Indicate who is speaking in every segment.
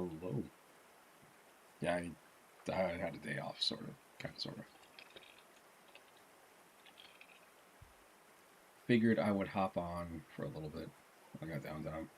Speaker 1: Hello. Yeah, I had a day off, sort of. Figured I would hop on for a little bit. I got downtime.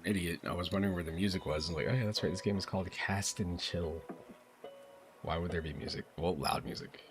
Speaker 1: Idiot. I was wondering where the music was. I'm like, oh yeah, that's right. This game is called Cast and Chill. Why would there be music? Well, loud music.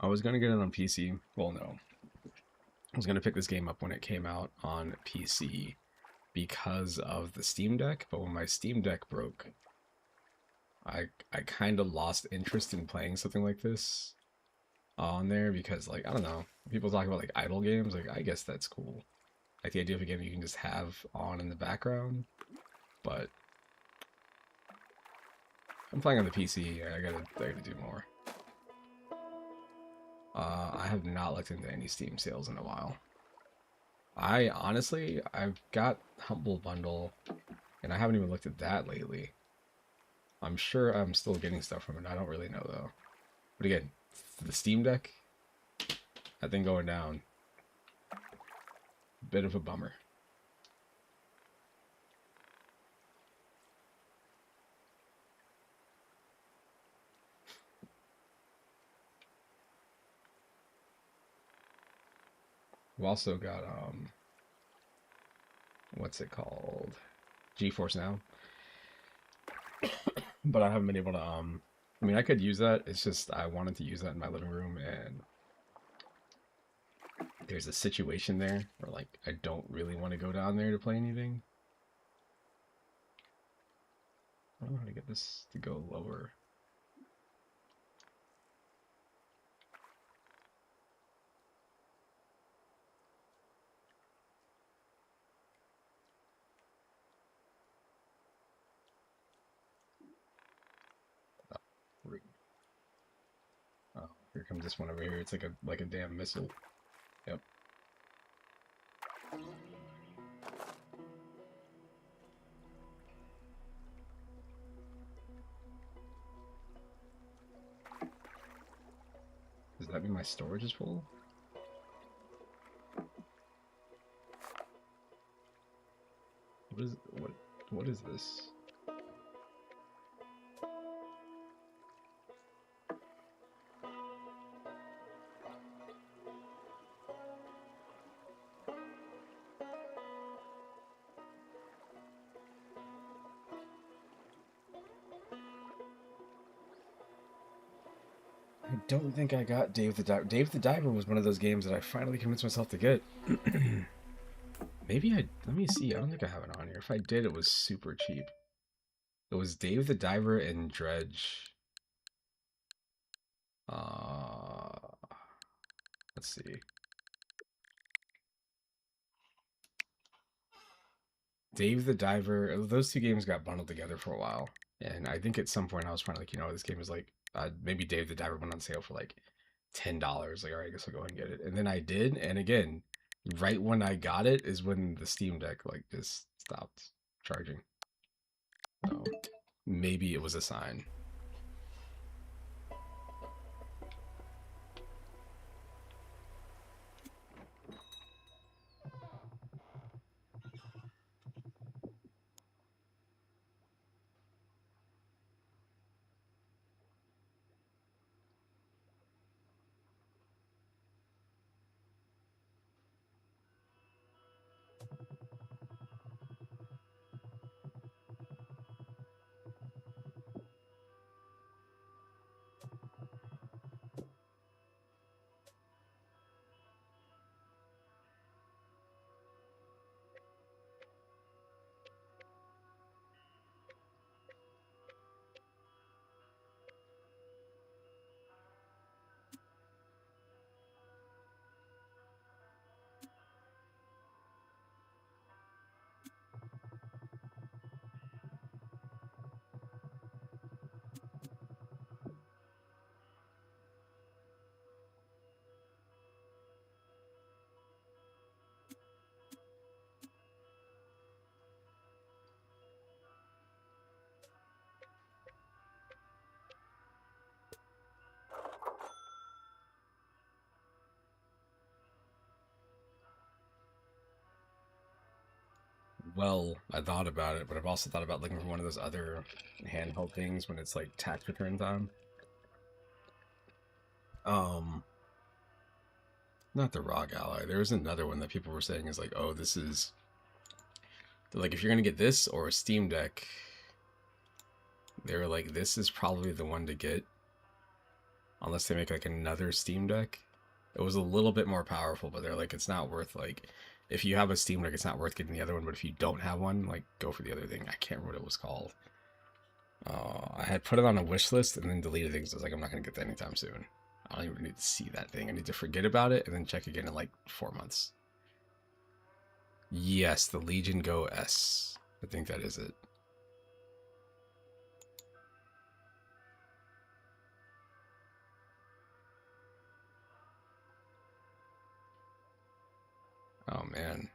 Speaker 1: I was gonna get it on PC. Well, no. I was gonna pick this game up when it came out on PC because of the Steam Deck, but when my Steam Deck broke, I kind of lost interest in playing something like this on there because, like, I don't know, people talk about like idle games. Like, I guess that's cool. Like the idea of a game you can just have on in the background, but I'm playing on the PC. I gotta do more. I have not looked into any Steam sales in a while. I honestly, I've got Humble Bundle, and I haven't even looked at that lately. I'm sure I'm still getting stuff from it. I don't really know though. But again, the Steam Deck, that thing going down, bit of a bummer. We've also got what's it called? GeForce Now. But I haven't been able to I mean I could use that. It's just I wanted to use that in my living room and there's a situation there where like I don't really want to go down there to play anything. I don't know how to get this to go lower. Rude. Oh, here comes this one over here. It's like a damn missile. Yep. Does that mean my storage is full? What is this? I don't think I got Dave the Diver. Dave the Diver was one of those games that I finally convinced myself to get. Maybe let me see. I don't think I have it on here. If I did, it was super cheap. It was Dave the Diver and Dredge. Uh, Let's see. Dave the Diver. Those two games got bundled together for a while, and I think at some point I was trying to like, this game is like maybe Dave the Diver went on sale for like $10. Like, all right, I guess I'll go ahead and get it. And then I did, and again, right when I got it is when the Steam Deck like just stopped charging. So maybe it was a sign. Well, I thought about it, but I've also thought about looking for one of those other handheld things when it's like tax return time. Um, Not the ROG Ally. There was another one that people were saying is like, oh, this is like if you're gonna get this or a Steam Deck, they were like, this is probably the one to get, unless they make like another Steam Deck. It was a little bit more powerful, but they're like, it's not worth like, if you have a Steam Deck, it's not worth getting the other one. But if you don't have one, like, go for the other thing. I can't remember what it was called. I had put it on a wish list and then deleted it because I was like, I'm not gonna get that anytime soon. I don't even need to see that thing. I need to forget about it and then check again in like 4 months. Yes, the Legion Go S. I think that is it. Oh man.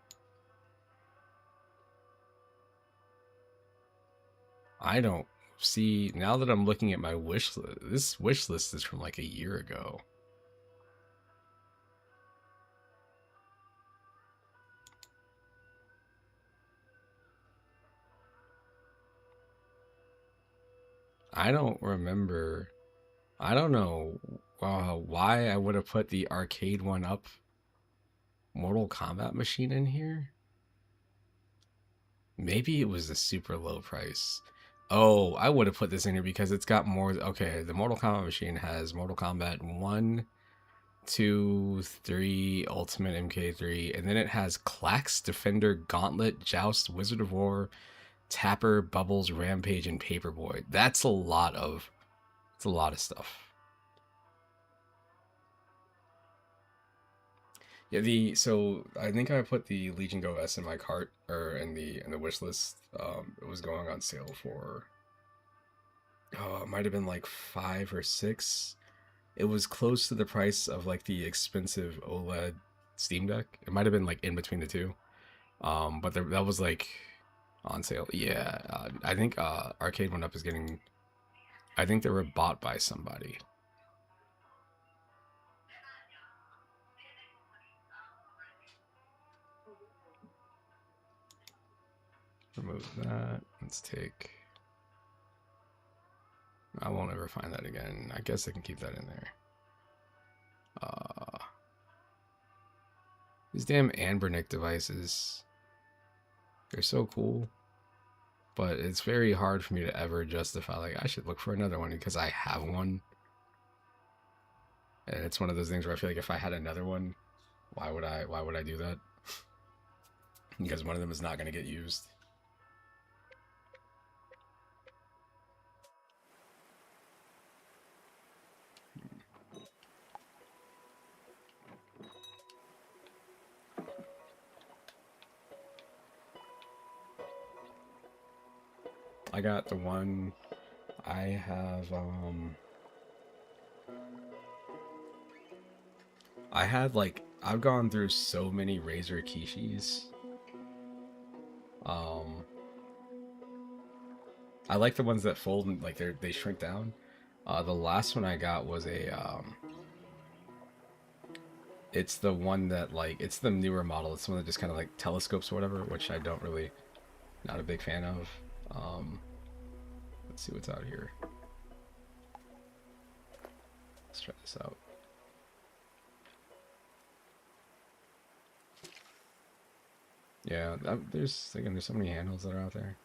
Speaker 1: I don't see, now that I'm looking at my wish list, this wish list is from like a year ago. I don't remember. I don't know why I would have put the arcade one up. Mortal Kombat machine in here? Maybe it was a super low price. Oh, I would have put this in here because it's got more. Okay, the Mortal Kombat machine has Mortal Kombat 1, 2, 3, Ultimate MK3, and then it has Clax, Defender, Gauntlet, Joust, Wizard of War, Tapper, Bubbles, Rampage, and Paperboy. That's a lot of. It's a lot of stuff. Yeah, so I think I put the Legion Go S in my cart or in the wish list. It was going on sale for it might have been like 5 or 6. It was close to the price of like the expensive OLED Steam Deck. It might have been like in between the two. But that was like on sale. Yeah, I think Arcade One Up is getting. I think they were bought by somebody. Remove that. Let's take. I won't ever find that again. I guess I can keep that in there. These damn Anbernic devices. They're so cool. But it's very hard for me to ever justify, like, I should look for another one because I have one. And it's one of those things where I feel like if I had another one, why would I do that? Because one of them is not going to get used. I got the one. I have I had like I've gone through so many Razor Kishis. Um, I like the ones that fold and like they shrink down. The last one I got was a it's the one that like it's the newer model. It's the one that just kind of like telescopes or whatever, which I don't really not a big fan of. Um, let's see what's out here. Let's try this out. Yeah, there's again there's so many handles that are out there.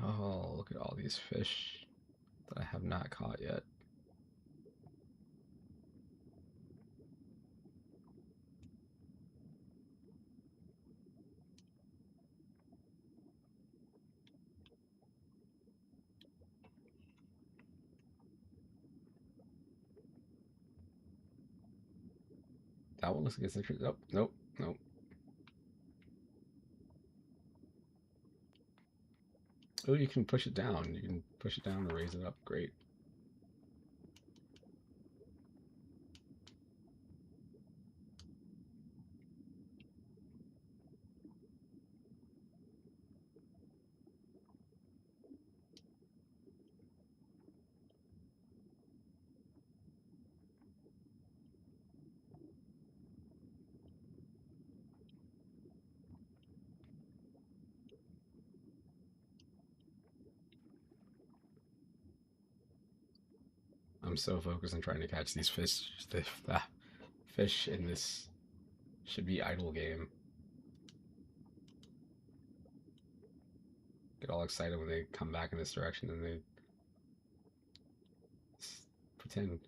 Speaker 1: Oh, look at all these fish that I have not caught yet. That one looks like it's interesting. Nope, nope, nope. Oh, you can push it down. You can push it down to raise it up. Great. I'm so focused on trying to catch these fish. The fish in this should be idle game. Get all excited when they come back in this direction and they pretend.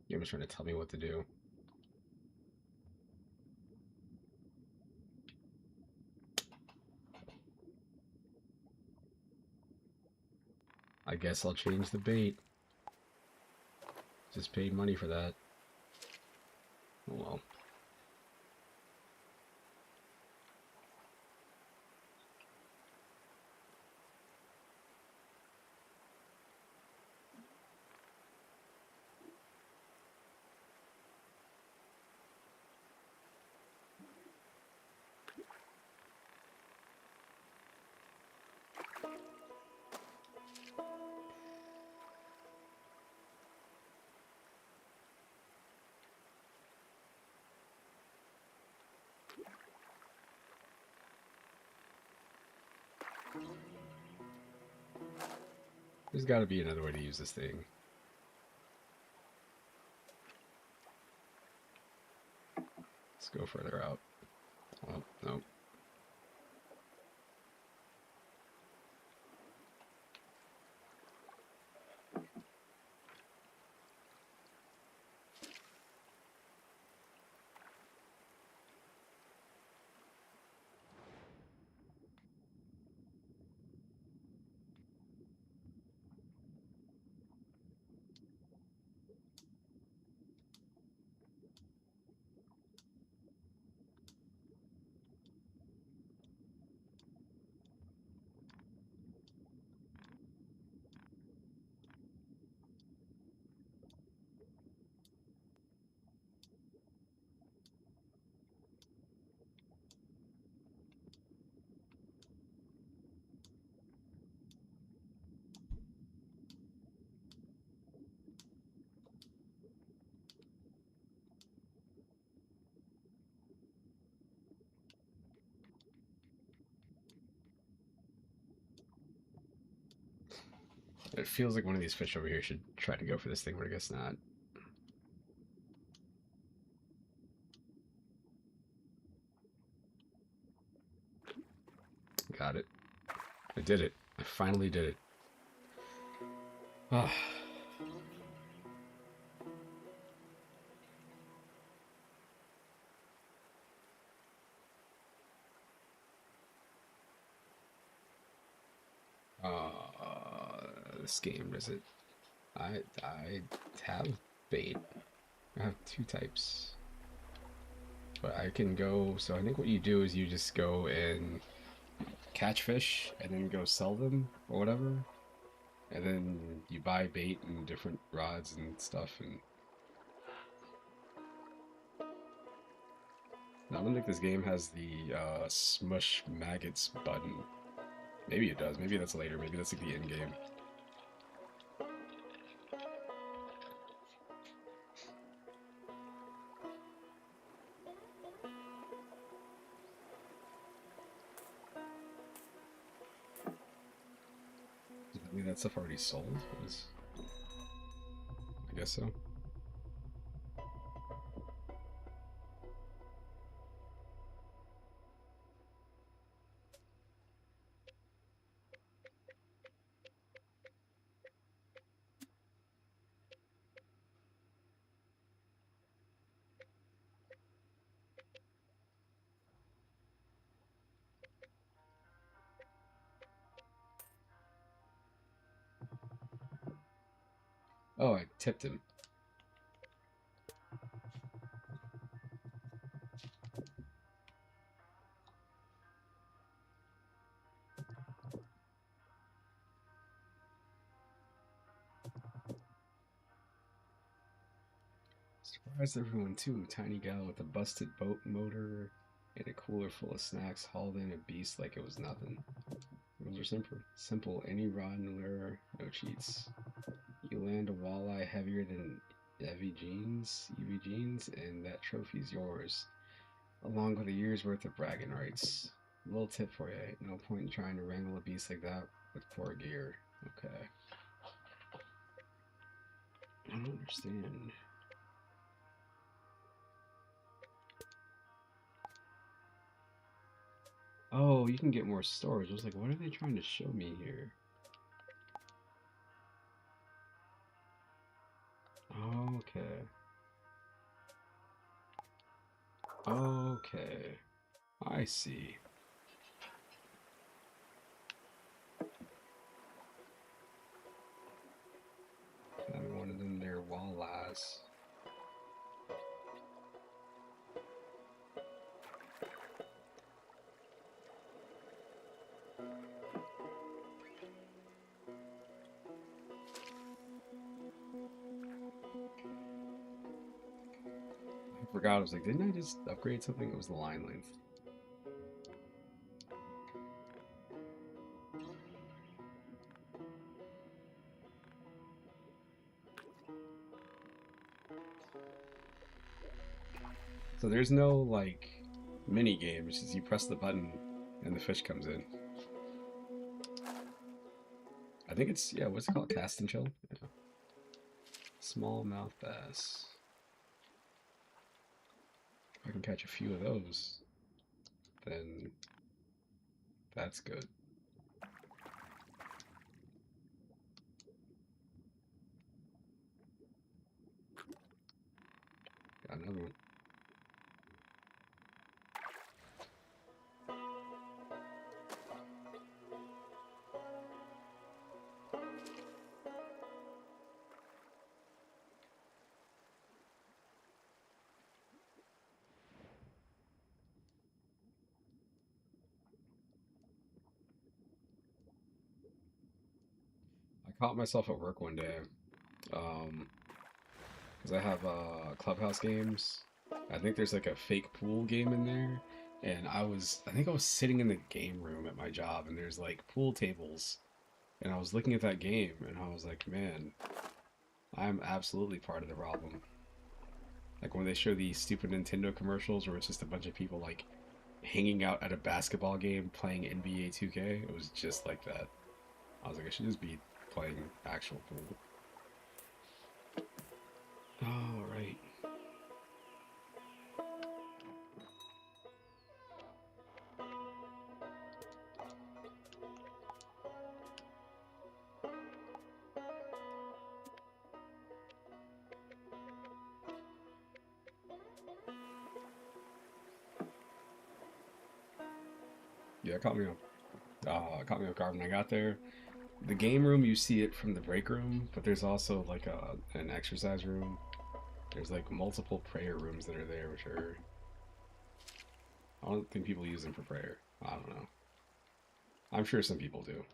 Speaker 1: You're just trying to tell me what to do. I guess I'll change the bait. Just paid money for that. Oh well. There's got to be another way to use this thing. Let's go further out. Oh, no. It feels like one of these fish over here should try to go for this thing, but I guess not. got it. I did it. I finally did it. Ah. This game, is it? I have bait. I have two types. But I can go, so I think what you do is you just go and catch fish and then go sell them or whatever. And then you buy bait and different rods and stuff. And I don't think this game has the smush maggots button. Maybe it does. Maybe that's later. Maybe that's like the end game. Does that mean that stuff already sold? I guess so. Oh, I tipped him. Surprised everyone too. Tiny gal with a busted boat motor and a cooler full of snacks hauled in a beast like it was nothing. Rules are simple. Simple. Any rod and lure, no cheats. You land a walleye heavier than Evie Jeans, and that trophy's yours, along with a year's worth of bragging rights. A little tip for you: no point in trying to wrangle a beast like that with poor gear. Okay. I don't understand. Oh, you can get more storage. I was like, what are they trying to show me here? Okay. Okay. I see. I wanted them there walleyes. I forgot. I was like, didn't I just upgrade something? It was the line length. So there's no like mini game. It's just you press the button and the fish comes in. I think it's, yeah, what's it called? Cast and chill? Yeah. Smallmouth bass. If I can catch a few of those, then that's good. Got another one. I caught myself at work one day, because I have clubhouse games. I think there's like a fake pool game in there, and I think I was sitting in the game room at my job, and there's like pool tables, and I was looking at that game, and I was like, man, I'm absolutely part of the problem. Like when they show these stupid Nintendo commercials where it's just a bunch of people like hanging out at a basketball game playing NBA 2K, it was just like that. I was like, I should just be playing actual pool. All right. Yeah, caught me off guard when I got there. The game room, you see it from the break room, but there's also like an exercise room. There's like multiple prayer rooms that are there, which are, I don't think people use them for prayer. I don't know. I'm sure some people do.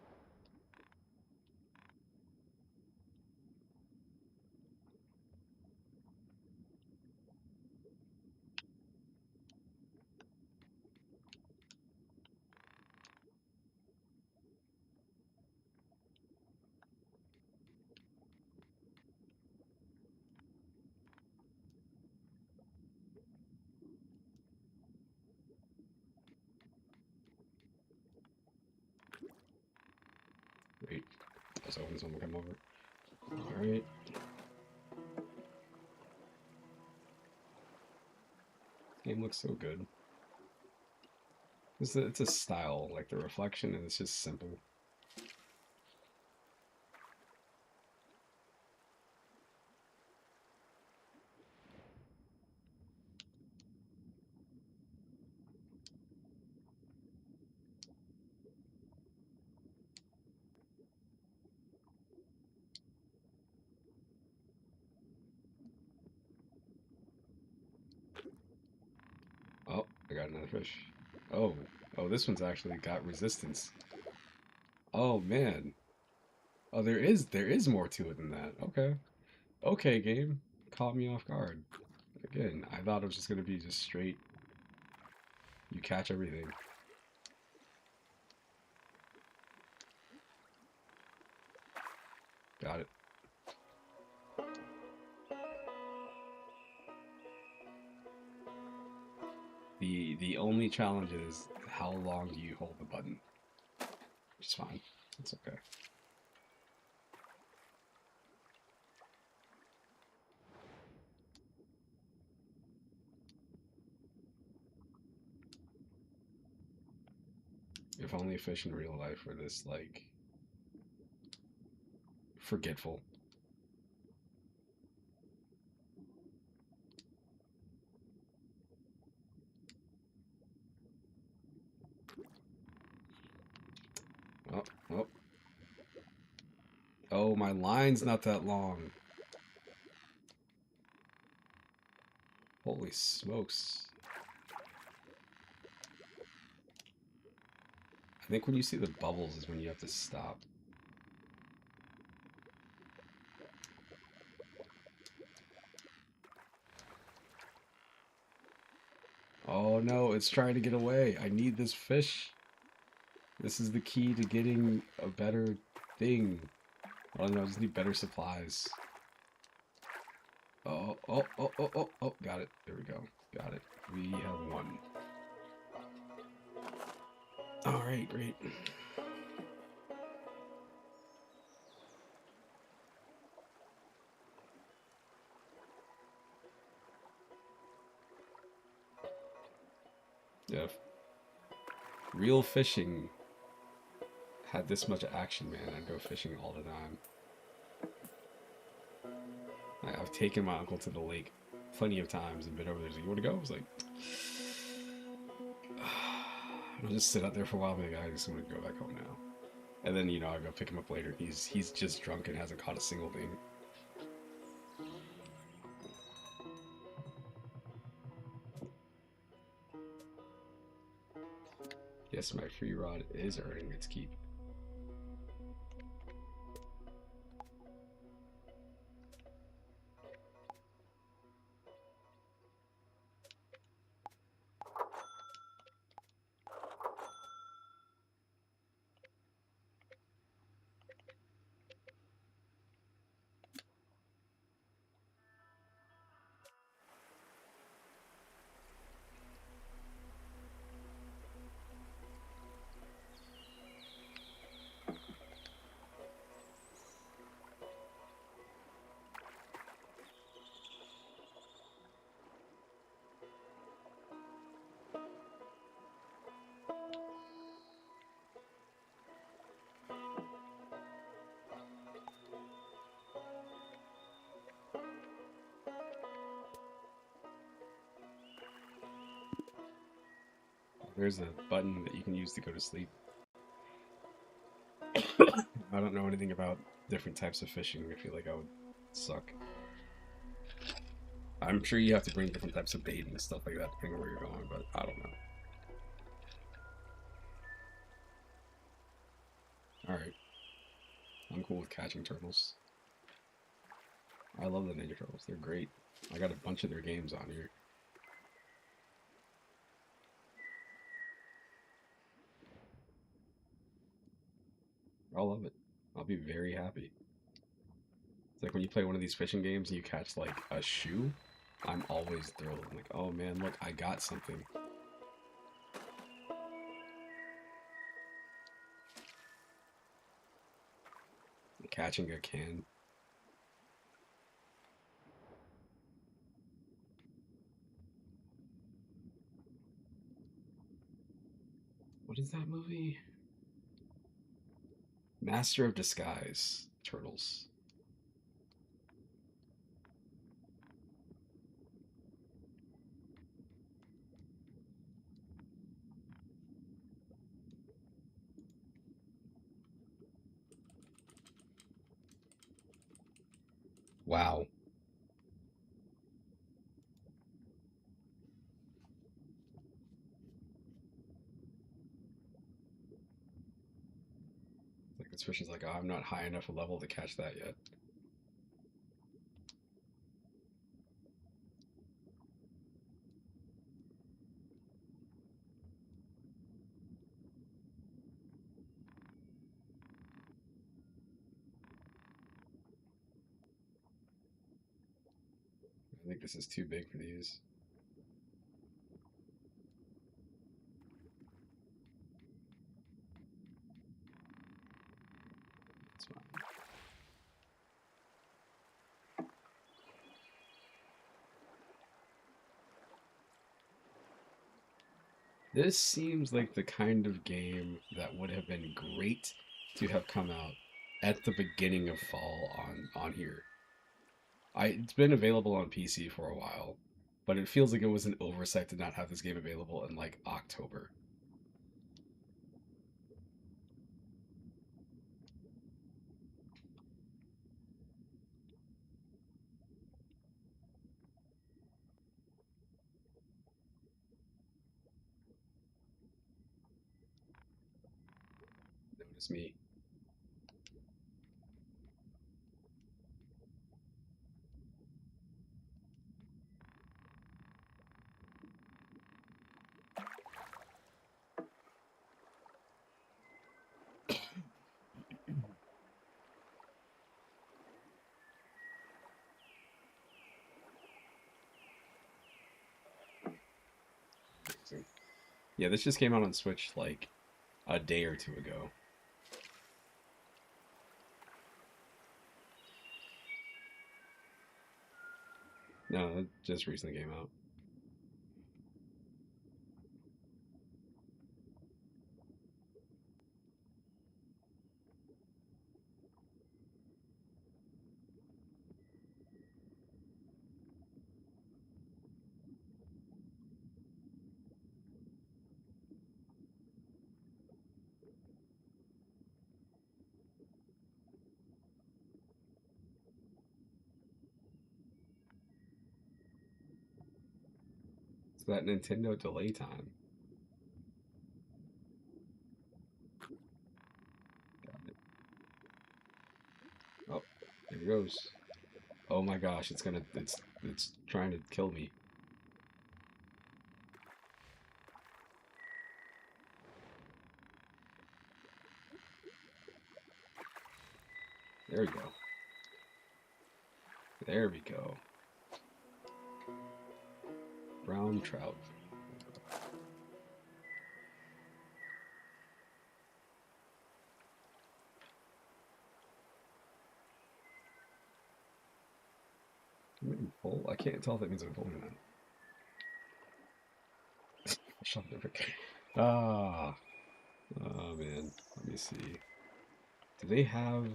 Speaker 1: Wait, I was hoping someone would come over. All right. Game looks so good. It's a style, like the reflection, and it's just simple. Oh, I got another fish. Oh, oh, this one's actually got resistance. Oh man. Oh, there is more to it than that. Okay. Okay, game. Caught me off guard. Again, I thought it was just gonna be just straight. You catch everything. Got it. The only challenge is how long do you hold the button? Which is fine. It's okay. If only fish in real life were this like forgetful. Oh, oh. Oh, my line's not that long. Holy smokes. I think when you see the bubbles is when you have to stop. Oh no, it's trying to get away. I need this fish. This is the key to getting a better thing. I don't know, I just need better supplies. Oh, oh, oh, oh, oh, oh, got it. There we go. Got it. We have one. Alright, great. Yeah. If real fishing had this much action, man, I'd go fishing all the time. I've taken my uncle to the lake plenty of times and been over there. He's like, you want to go? I was like, I'll just sit out there for a while. I'm like, I just want to go back home now. And then, I go pick him up later. He's just drunk and hasn't caught a single thing. Yes, my free rod is earning its keep. There's a button that you can use to go to sleep. I don't know anything about different types of fishing. I feel like I would suck. I'm sure you have to bring different types of bait and stuff like that depending on where you're going, but I don't know. Alright. I'm cool with catching turtles. I love the Ninja Turtles. They're great. I got a bunch of their games on here. I'll love it. I'll be very happy. It's like when you play one of these fishing games and you catch like a shoe, I'm always thrilled. I'm like, oh man, look, I got something. Catching a can. What is that movie? Master of Disguise. Turtles. Wow. Like this fish is like, oh, I'm not high enough a level to catch that yet. I think this is too big for these. That's fine. This seems like the kind of game that would have been great to have come out at the beginning of fall on here. It's been available on PC for a while, but it feels like it was an oversight to not have this game available in like October. Notice me. Yeah, this just came out on Switch like a day or two ago. No, it just recently came out. It's that Nintendo delay time. Got it. Oh, there it goes. Oh my gosh, it's trying to kill me. There we go. There we go. Brown trout. Pull? I can't tell if that means I'm pulling or not. Shut the frick. Ah. Oh man. Let me see. Do they have...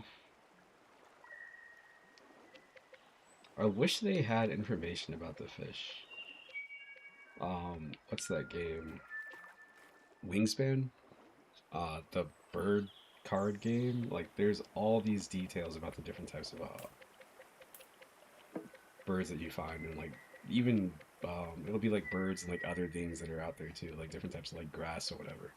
Speaker 1: I wish they had information about the fish. What's that game? Wingspan, the bird card game, like there's all these details about the different types of birds that you find, and like even it'll be like birds and like other things that are out there too, like different types of like grass or whatever.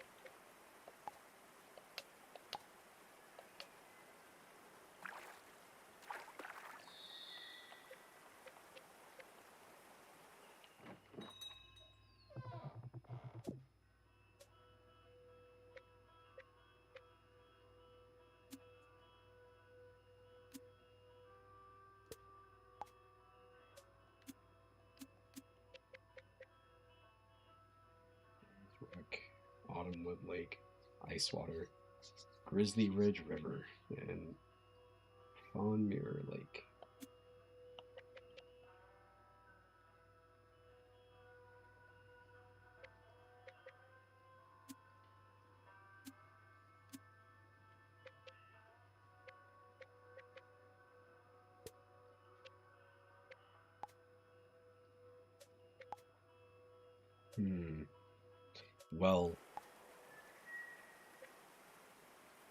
Speaker 1: Autumnwood Lake, Icewater, Grizzly Ridge River, and Fawn Mirror Lake.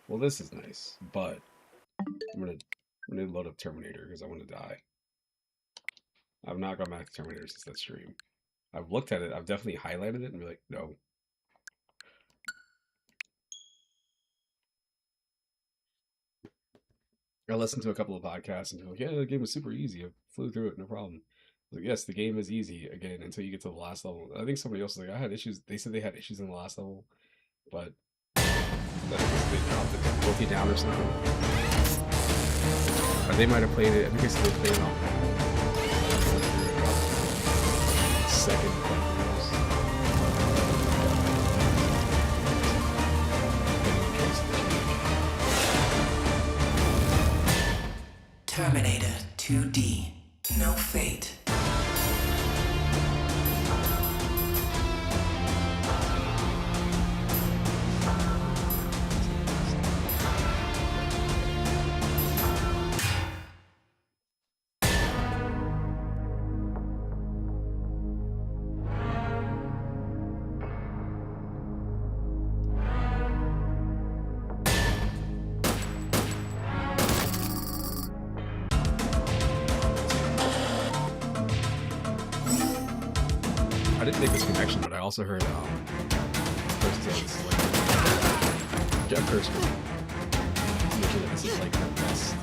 Speaker 1: Well, this is nice, but I'm gonna load up Terminator because I want to die. I've not gone back to Terminator since that stream. I've looked at it. I've definitely highlighted it and be like, no. I listened to a couple of podcasts and they're like, yeah, the game was super easy. I flew through it, no problem. I was like, yes, the game is easy again until you get to the last level. I think somebody else was like, I had issues. They said they had issues in the last level, but they dropped it, broke it down or something. Or they might have played it. I think they said they played it on second players.
Speaker 2: Terminator 2D. No fate.
Speaker 1: I didn't make this connection, but I also heard this is like Jeff Kurtzman mentioned that this is like the best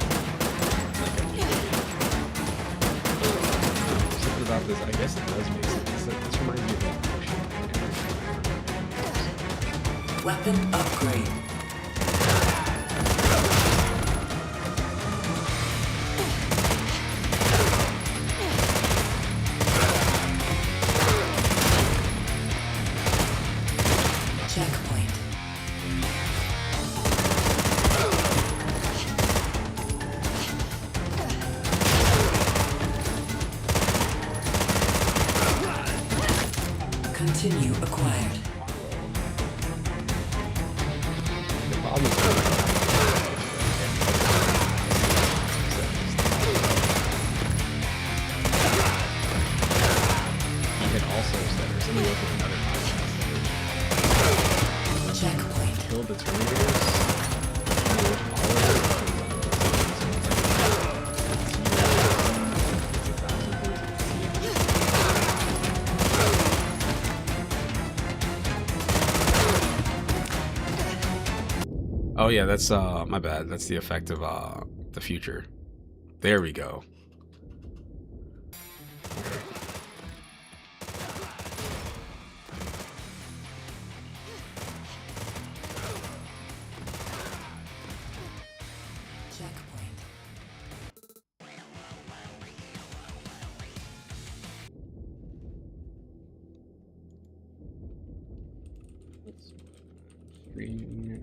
Speaker 1: something about this. I guess it does make sense. This reminds me of like
Speaker 2: Weapon upgrade. Checkpoint. Continue acquired.
Speaker 1: the problem is he had also said, or somebody else with another podcast,
Speaker 2: Checkpoint.
Speaker 1: killed the Terminators. Oh yeah, that's my bad. That's the effect of the future. There we go.
Speaker 2: Checkpoint.
Speaker 1: Green, right.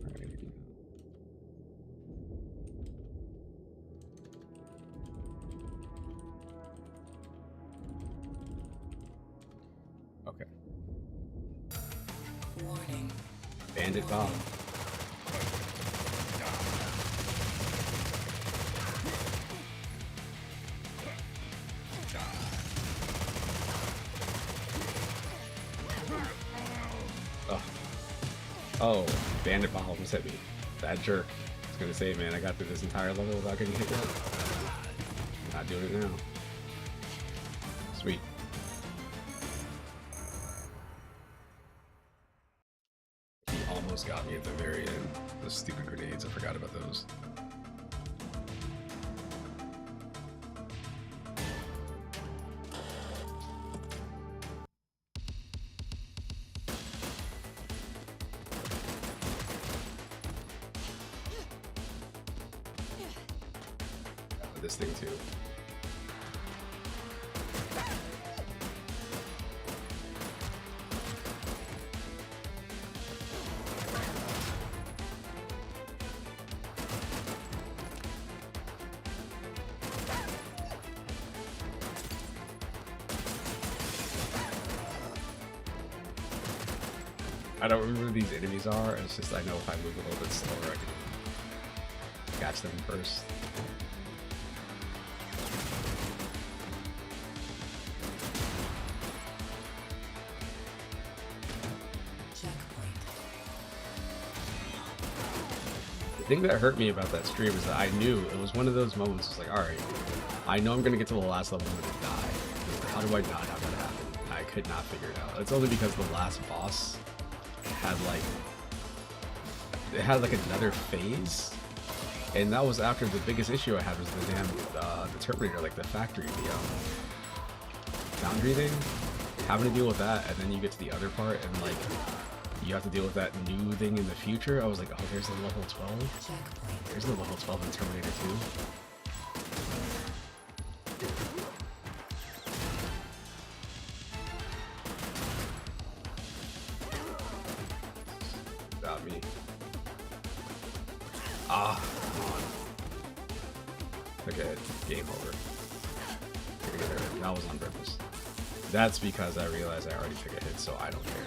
Speaker 1: Okay.
Speaker 2: Warning.
Speaker 1: Bandit Bob. Oh. Oh, bandit bombs hit me. That jerk. I was gonna say, man, I got through this entire level without getting hit yet. Not doing it now. Sweet. He almost got me at the very end. Those stupid grenades, I forgot about those. This thing too. I don't remember who these enemies are, it's just I know if I move a little bit slower I can catch them first. The thing that hurt me about that stream is that I knew it was one of those moments. It's like, all right, I know I'm gonna get to the last level and I'm gonna die. How do I not have that happen? I could not figure it out. It's only because the last boss had like another phase, and that was after the biggest issue I had was the damn the Terminator, like the factory, the foundry thing. Having to deal with that, and then you get to the other part, and like you have to deal with that new thing in the future. I was like, oh, there's the level 12. There's the level 12 in Terminator 2. Got me. Ah, come on. Okay, game over. That was on purpose. That's because I realized I already took a hit, so I don't care.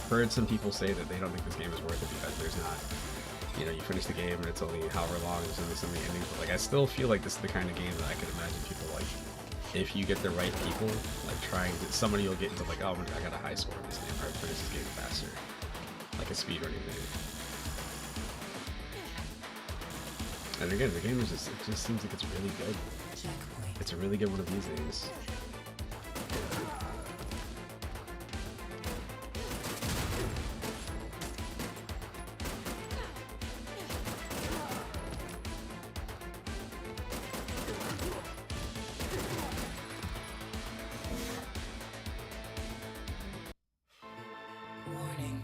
Speaker 1: I've heard some people say that they don't think this game is worth it because there's not, you know, you finish the game and it's only however long, there's only so many endings, but like I still feel like this is the kind of game that I could imagine people like, if you get the right people, like trying to, somebody will get into like, oh, I got a high score in this game, or I finish this game faster, like a speedrunning thing. And again, the game is just, it just seems like it's really good. It's a really good one of these days.
Speaker 2: Warning.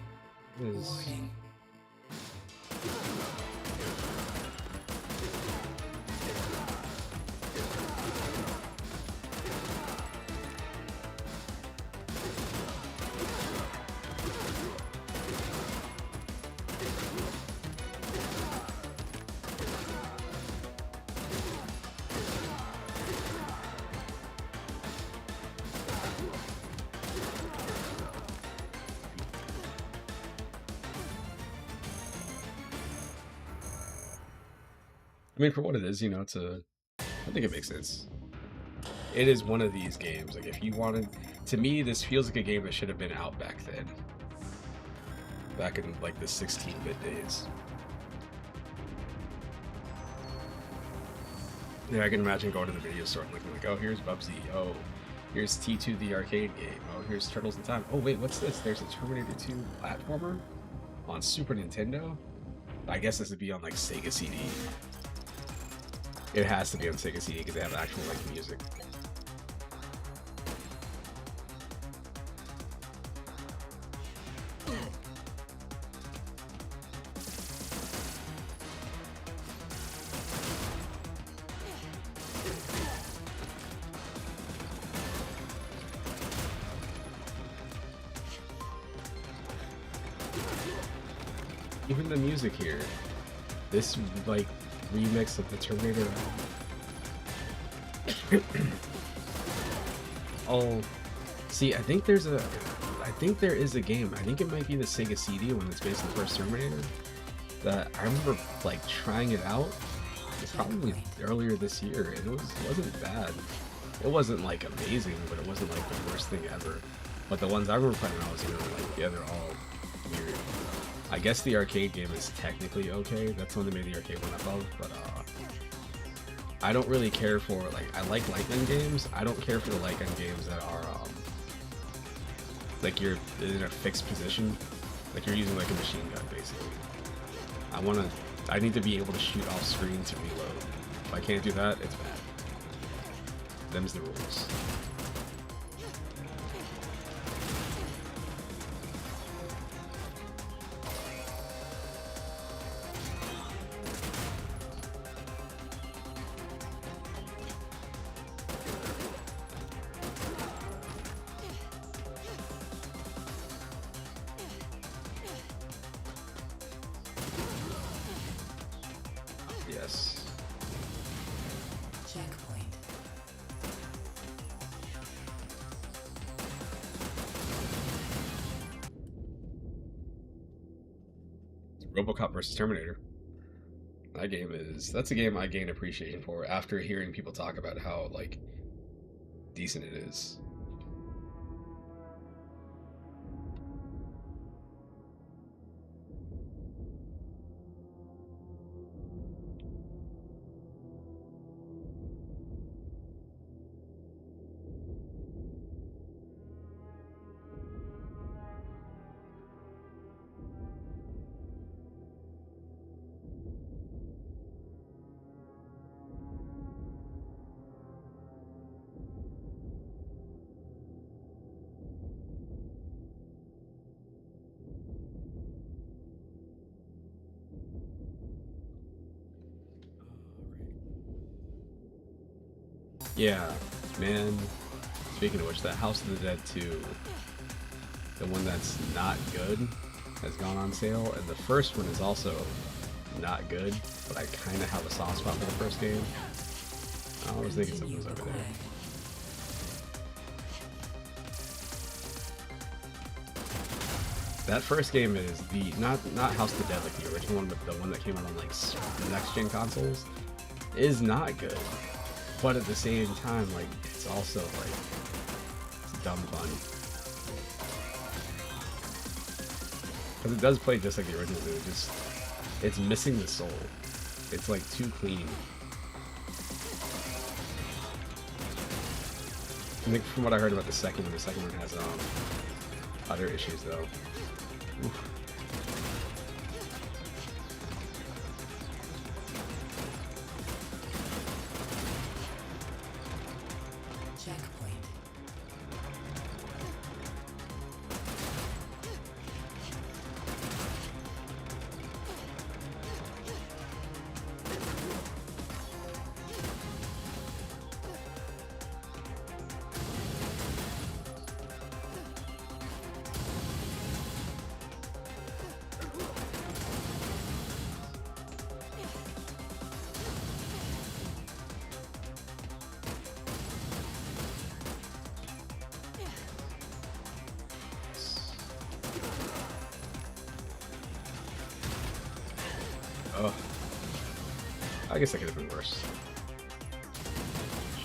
Speaker 1: I mean, for what it is, you know, I think it makes sense. It is one of these games, like if you wanted, to me, this feels like a game that should have been out back then. Back in like the 16-bit days. Yeah, I can imagine going to the video store and looking like, oh, here's Bubsy, oh, here's T2 the arcade game, oh, here's Turtles in Time. Oh wait, what's this? There's a Terminator 2 platformer on Super Nintendo? I guess this would be on like Sega CD. It has to be on Sega CD because they have actual like music. Even the music here, this like remix of the Terminator. Oh, see, I think there is a game. I think it might be the Sega CD one that's based on the first Terminator. That I remember like trying it out, probably earlier this year, and wasn't bad. It wasn't like amazing, but it wasn't like the worst thing ever. But the ones I remember playing when I was younger, like, yeah, they're all weird. I guess the arcade game is technically okay. That's the one that made the arcade one above, but I don't really care for, like, I like light gun games. I don't care for the light gun games that are like you're in a fixed position, like you're using like a machine gun basically. I need to be able to shoot off screen to reload. If I can't do that, it's bad. Them's the rules. Yes.
Speaker 2: Checkpoint.
Speaker 1: RoboCop versus Terminator. That's a game I gain appreciation for after hearing people talk about how, like, decent it is. Yeah, man. Speaking of which, that House of the Dead 2, the one that's not good, has gone on sale, and the first one is also not good, but I kind of have a soft spot for the first game. I was thinking something was over there. That first game is the not House of the Dead like the original one, but the one that came out on like next gen consoles is not good. But at the same time, like, it's also like it's dumb fun. Because it does play just like the original, dude. It's missing the soul. It's like too clean. I think from what I heard about the second one has other issues though. Oof.
Speaker 2: Checkpoint.
Speaker 1: Oh, I guess that could have been worse.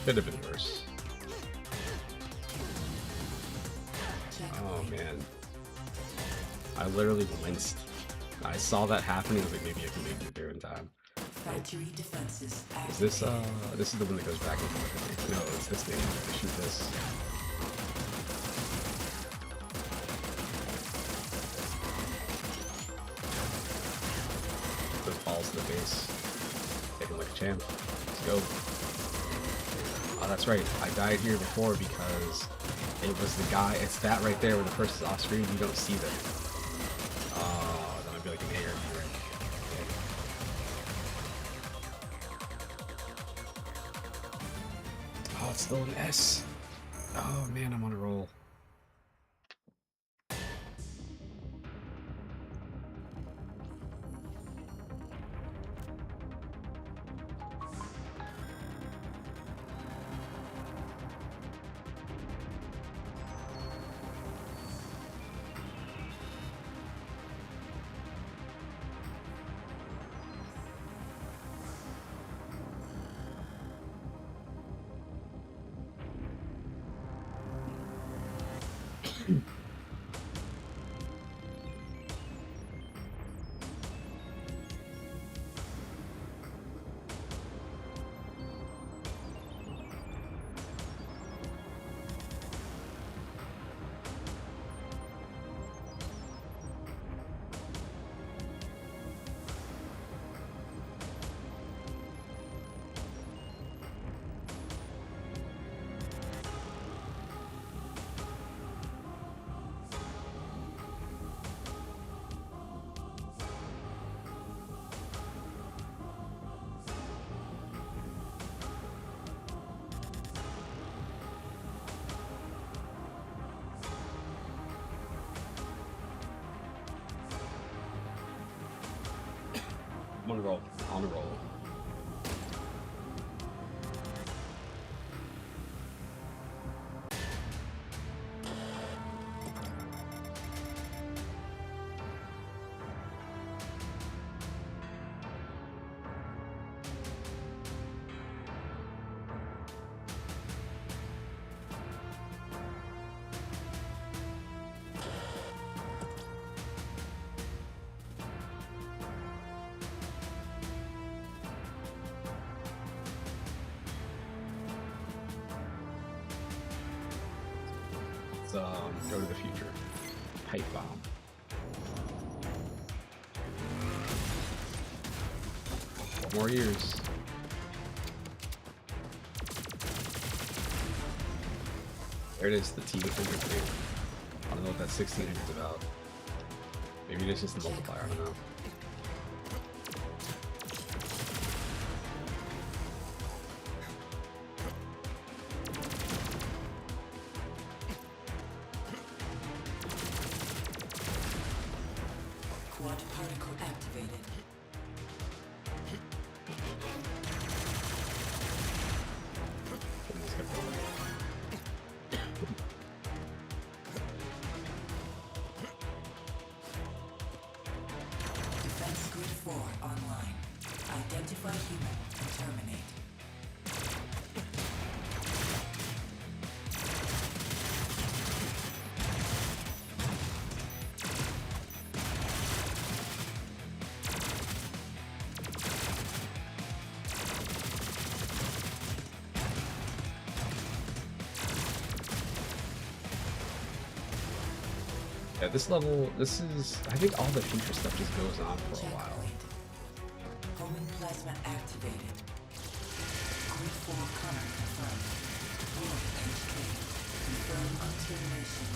Speaker 1: Should have been worse. Oh man, I literally winced. I saw that happen. I was like, maybe I can make it there in time.
Speaker 2: Factory defenses.
Speaker 1: Is this this is the one that goes back and forth? No, it's this thing. I shoot this. Those balls to the face. Take him like a champ. Let's go. Oh, that's right. I died here before because it was the guy. It's that right there when the person's off screen. You don't see them. Oh, that might be like an A or B rank. Oh, it's still an S. Oh man, I'm on a roll. I'm gonna roll. On a roll. Go to the future. Pipe bomb. Four more years. There it is, the T with finger three. I don't know what that 16 is about. Maybe it's just the multiplier, I don't know.
Speaker 2: Quad particle activated. Defense grid 4 online. Identify human and terminate.
Speaker 1: Yeah, this level, this is, I think all the future stuff just goes on for a while.
Speaker 2: Homing plasma activated. Grid 4 current confirmed. Warning HK. Confirm on termination.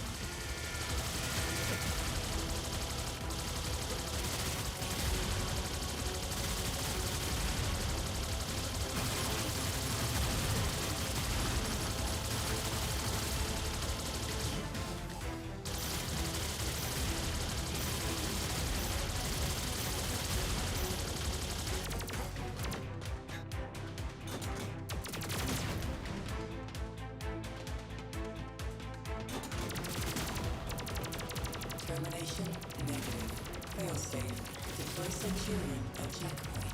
Speaker 2: Termination negative. Failsafe. Deploy Centurion at checkpoint.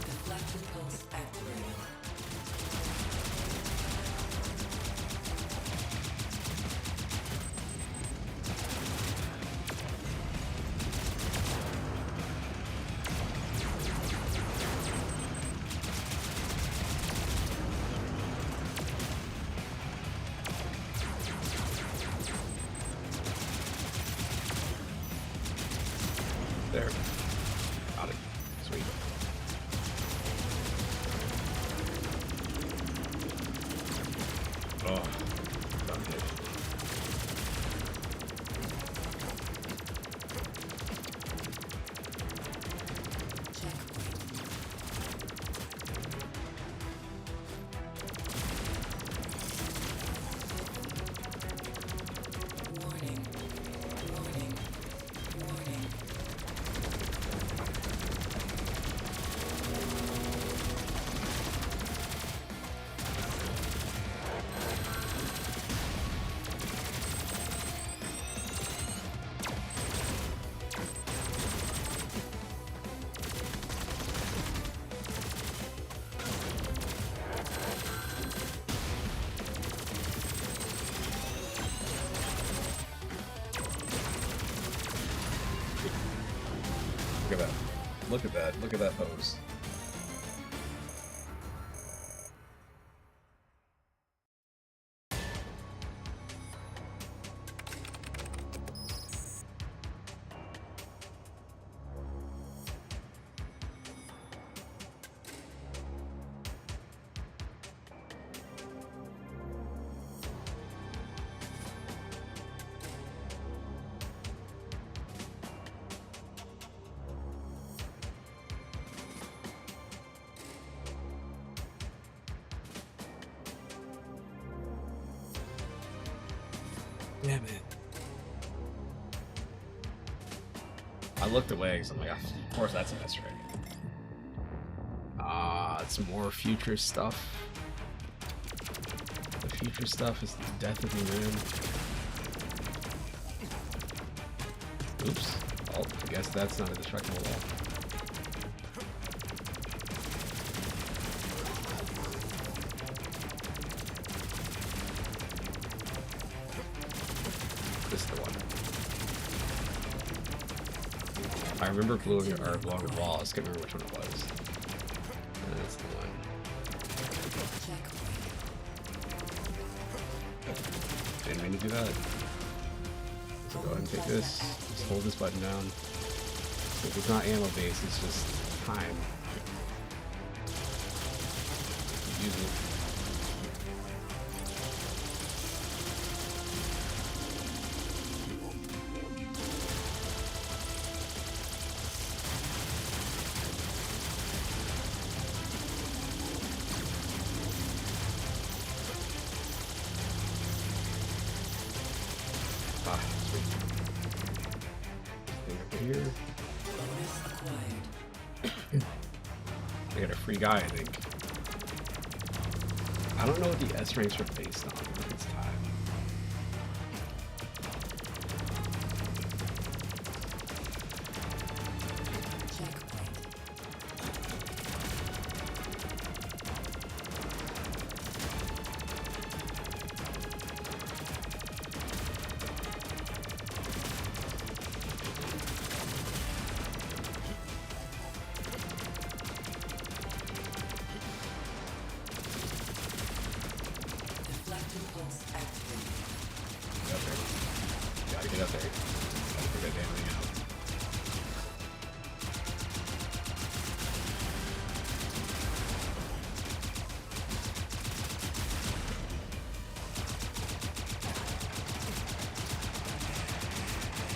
Speaker 2: Deflector pulse activated.
Speaker 1: There. Got it. Sweet. Oh, done it.
Speaker 2: Warning. Warning. Warning.
Speaker 1: Look at that. Look at that. Look at that pose. Damn it. I looked away because I'm like, of course that's an S-ray. It's more future stuff. The future stuff is the death of you, man. Oops. Oh, I guess that's not a destructible wall. This is the one. I remember blowing a wall. I just couldn't remember which one it was. And that's the one. Didn't mean to do that. So go ahead and take this. Just hold this button down. If it's not ammo based, it's just time. Use it. Here. I got a free guy, I think. I don't know what the S ranks are based on, if it's time. Gotta get up there. Gotta figure that damn thing out.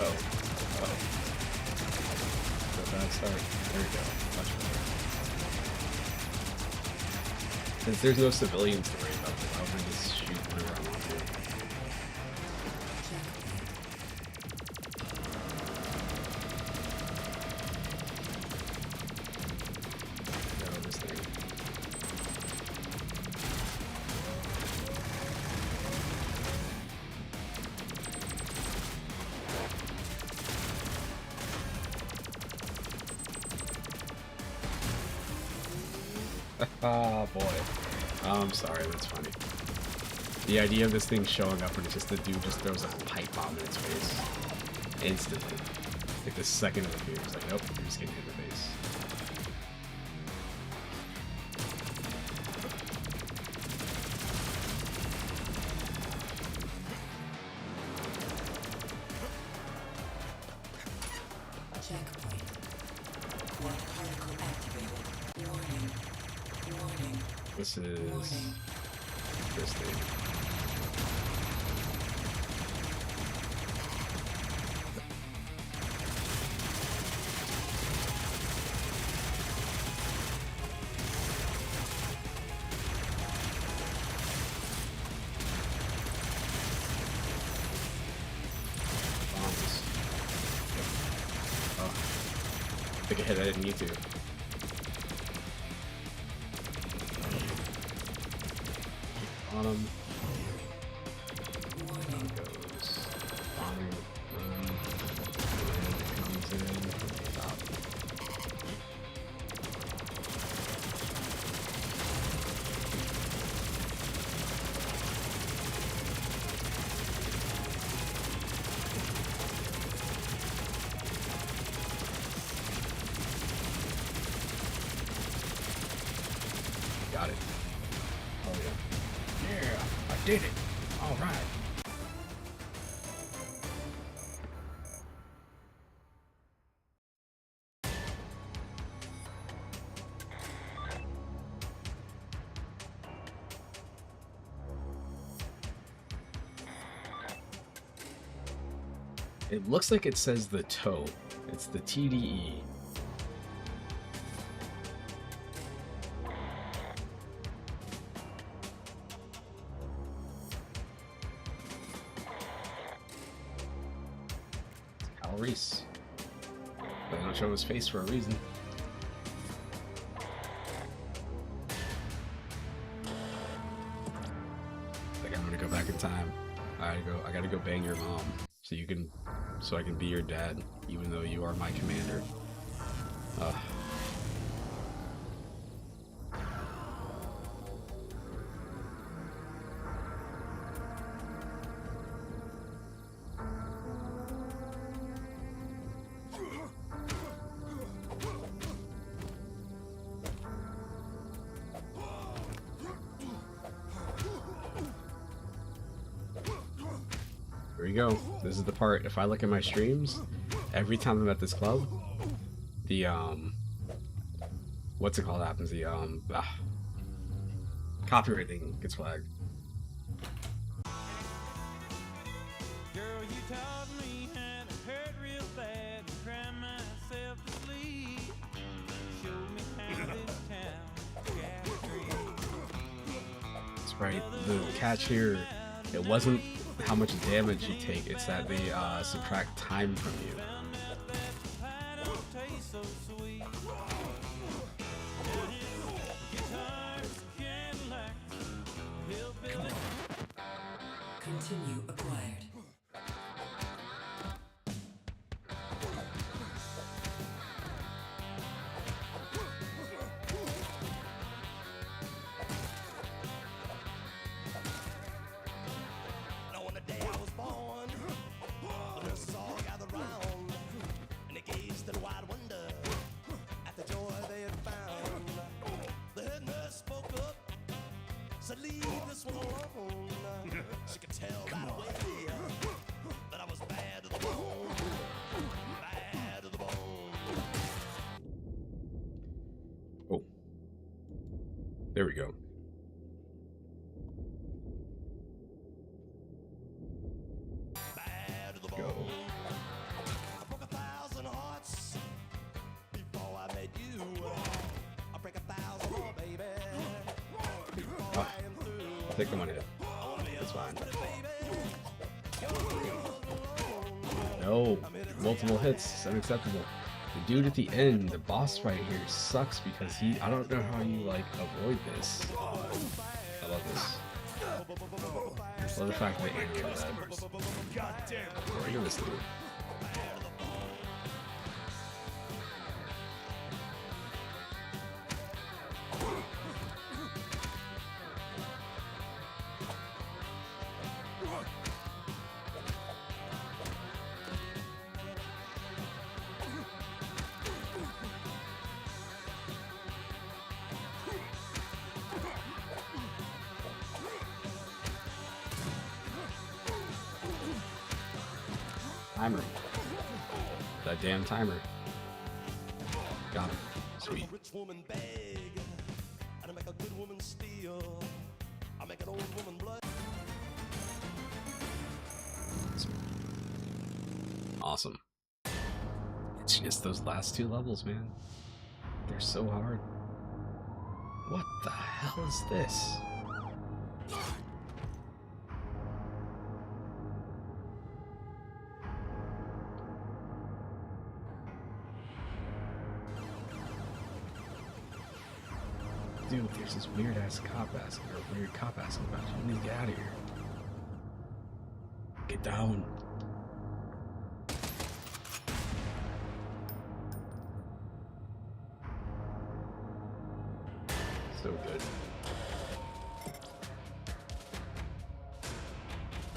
Speaker 1: Oh. Oh. So bad start. There we go. Much better. Since there's no civilians to worry about, I'm gonna just shoot whenever I want to. Oh boy. I'm sorry, that's funny. The idea of this thing showing up and it's just the dude just throws a pipe bomb in its face. Instantly. Like the second it appears, like, nope, you're just getting hit in the face.
Speaker 2: Checkpoint. One particle activated. Warning. Warning.
Speaker 1: This is this thing. Bombs. Oh. I think I hit I didn't need to. Bottom. Down goes. Bombing. Comes in. Top. did it. All right. It looks like it says the toe. It's the TDE. Reese. They don't show his face for a reason. Like, I'm gonna go back in time. I gotta go bang your mom so I can be your dad, even though you are my commander. Here we go. This is the part, if I look at my streams, every time I'm at this club, the, what's it called happens, the, copyright thing gets flagged.
Speaker 3: Girl, you taught me how to hurt real bad and cry myself to sleep. Showed me how this town got free.
Speaker 1: That's right. The catch here, it wasn't how much damage you take, it's that they subtract time from you.
Speaker 2: Continue acquired.
Speaker 4: So leave this one alone. She could tell by the way that I was bad to the bone. Bad to the bone.
Speaker 1: Oh. There we go.
Speaker 4: Bad to the bone.
Speaker 1: Go.
Speaker 4: I broke 1,000 hearts before I met you. I break 1,000 more, baby.
Speaker 1: Oh, I'll take the money. That's fine. No, multiple hits. It's unacceptable. The dude at the end, the boss fight here, sucks because I don't know how you, like, avoid this. I love this. I love the fact that they animated that. Look at this dude. Timer. That damn timer. Got him. Sweet.
Speaker 4: A rich woman beg, and I make a good woman steal. I make an old woman blood.
Speaker 1: Awesome. It's just those last two levels, man. They're so hard. What the hell is this? Dude, there's this weird cop asking about you. You need to get out of here. Get down. So good.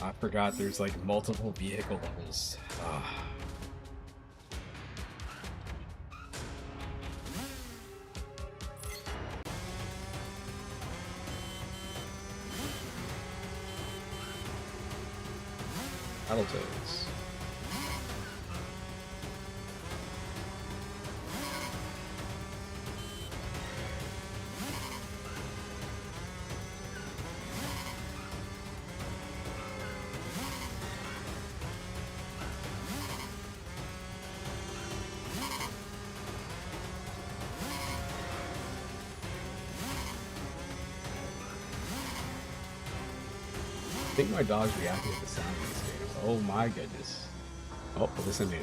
Speaker 1: I forgot there's like multiple vehicle levels. Battletoads. I think my dog's reacting to the sound of these games. Oh my goodness. Oh, listen to it.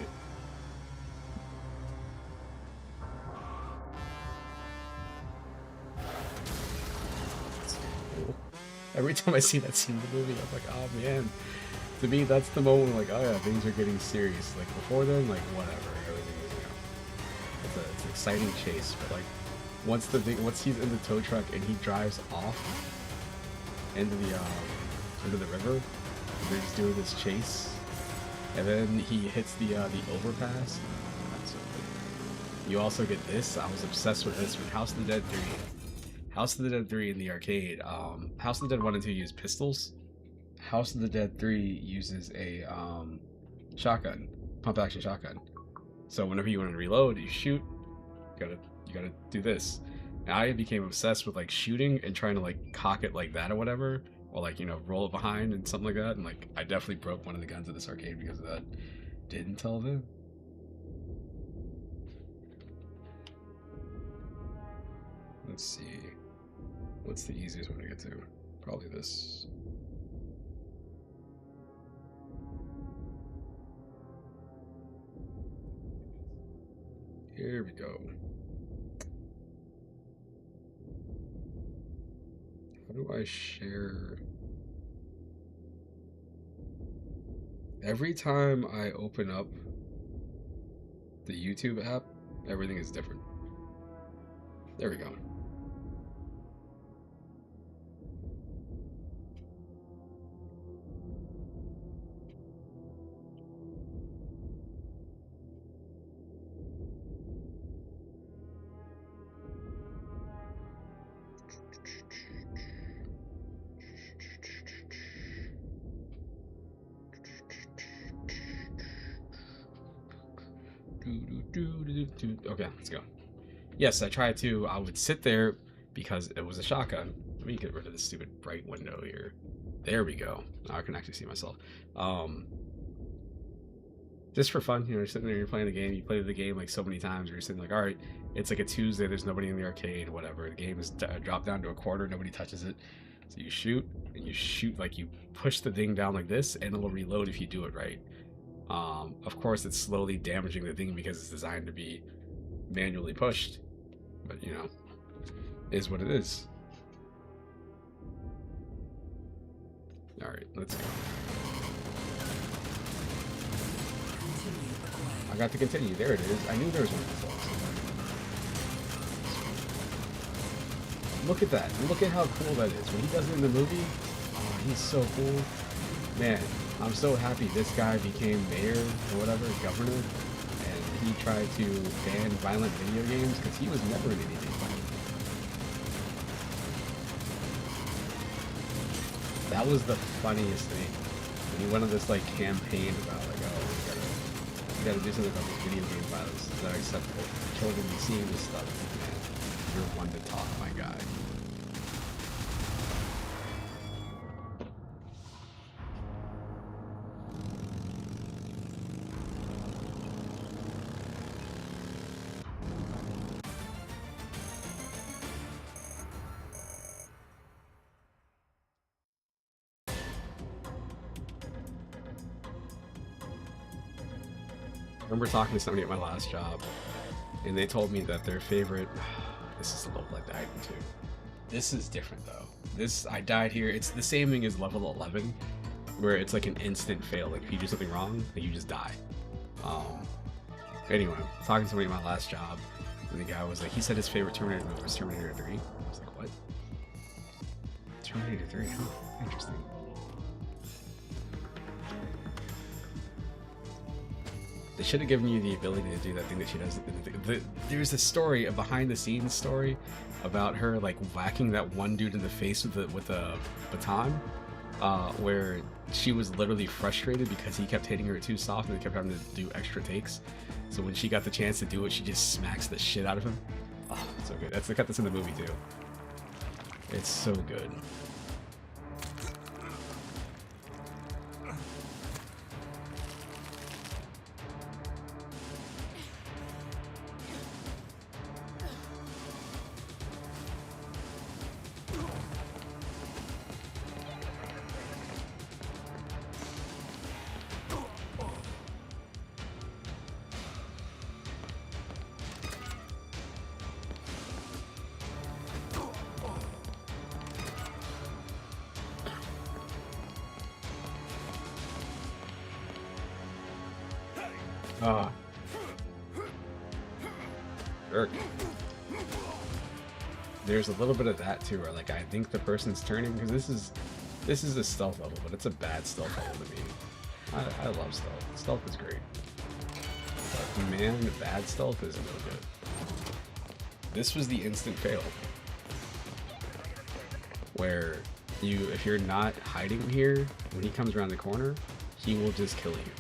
Speaker 1: Cool. Every time I see that scene in the movie, I'm like, oh man. To me, that's the moment where, like, oh yeah, things are getting serious. Like, before then, like, whatever. Everything is, you know, it's an exciting chase. But, like, once he's in the tow truck and he drives off into the river, they're just doing this chase, and then he hits the overpass. That's so good. You also get this. I was obsessed with this from House of the Dead 3. House of the Dead 3 in the arcade. House of the Dead 1 and 2 use pistols. House of the Dead 3 uses a shotgun, pump action shotgun. So whenever you want to reload, you shoot. You gotta do this. And I became obsessed with like shooting and trying to like cock it like that or whatever. Or like, you know, roll it behind and something like that. And like, I definitely broke one of the guns at this arcade because of that. Didn't tell them. Let's see. What's the easiest one to get to? Probably this. Here we go. How do I share? Every time I open up the YouTube app, everything is different. There we go. Okay, let's go. Yes, I would sit there because it was a shotgun. Let me get rid of this stupid bright window here. There we go. Now I can actually see myself. Just for fun, you know, you're sitting there, you're playing the game, you play the game like so many times, you're sitting like, all right, it's like a Tuesday, there's nobody in the arcade, whatever. The game is dropped down to a quarter, nobody touches it. So you shoot, and you shoot like you push the thing down like this, and it'll reload if you do it right. Of course, it's slowly damaging the thing because it's designed to be manually pushed, but you know, is what it is. All right, let's go. I got to continue. There it is. I knew there was one of these also. Look at that. Look at how cool that is. When he does it in the movie, oh, he's so cool. Man, I'm so happy this guy became mayor or whatever, governor, and he tried to ban violent video games because he was never in anything violent. That was the funniest thing. When he went on this like campaign about like, oh, we gotta do something about this video game violence. It's not acceptable. Children be seeing this stuff. Man, you're one to talk, my guy. I remember talking to somebody at my last job, and they told me that their favorite... This is the level I died into. This is different, though. I died here. It's the same thing as level 11, where it's like an instant fail. Like, if you do something wrong, then you just die. Anyway, talking to somebody at my last job, and the guy was like, he said his favorite Terminator movie was Terminator 3. I was like, what? Terminator 3? Huh, interesting. They should have given you the ability to do that thing that she does. There's a story, a behind-the-scenes story, about her like whacking that one dude in the face with a baton, where she was literally frustrated because he kept hitting her too soft and they kept having to do extra takes. So when she got the chance to do it, she just smacks the shit out of him. Oh, so good. They got this in the movie too. It's so good. Ah. Jerk. There's a little bit of that too, where like I think the person's turning, because this is a stealth level, but it's a bad stealth level to me. I love stealth. Stealth is great. But man, bad stealth is no good. This was the instant fail. Where if you're not hiding here, when he comes around the corner, he will just kill you.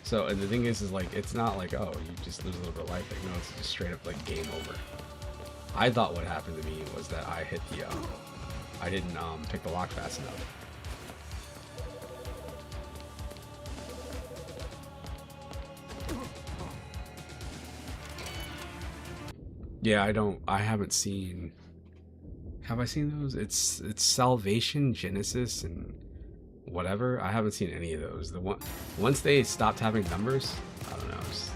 Speaker 1: So, and the thing is like, it's not like, oh, you just lose a little bit of life. Like, no, it's just straight up like game over. I thought what happened to me was that I hit the, I didn't pick the lock fast enough. Yeah, I haven't seen, have I seen those? It's Salvation, Genesis, and whatever. I haven't seen any of those. The one, once they stopped having numbers, I don't know, just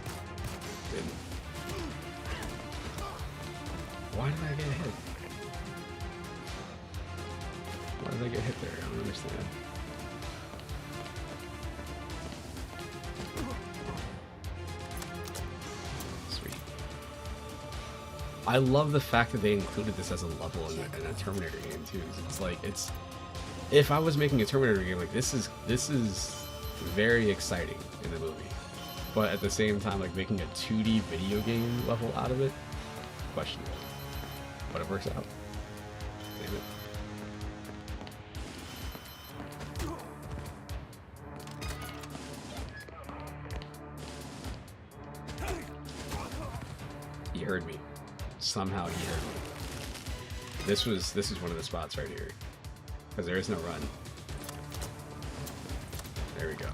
Speaker 1: didn't. Why did I get hit? Why did I get hit there? I don't understand. Sweet. I love the fact that they included this as a level in a Terminator game too. It's like, it's, if I was making a Terminator game, like this is very exciting in the movie, but at the same time, like making a 2D video game level out of it, questionable. But it works out. Damn it. He heard me. Somehow he heard me. This is one of the spots right here. Because there is no run. There we go.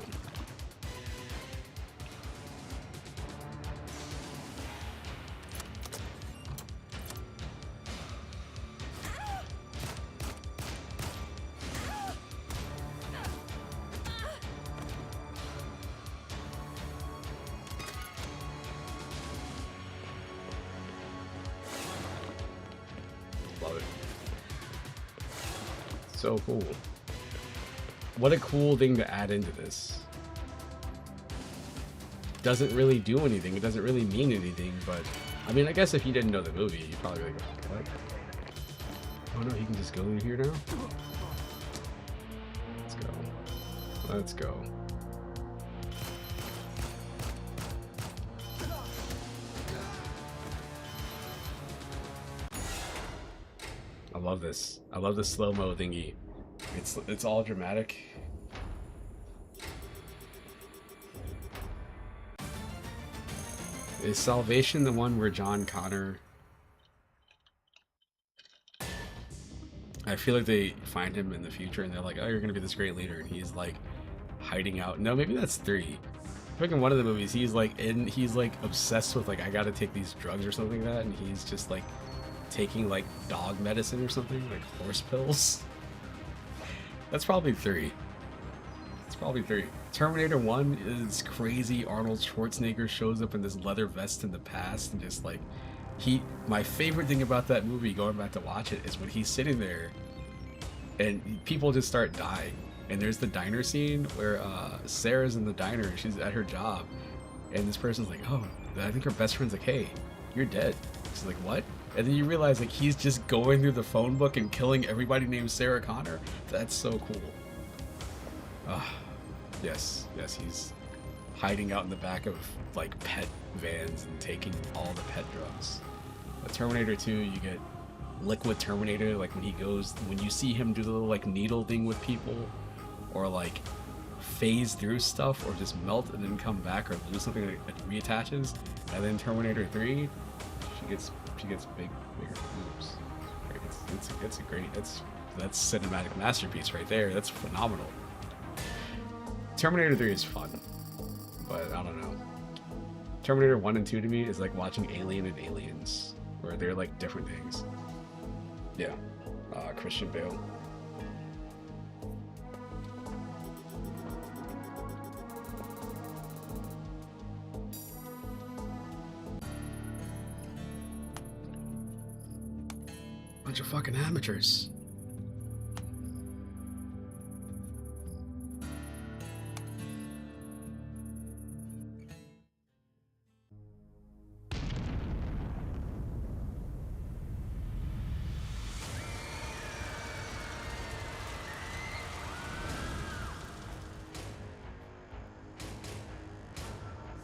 Speaker 1: Love it. So cool. What a cool thing to add into this. Doesn't really do anything. It doesn't really mean anything, but I mean, I guess if you didn't know the movie, you'd probably be like, what? Oh no, he can just go in here now? Let's go. Let's go. I love this. I love the slow-mo thingy. It's all dramatic. Is Salvation the one where John Connor... I feel like they find him in the future and they're like, oh, you're gonna be this great leader, and he's like hiding out. No, maybe that's 3. I think in one of the movies he's like obsessed with like, I gotta take these drugs or something like that, and he's just like taking like dog medicine or something, like horse pills. That's probably 3. It's probably 3. Terminator 1 is crazy. Arnold Schwarzenegger shows up in this leather vest in the past and just like, my favorite thing about that movie, going back to watch it, is when he's sitting there and people just start dying. And there's the diner scene where Sarah's in the diner, she's at her job, and this person's like, oh, I think her best friend's like, hey, you're dead. She's like, what? And then you realize like he's just going through the phone book and killing everybody named Sarah Connor. That's so cool. Yes, he's hiding out in the back of like pet vans and taking all the pet drugs. But Terminator 2, you get Liquid Terminator, like when you see him do the little like needle thing with people, or like phase through stuff, or just melt and then come back, or lose something that reattaches, and then Terminator 3, she gets bigger moves. It's a great that's cinematic masterpiece right there. That's phenomenal. Terminator 3 is fun, but I don't know. Terminator 1 and 2 to me is like watching Alien and Aliens, where they're like different things. Yeah, Christian Bale. Bunch of fucking amateurs.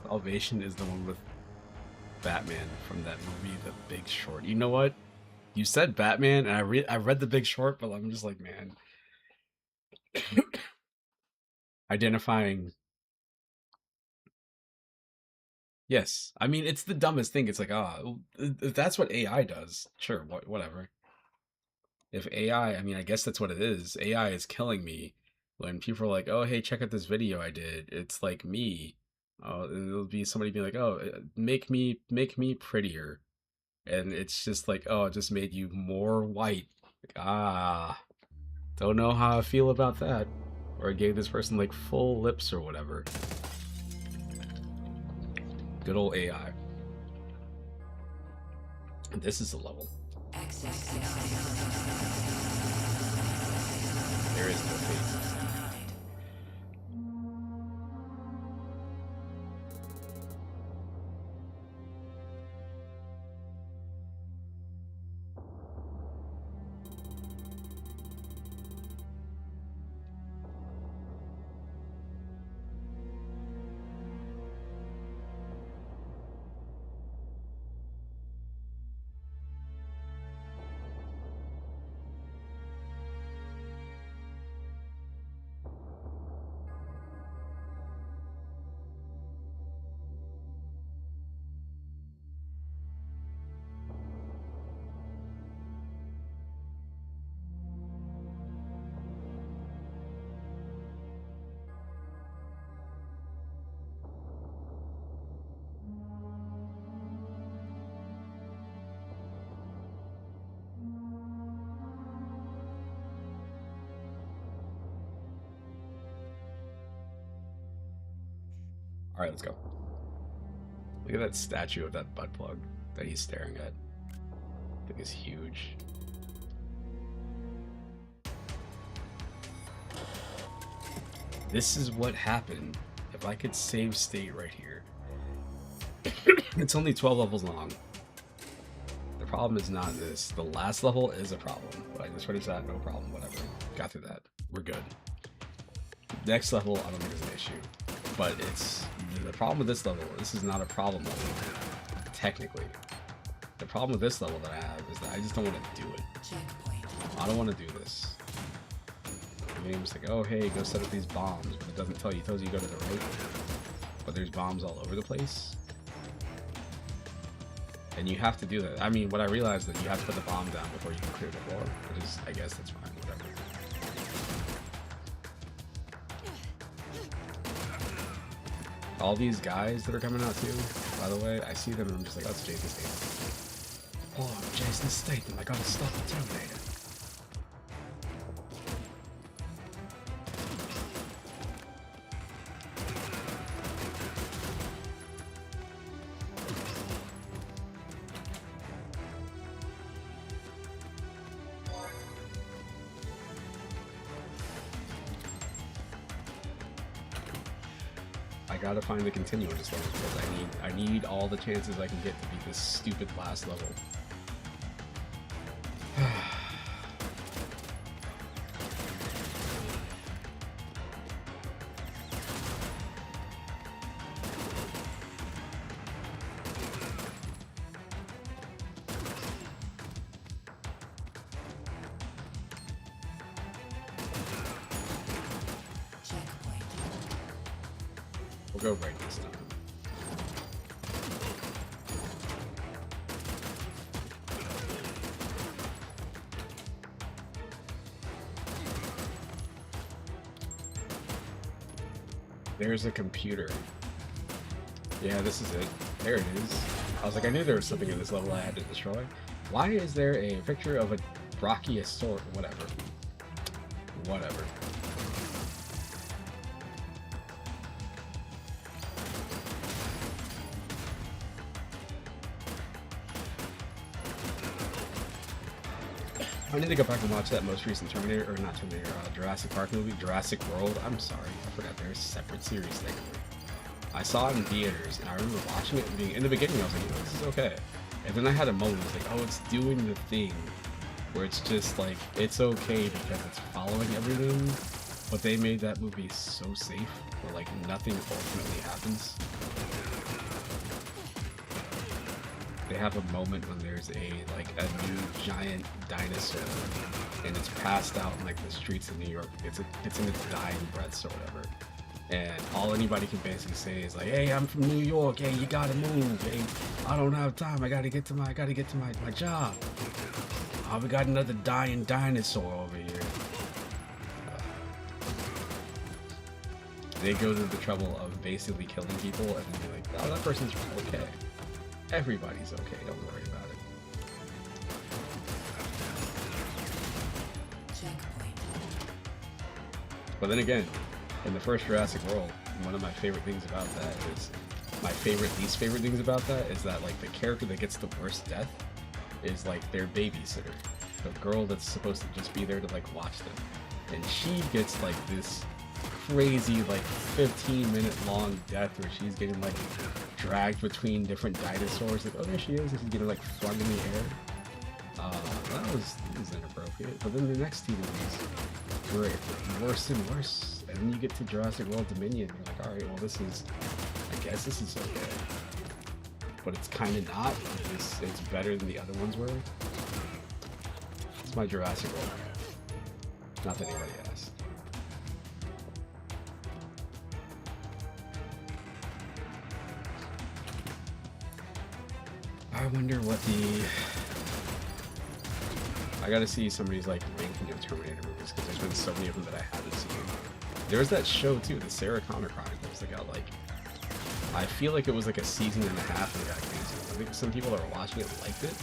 Speaker 1: Salvation is the one with Batman from that movie, The Big Short. You know what? You said Batman, and I read The Big Short, but I'm just like, man. Identifying. Yes. I mean, it's the dumbest thing. It's like, if that's what AI does, sure, whatever. If AI, I mean, I guess that's what it is. AI is killing me. When people are like, oh, hey, check out this video I did. It's like me. It'll be somebody being like, oh, make me prettier. And it's just like, oh, it just made you more white. Like, don't know how I feel about that. Or I gave this person like full lips or whatever. Good old AI. And this is a level. There is no fate. Alright, let's go. Look at that statue of that butt plug that he's staring at. I think it's huge. This is what happened if I could save state right here. It's only 12 levels long. The problem is not this. The last level is a problem, but I just finished that, no problem, whatever. Got through that. We're good. Next level, I don't think is an issue. But it's the problem with this level. This is not a problem level, technically. The problem with this level that I have is that I just don't want to do it. I don't want to do this. The game's like, oh hey, go set up these bombs, but it doesn't tell you. It tells you go to the right. But there's bombs all over the place. And you have to do that. I mean, what I realized is that you have to put the bomb down before you can clear the floor. Which is, I guess that's fine, whatever. All these guys that are coming out too, by the way, I see them and I'm just like, oh, it's Jason Statham. Oh, Jason Statham, I gotta stop the Terminator. I gotta find the continue on this level because I need all the chances I can get to beat this stupid last level. We'll go right this time. There's a computer. Yeah, this is it. There it is. I was like, I knew there was something in this level I had to destroy. Why is there a picture of a brachiosaur? Whatever. Whatever. I need to go back and watch that most recent Terminator, or not Terminator, Jurassic Park movie, Jurassic World. I'm sorry, I forgot there's a separate series thing. I saw it in theaters, and I remember watching it and being, in the beginning I was like, you know, this is okay. And then I had a moment, I was like, oh, it's doing the thing where it's just like, it's okay because it's following everything, but they made that movie so safe, where like nothing ultimately happens. They have a moment when there's a new giant dinosaur, and it's passed out in like the streets of New York. It's in its dying breaths or whatever, and all anybody can basically say is like, "Hey, I'm from New York. Hey, you gotta move. Hey, I don't have time. I gotta get to my job. Oh, we got another dying dinosaur over here." They go to the trouble of basically killing people and then be like, "Oh, that person's okay. Everybody's okay, don't worry about it."
Speaker 2: Checkpoint.
Speaker 1: But then again, in the first Jurassic World, one of my favorite things about that is, least favorite things about that is that like the character that gets the worst death is like their babysitter, the girl that's supposed to just be there to like watch them, and she gets like this crazy like 15-minute long death where she's getting like dragged between different dinosaurs. Like, oh, there she is, and she's getting like flung in the air. That was inappropriate. But then the next two movies were worse and worse, and then you get to Jurassic World Dominion, and you're like, all right, well, I guess this is okay, but it's kind of not. It's better than the other ones were. It's my Jurassic World. Not that anybody asked. I wonder what I gotta see somebody's like ranking of Terminator movies, because there's been so many of them that I haven't seen. There was that show too, the Sarah Connor Chronicles, that got like, I feel like it was like a season and a half and it got canceled. I think some people that were watching it liked it,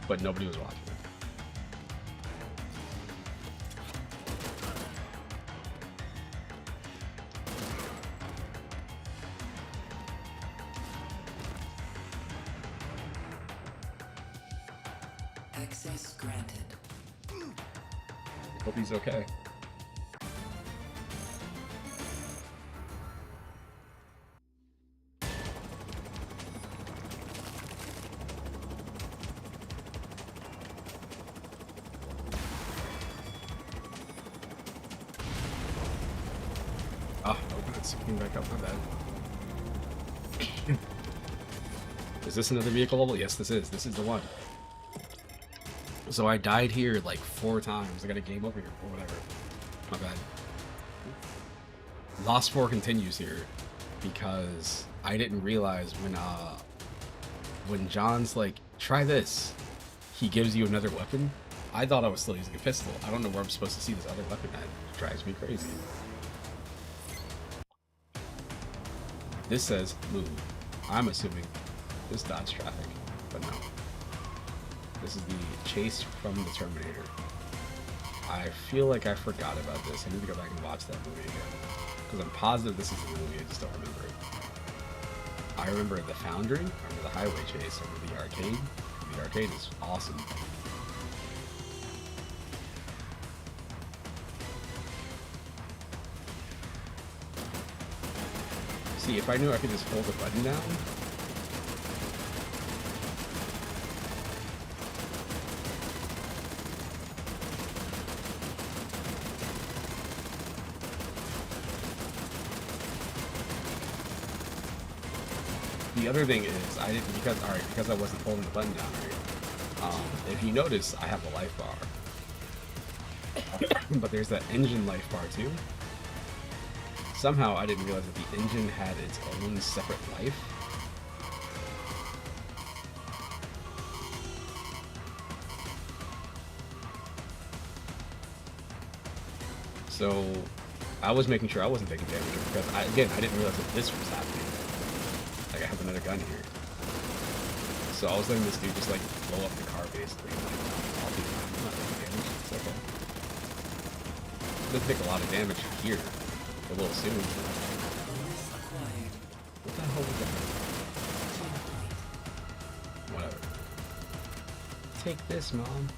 Speaker 1: but nobody was watching it.
Speaker 2: Access granted.
Speaker 1: Hope he's okay. Ah, oh, it's picking back up, my bad. Is this another vehicle level? Yes, this is. This is the one. So I died here like 4 times. I got a game over here or whatever. My bad. Lost 4 continues here because I didn't realize when John's like, try this, he gives you another weapon. I thought I was still using a pistol. I don't know where I'm supposed to see this other weapon at. It drives me crazy. This says move. I'm assuming this dodge traffic, but no. This is the chase from the Terminator. I feel like I forgot about this. I need to go back and watch that movie again, because I'm positive this is the movie, I just don't remember it. I remember the Foundry, I remember the highway chase, I remember the arcade. The arcade is awesome. See, if I knew I could just hold the button down. The other thing is, because I wasn't holding the button down right. If you notice, I have a life bar, but there's that engine life bar too. somehow I didn't realize that the engine had its own separate life. So I was making sure I wasn't taking damage because I didn't realize that this was happening. Like I have another gun here. So I was letting this dude just like blow up the car basically. Like, I'll be fine. I'm not taking damage. It's okay. It doesn't take a lot of damage here. A little soon. What the hell was that? Whatever. Take this, Mom.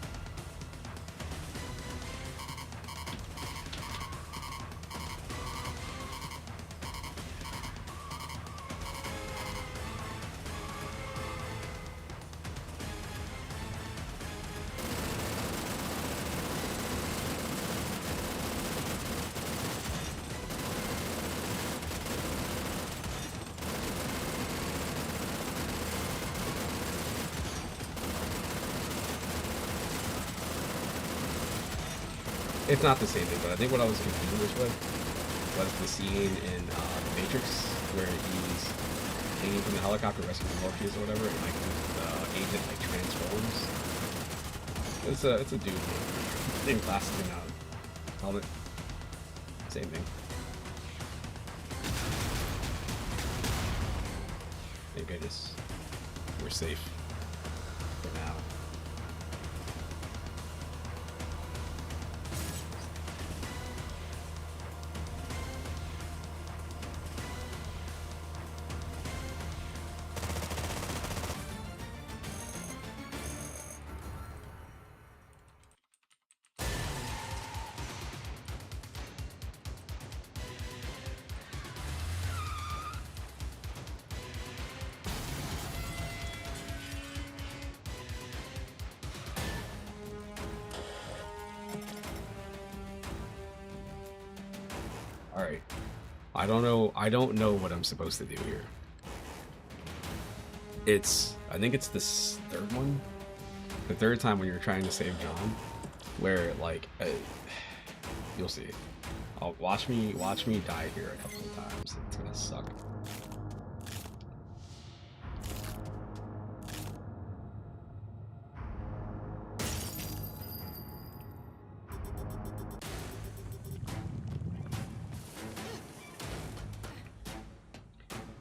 Speaker 1: It's not the same thing, but I think what I was confused with was the scene in The Matrix where he's hanging from the helicopter rescuing Morpheus or whatever, and like the agent like transforms. It's a dude in glasses and helmet. Same thing. Thank goodness we're safe for now. Alright. I don't know what I'm supposed to do here. I think it's this third one. The third time when you're trying to save John. Where, like, you'll see. Watch me die here a couple of times. It's gonna suck.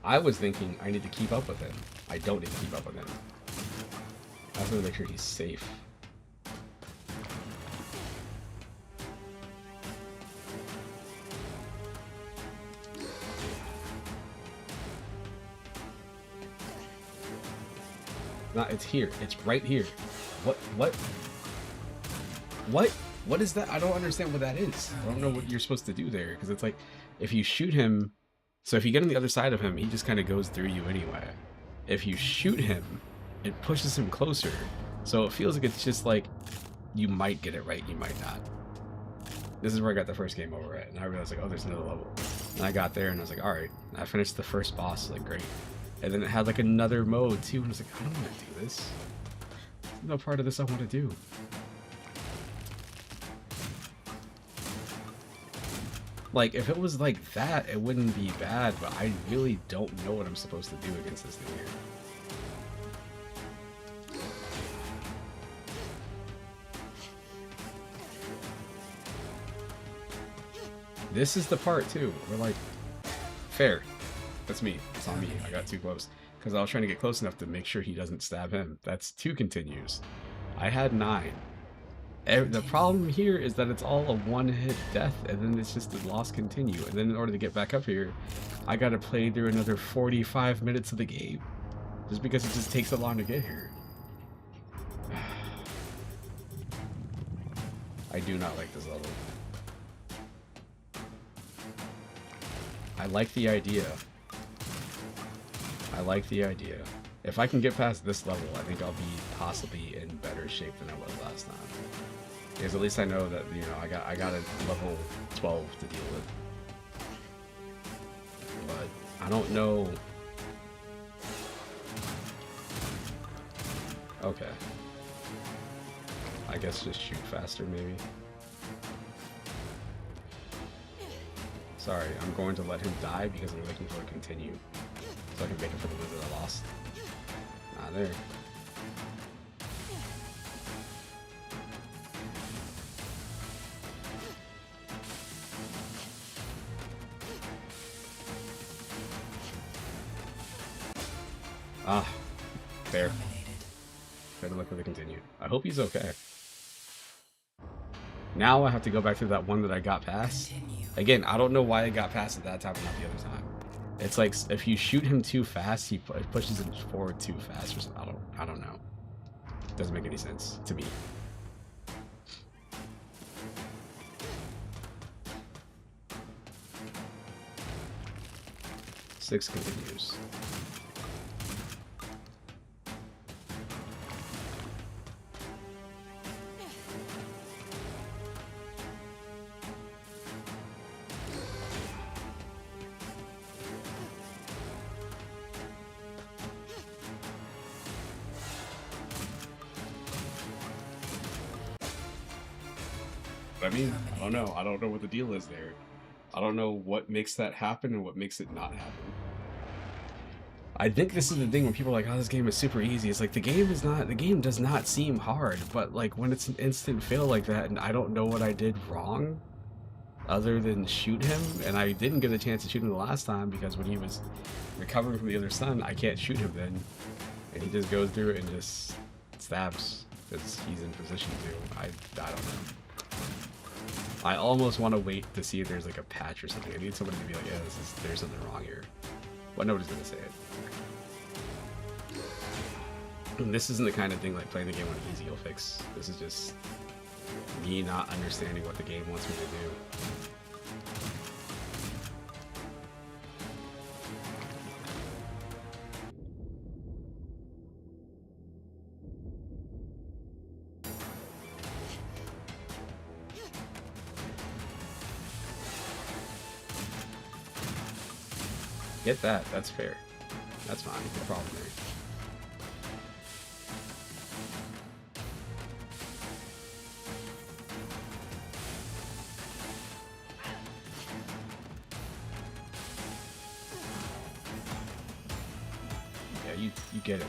Speaker 1: I was thinking I need to keep up with him. I don't need to keep up with him. I have to make sure he's safe. No, it's here. It's right here. What? What is that? I don't understand what that is. I don't know what you're supposed to do there. Because it's like, if you shoot him... So if you get on the other side of him, he just kind of goes through you anyway. If you shoot him, it pushes him closer. So it feels like it's just like, you might get it right, you might not. This is where I got the first game over at. And I realized, like, oh, there's another level. And I got there and I was like, alright. I finished the first boss, like, great. And then it had, like, another mode, too. And I was like, I don't want to do this. There's no part of this I want to do. Like, if it was like that, it wouldn't be bad, but I really don't know what I'm supposed to do against this thing here. This is the part, too, where, like, fair. That's me. It's on me. I got too close. Because I was trying to get close enough to make sure he doesn't stab him. That's 2 continues. I had 9. The problem here is that it's all a one-hit death, and then it's just a lost continue. And then in order to get back up here, I gotta play through another 45 minutes of the game. Just because it just takes so long to get here. I do not like this level. I like the idea. I like the idea. If I can get past this level, I think I'll be possibly in better shape than I was last time. Because at least I know that, you know, I got a level 12 to deal with. But I don't know. Okay. I guess just shoot faster, maybe. Sorry, I'm going to let him die because I'm looking for a continue. So I can make it for the wizard I lost. Not there. Ah, fair. Better look for the continue. I hope he's okay. Now I have to go back to that one that I got past.
Speaker 2: Continue.
Speaker 1: Again, I don't know why I got past it that time and not the other time. It's like if you shoot him too fast, he pushes him forward too fast or something. I don't know. Doesn't make any sense to me. Six continues. I mean, I don't know. I don't know what the deal is there. I don't know what makes that happen and what makes it not happen. I think this is the thing when people are like, oh, this game is super easy. It's like the game does not seem hard, but like when it's an instant fail like that and I don't know what I did wrong other than shoot him, and I didn't get a chance to shoot him the last time because when he was recovering from the other sun, I can't shoot him then. And he just goes through it and just stabs because he's in position to. I don't know. I almost want to wait to see if there's like a patch or something. I need somebody to be like, yeah, there's something wrong here. But nobody's going to say it. And this isn't the kind of thing like playing the game on easy will fix. This is just me not understanding what the game wants me to do. Get that. That's fair. That's fine. No problem there. Yeah, you get it.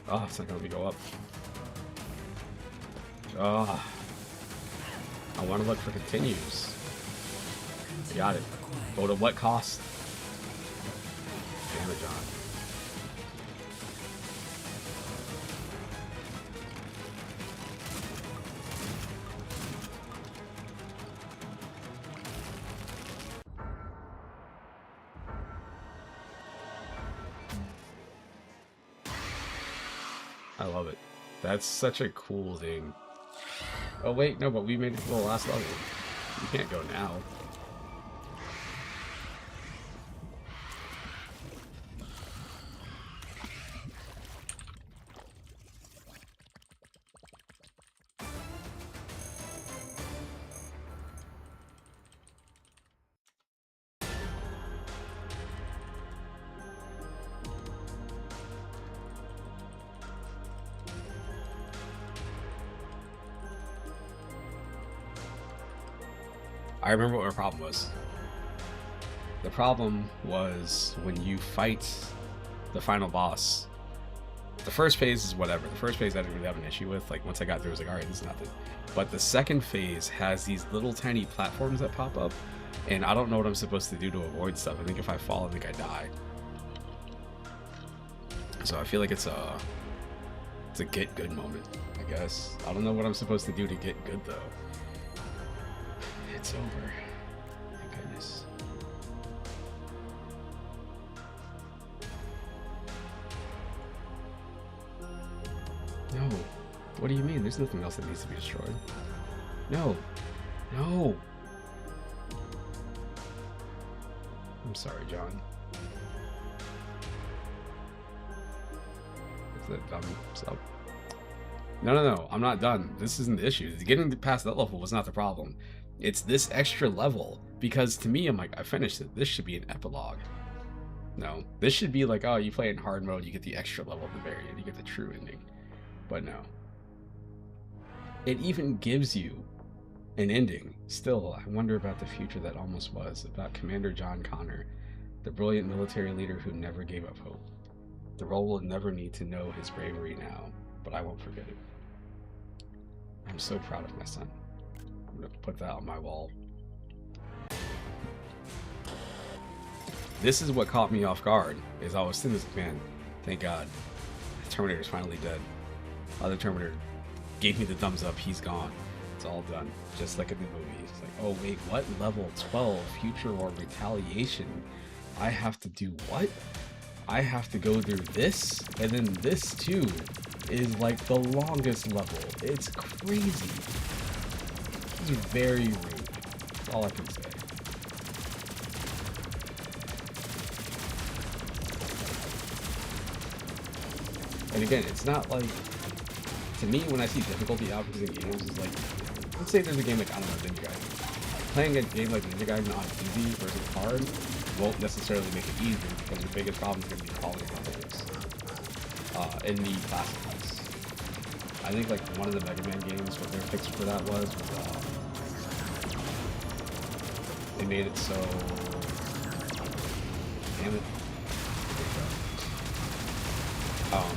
Speaker 1: Oh, it's not gonna let me go up. Oh, I want to look for continues. Got it. But at what cost? Damage on. I love it. That's such a cool thing. Oh wait, no, but we made it to the last level. You can't go now. I remember what our problem was. The problem was when you fight the final boss. The first phase is whatever. The first phase I didn't really have an issue with. Like once I got through, I was like, alright, this is nothing. But the second phase has these little tiny platforms that pop up, and I don't know what I'm supposed to do to avoid stuff. I think if I fall, I think I die. So I feel like it's a get good moment, I guess. I don't know what I'm supposed to do to get good though. It's over. Thank goodness. No. What do you mean? There's nothing else that needs to be destroyed. No. No. I'm sorry, John. Is that dumb stuff? No, I'm not done. This isn't the issue. Getting past that level was not the problem. It's this extra level, because to me, I'm like, I finished it. This should be an epilogue. No, this should be like, oh, you play in hard mode, you get the extra level at the very end, you get the true ending. But no. It even gives you an ending. Still, I wonder about the future that almost was, about Commander John Connor, the brilliant military leader who never gave up hope. The world will never need to know his bravery now, but I won't forget it. I'm so proud of my son. I'm gonna put that on my wall. This is what caught me off guard, is I was sitting there like, man, thank God, Terminator's finally dead. Other Terminator gave me the thumbs up, he's gone. It's all done, just like in the movie. It's like, oh wait, what? Level 12, Future War Retaliation. I have to do what? I have to go through this? And then this too is like the longest level. It's crazy. This is very rude. That's all I can say. And again, it's not like, to me, when I see difficulty outcomes in games, is like, let's say there's a game like, I don't know, Ninja Gaiden. Playing a game like Ninja Gaiden on easy versus hard won't necessarily make it easier, because your biggest problem is going to be calling the holes in the classifies. I think like one of the Mega Man games, what their fix for that was they made it so, damn it,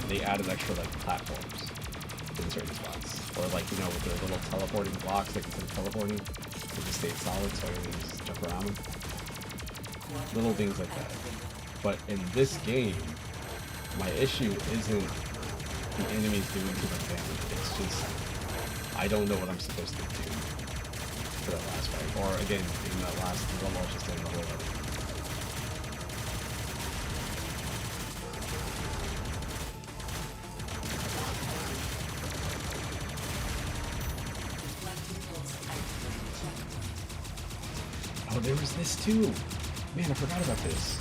Speaker 1: they added extra like platforms in certain spots, or like, you know, with their little teleporting blocks, like instead of teleporting, they just stayed solid, so you just jump around them. Little things like that. But in this game, my issue isn't the enemies doing too much damage. It's just I don't know what I'm supposed to do for that last fight, or again in that last level, just in the whole level. Oh, there was this too. Man, I forgot about this.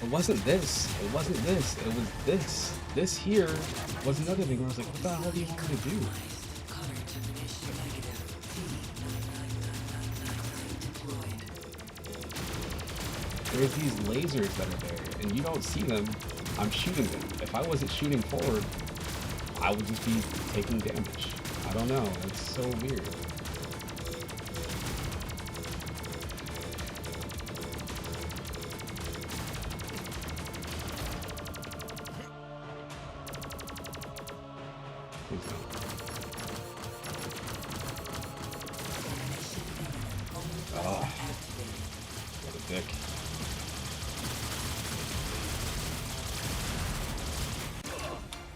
Speaker 1: It wasn't this. It wasn't this. It was this. This here was another thing where I was like, what the hell do you want me to do? There's these lasers that are there, and you don't see them. I'm shooting them. If I wasn't shooting forward, I would just be taking damage. I don't know. It's so weird. Please don't. Oh, what a dick.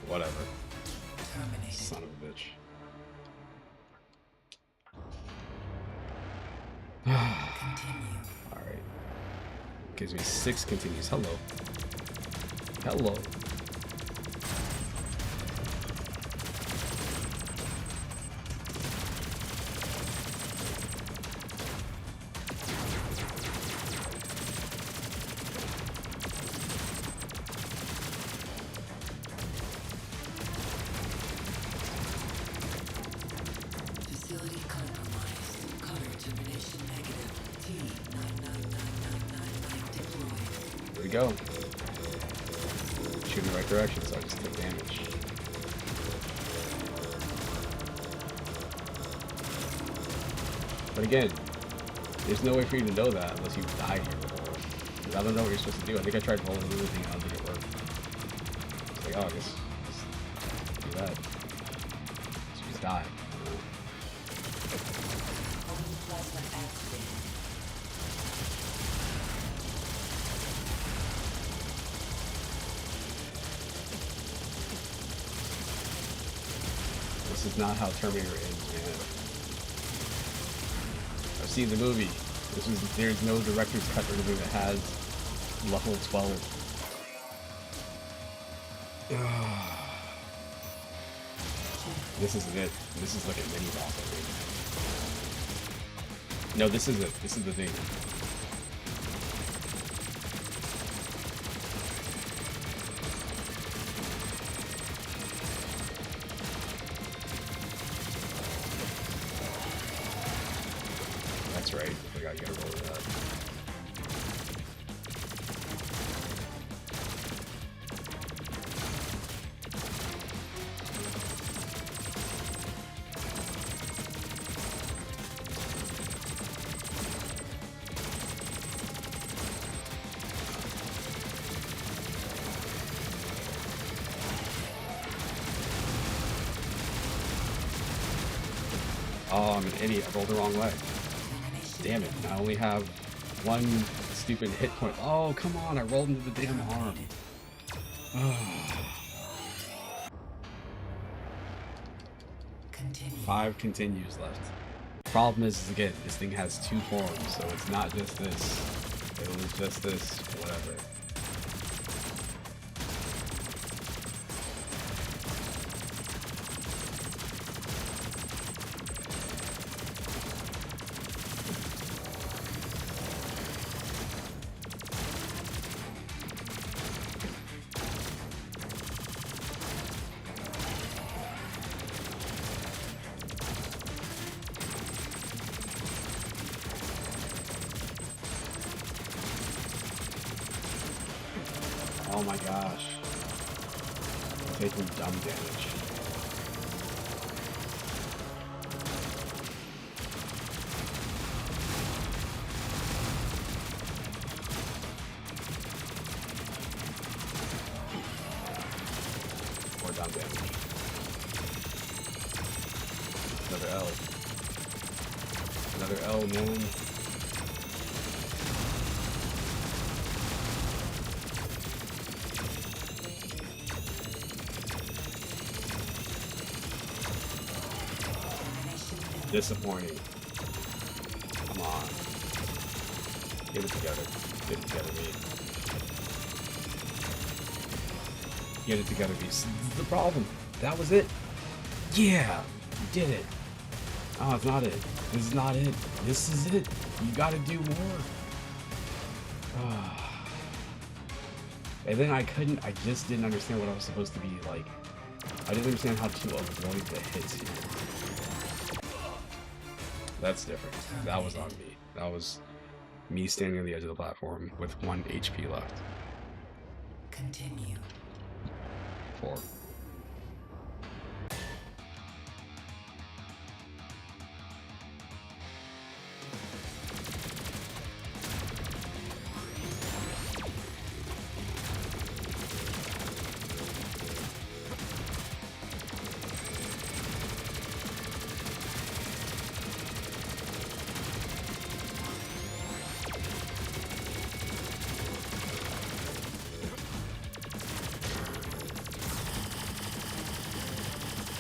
Speaker 1: Whatever. Son of a bitch. Alright. Gives me 6 continues. Hello. Hello. There we go. Shooting the right direction, so I just take damage. But again, there's no way for you to know that unless you die here before. Because I don't know what you're supposed to do. I think I tried rolling the other thing and I don't think it worked. It's like, oh, I guess just do that. So you just die. This is not how Terminator ends, man. I've seen the movie. There's no director's cut or anything that has level 12. This isn't it. This is like a mini boss, I think. No, this is it. This is the thing. That's right. I forgot you gotta roll with that. Oh, I'm an idiot. I rolled the wrong way. Damn it. I only have one stupid hit point. Oh, come on. I rolled into the damn arm.
Speaker 2: Continue.
Speaker 1: 5 continues left. Problem is, again, this thing has 2 forms, so it's not just this. It was just this, whatever. Oh my gosh. I'm taking dumb damage. More dumb damage. Another L. Another L, man. Disappointing. Come on. Get it together. Get it together, me. Get it together, me. This is the problem. That was it. Yeah! You did it. Oh, it's not it. This is not it. This is it. You gotta do more. And then I just didn't understand what I was supposed to be like. I didn't understand how to avoid the hits here. That's different. That was on me. That was me standing on the edge of the platform with 1 HP left.
Speaker 2: Continue.
Speaker 1: 4.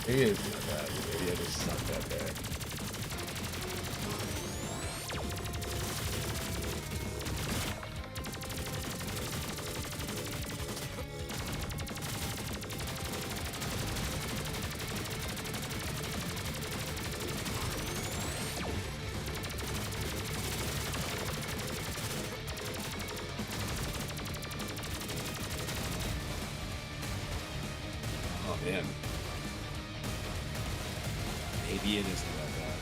Speaker 1: Maybe it's not bad. Maybe I just suck that day. Oh man. Maybe it isn't that bad.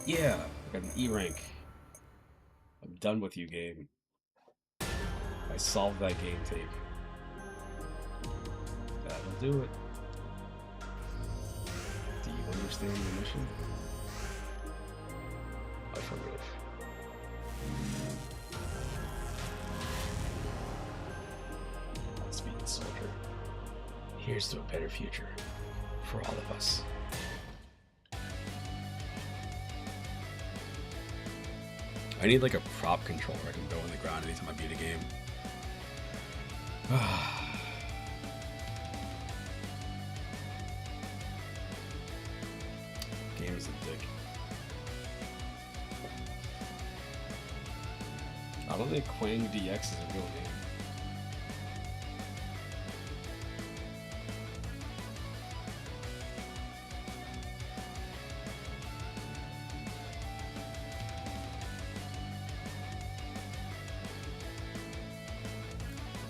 Speaker 1: Yeah, I got an E rank. I'm done with you, game. I solved that game tape. That'll do it. Do you understand the mission? Affirmative. Speed soldier. Here's to a better future for all of us. I need like a prop controller I can go on the ground anytime I beat a game. Game is a dick. I don't think Quang DX is a real name.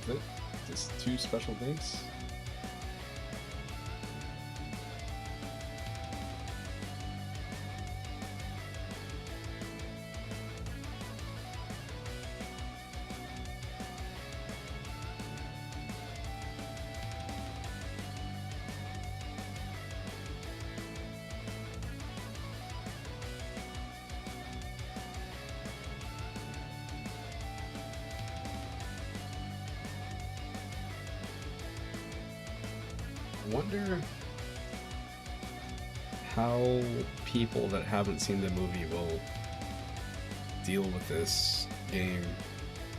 Speaker 1: That's it. Just 2 special drinks. I wonder how people that haven't seen the movie will deal with this game.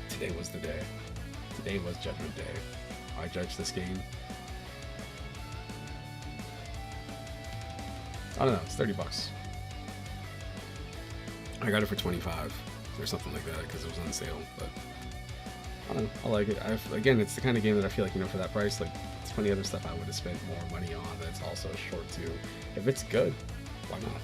Speaker 1: Today was the day. Today was Judgment Day. I judged this game. I don't know, it's 30 bucks. I got it for 25 or something like that because it was on sale, but I don't know, I like it. Again, it's the kind of game that I feel like, you know, for that price, like, there's plenty of other stuff I would have spent more money on that's also short too. If it's good, why not?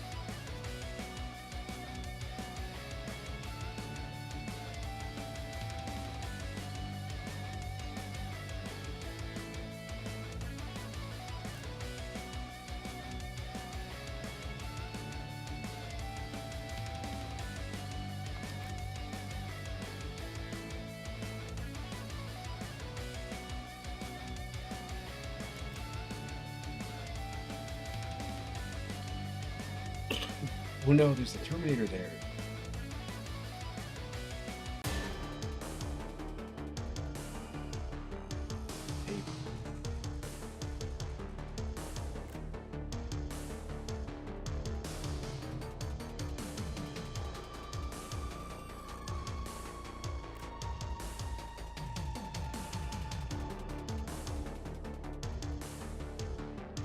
Speaker 1: Oh no, there's the Terminator there. Hey.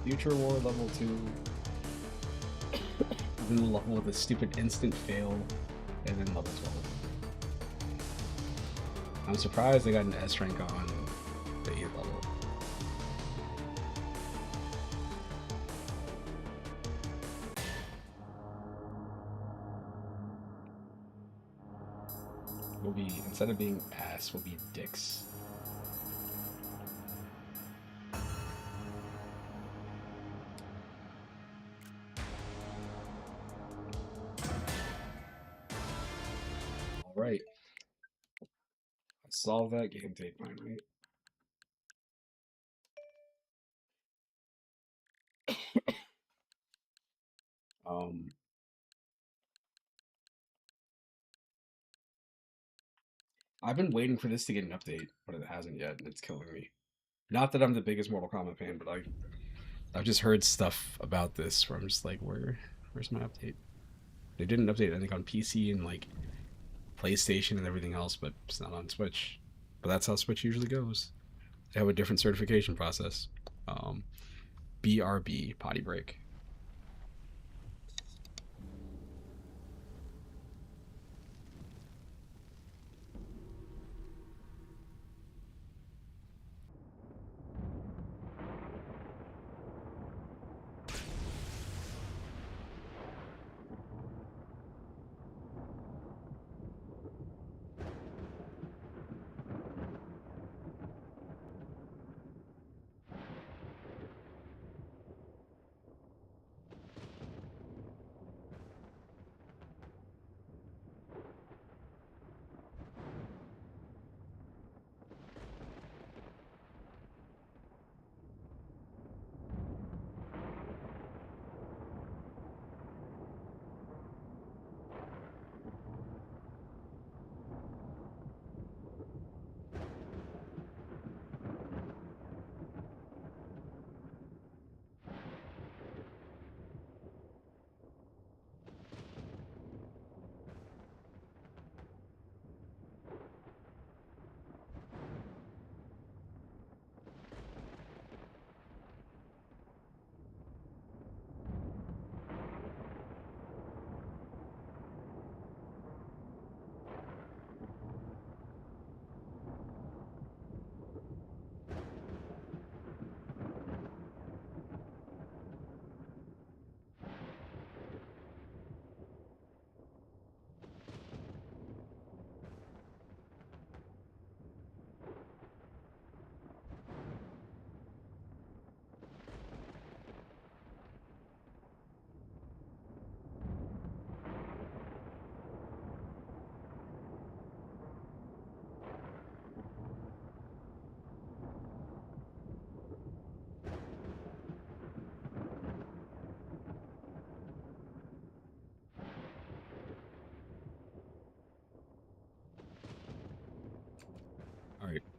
Speaker 1: Future War level 2. Then level with a stupid instant fail, and then level 12. I'm surprised I got an S rank on the 8th level. We'll be, instead of being ass, we'll be dicks. Alright. I solved that game tape finally. I've been waiting for this to get an update, but it hasn't yet, and it's killing me. Not that I'm the biggest Mortal Kombat fan, but I've just heard stuff about this where I'm just like, where's my update? They did an update, I think, on PC and like PlayStation and everything else, but it's not on Switch. But that's how Switch usually goes. They have a different certification process. BRB, potty break.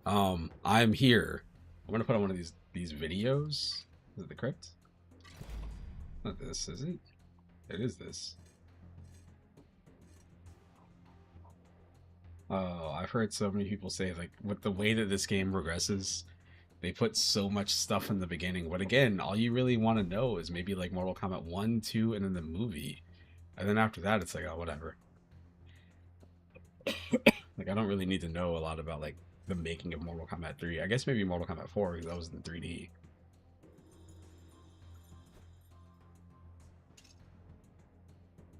Speaker 1: I'm here. I'm gonna put on one of these videos. Is it the crypt? Not this, is it? It is this. Oh, I've heard so many people say, like, with the way that this game progresses, they put so much stuff in the beginning. But again, all you really want to know is maybe like Mortal Kombat 1, 2, and then the movie. And then after that, it's like, oh, whatever. Like, I don't really need to know a lot about, like, the making of Mortal Kombat 3. I guess maybe Mortal Kombat 4, because that was in 3D.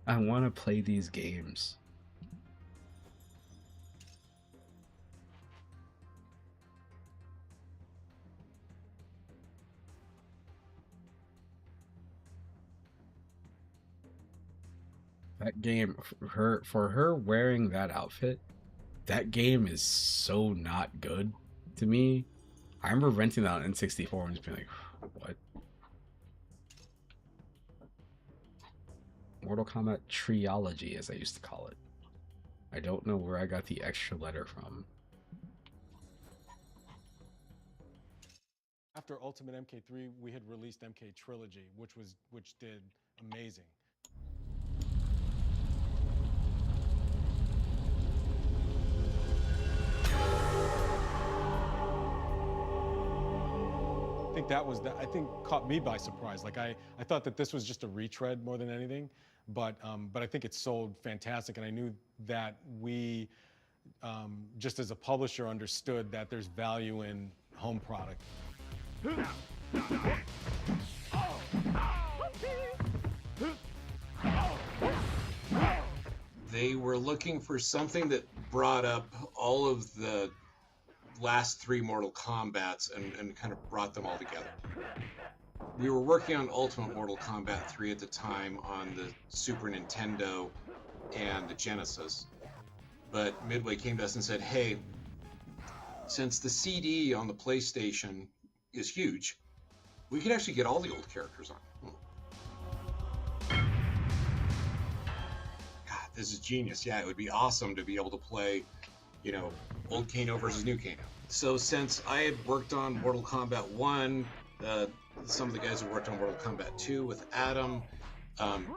Speaker 1: I want to play these games. That game, for her wearing that outfit, that game is so not good to me. I remember renting that on N64 and just being like, what? Mortal Kombat Trilogy, as I used to call it. I don't know where I got the extra letter from.
Speaker 5: After Ultimate MK3, we had released MK Trilogy, which did amazing. I think caught me by surprise. Like I thought that this was just a retread more than anything, but I think it sold fantastic, and I knew that we, just as a publisher, understood that there's value in home product.
Speaker 6: They were looking for something that brought up all of the last 3 Mortal Kombats and kind of brought them all together. We were working on Ultimate Mortal Kombat 3 at the time on the Super Nintendo and the Genesis. But Midway came to us and said, hey, since the CD on the PlayStation is huge, we could actually get all the old characters on. God, this is genius. Yeah, it would be awesome to be able to play, you know, old Kano versus new Kano. So since I had worked on Mortal Kombat 1, some of the guys who worked on Mortal Kombat 2 with Adam,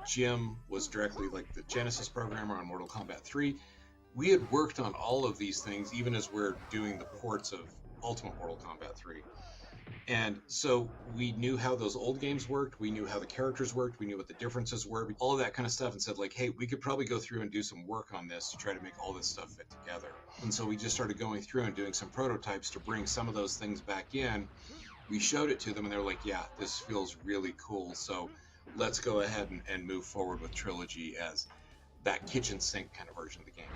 Speaker 6: Jim was directly like the Genesis programmer on Mortal Kombat 3. We had worked on all of these things even as we're doing the ports of Ultimate Mortal Kombat 3. And so we knew how those old games worked, we knew how the characters worked, we knew what the differences were, all of that kind of stuff, and said like, hey, we could probably go through and do some work on this to try to make all this stuff fit together. And so we just started going through and doing some prototypes to bring some of those things back in. We showed it to them and they're like, yeah, this feels really cool, so let's go ahead and move forward with Trilogy as that kitchen sink kind of version of the game.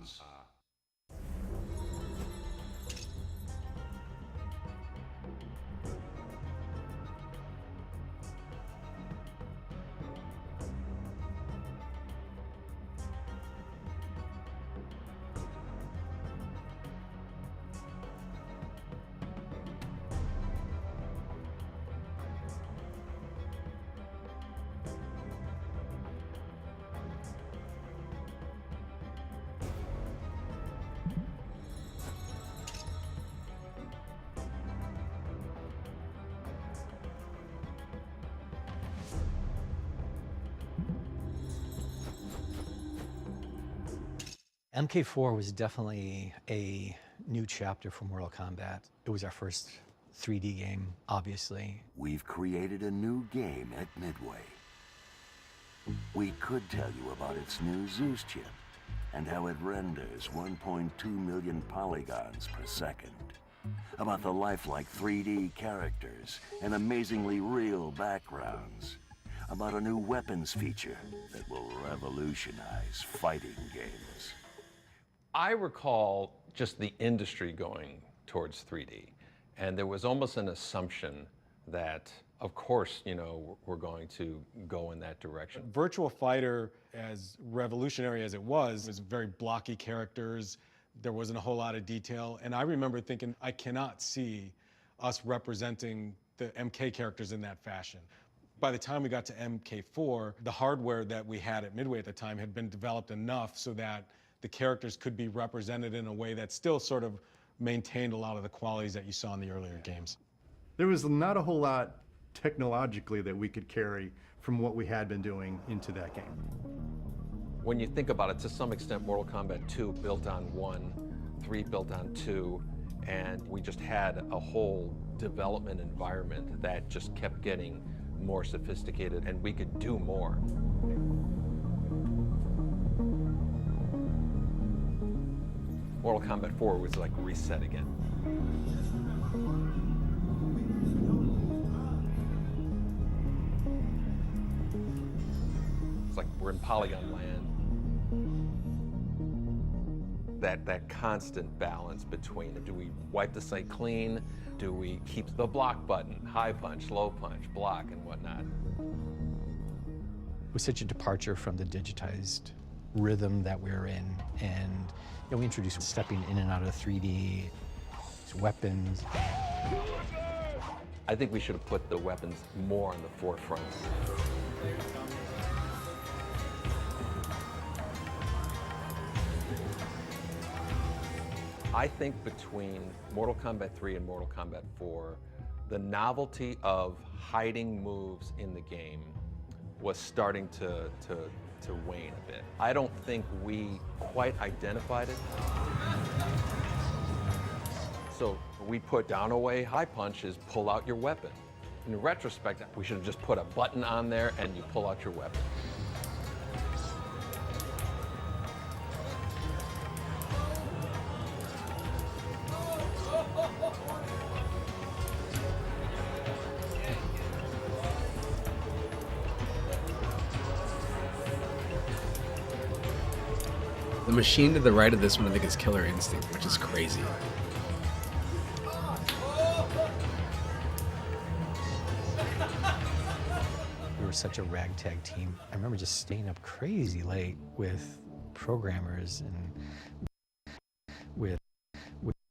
Speaker 4: Wins.
Speaker 7: MK4 was definitely a new chapter for Mortal Kombat. It was our first 3D game, obviously.
Speaker 8: We've created a new game at Midway. We could tell you about its new Zeus chip and how it renders 1.2 million polygons per second. About the lifelike 3D characters and amazingly real backgrounds. About a new weapons feature that will revolutionize fighting games.
Speaker 9: I recall just the industry going towards 3D, and there was almost an assumption that, of course, you know, we're going to go in that direction.
Speaker 5: Virtua Fighter, as revolutionary as it was very blocky characters, There wasn't a whole lot of detail. And I remember thinking, I cannot see us representing the MK characters in that fashion. By the time we got to MK4, the hardware that we had at Midway at the time had been developed enough so that the characters could be represented in a way that still sort of maintained a lot of the qualities that you saw in the earlier games.
Speaker 10: There was not a whole lot technologically that we could carry from what we had been doing into that game.
Speaker 9: When you think about it, to some extent, Mortal Kombat 2 built on 1, 3 built on 2, and we just had a whole development environment that just kept getting more sophisticated, and we could do more. Mortal Kombat 4 was like reset again. It's like we're in Polygon land. That constant balance between, do we wipe the site clean? Do we keep the block button, high punch, low punch, block, and whatnot?
Speaker 7: It was such a departure from the digitized rhythm that we're in, and we introduced stepping in and out of 3D, weapons.
Speaker 9: I think we should have put the weapons more on the forefront. I think between Mortal Kombat 3 and Mortal Kombat 4, the novelty of hiding moves in the game was starting to wane a bit. I don't think we quite identified it. So we put down away high punch is pull out your weapon. In retrospect, we should have just put a button on there and you pull out your weapon.
Speaker 1: The machine to the right of this one, I think, is Killer Instinct, which is crazy.
Speaker 7: We were such a ragtag team. I remember just staying up crazy late with programmers and with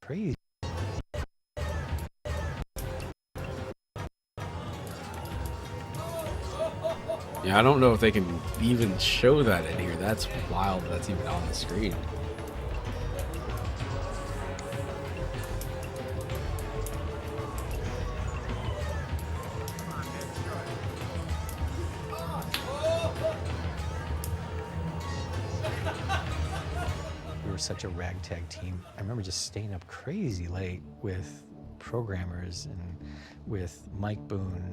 Speaker 7: crazy.
Speaker 1: Yeah, I don't know if they can even show that in here. That's wild. That's even on the screen.
Speaker 7: We were such a ragtag team. I remember just staying up crazy late with programmers and with Mike Boone.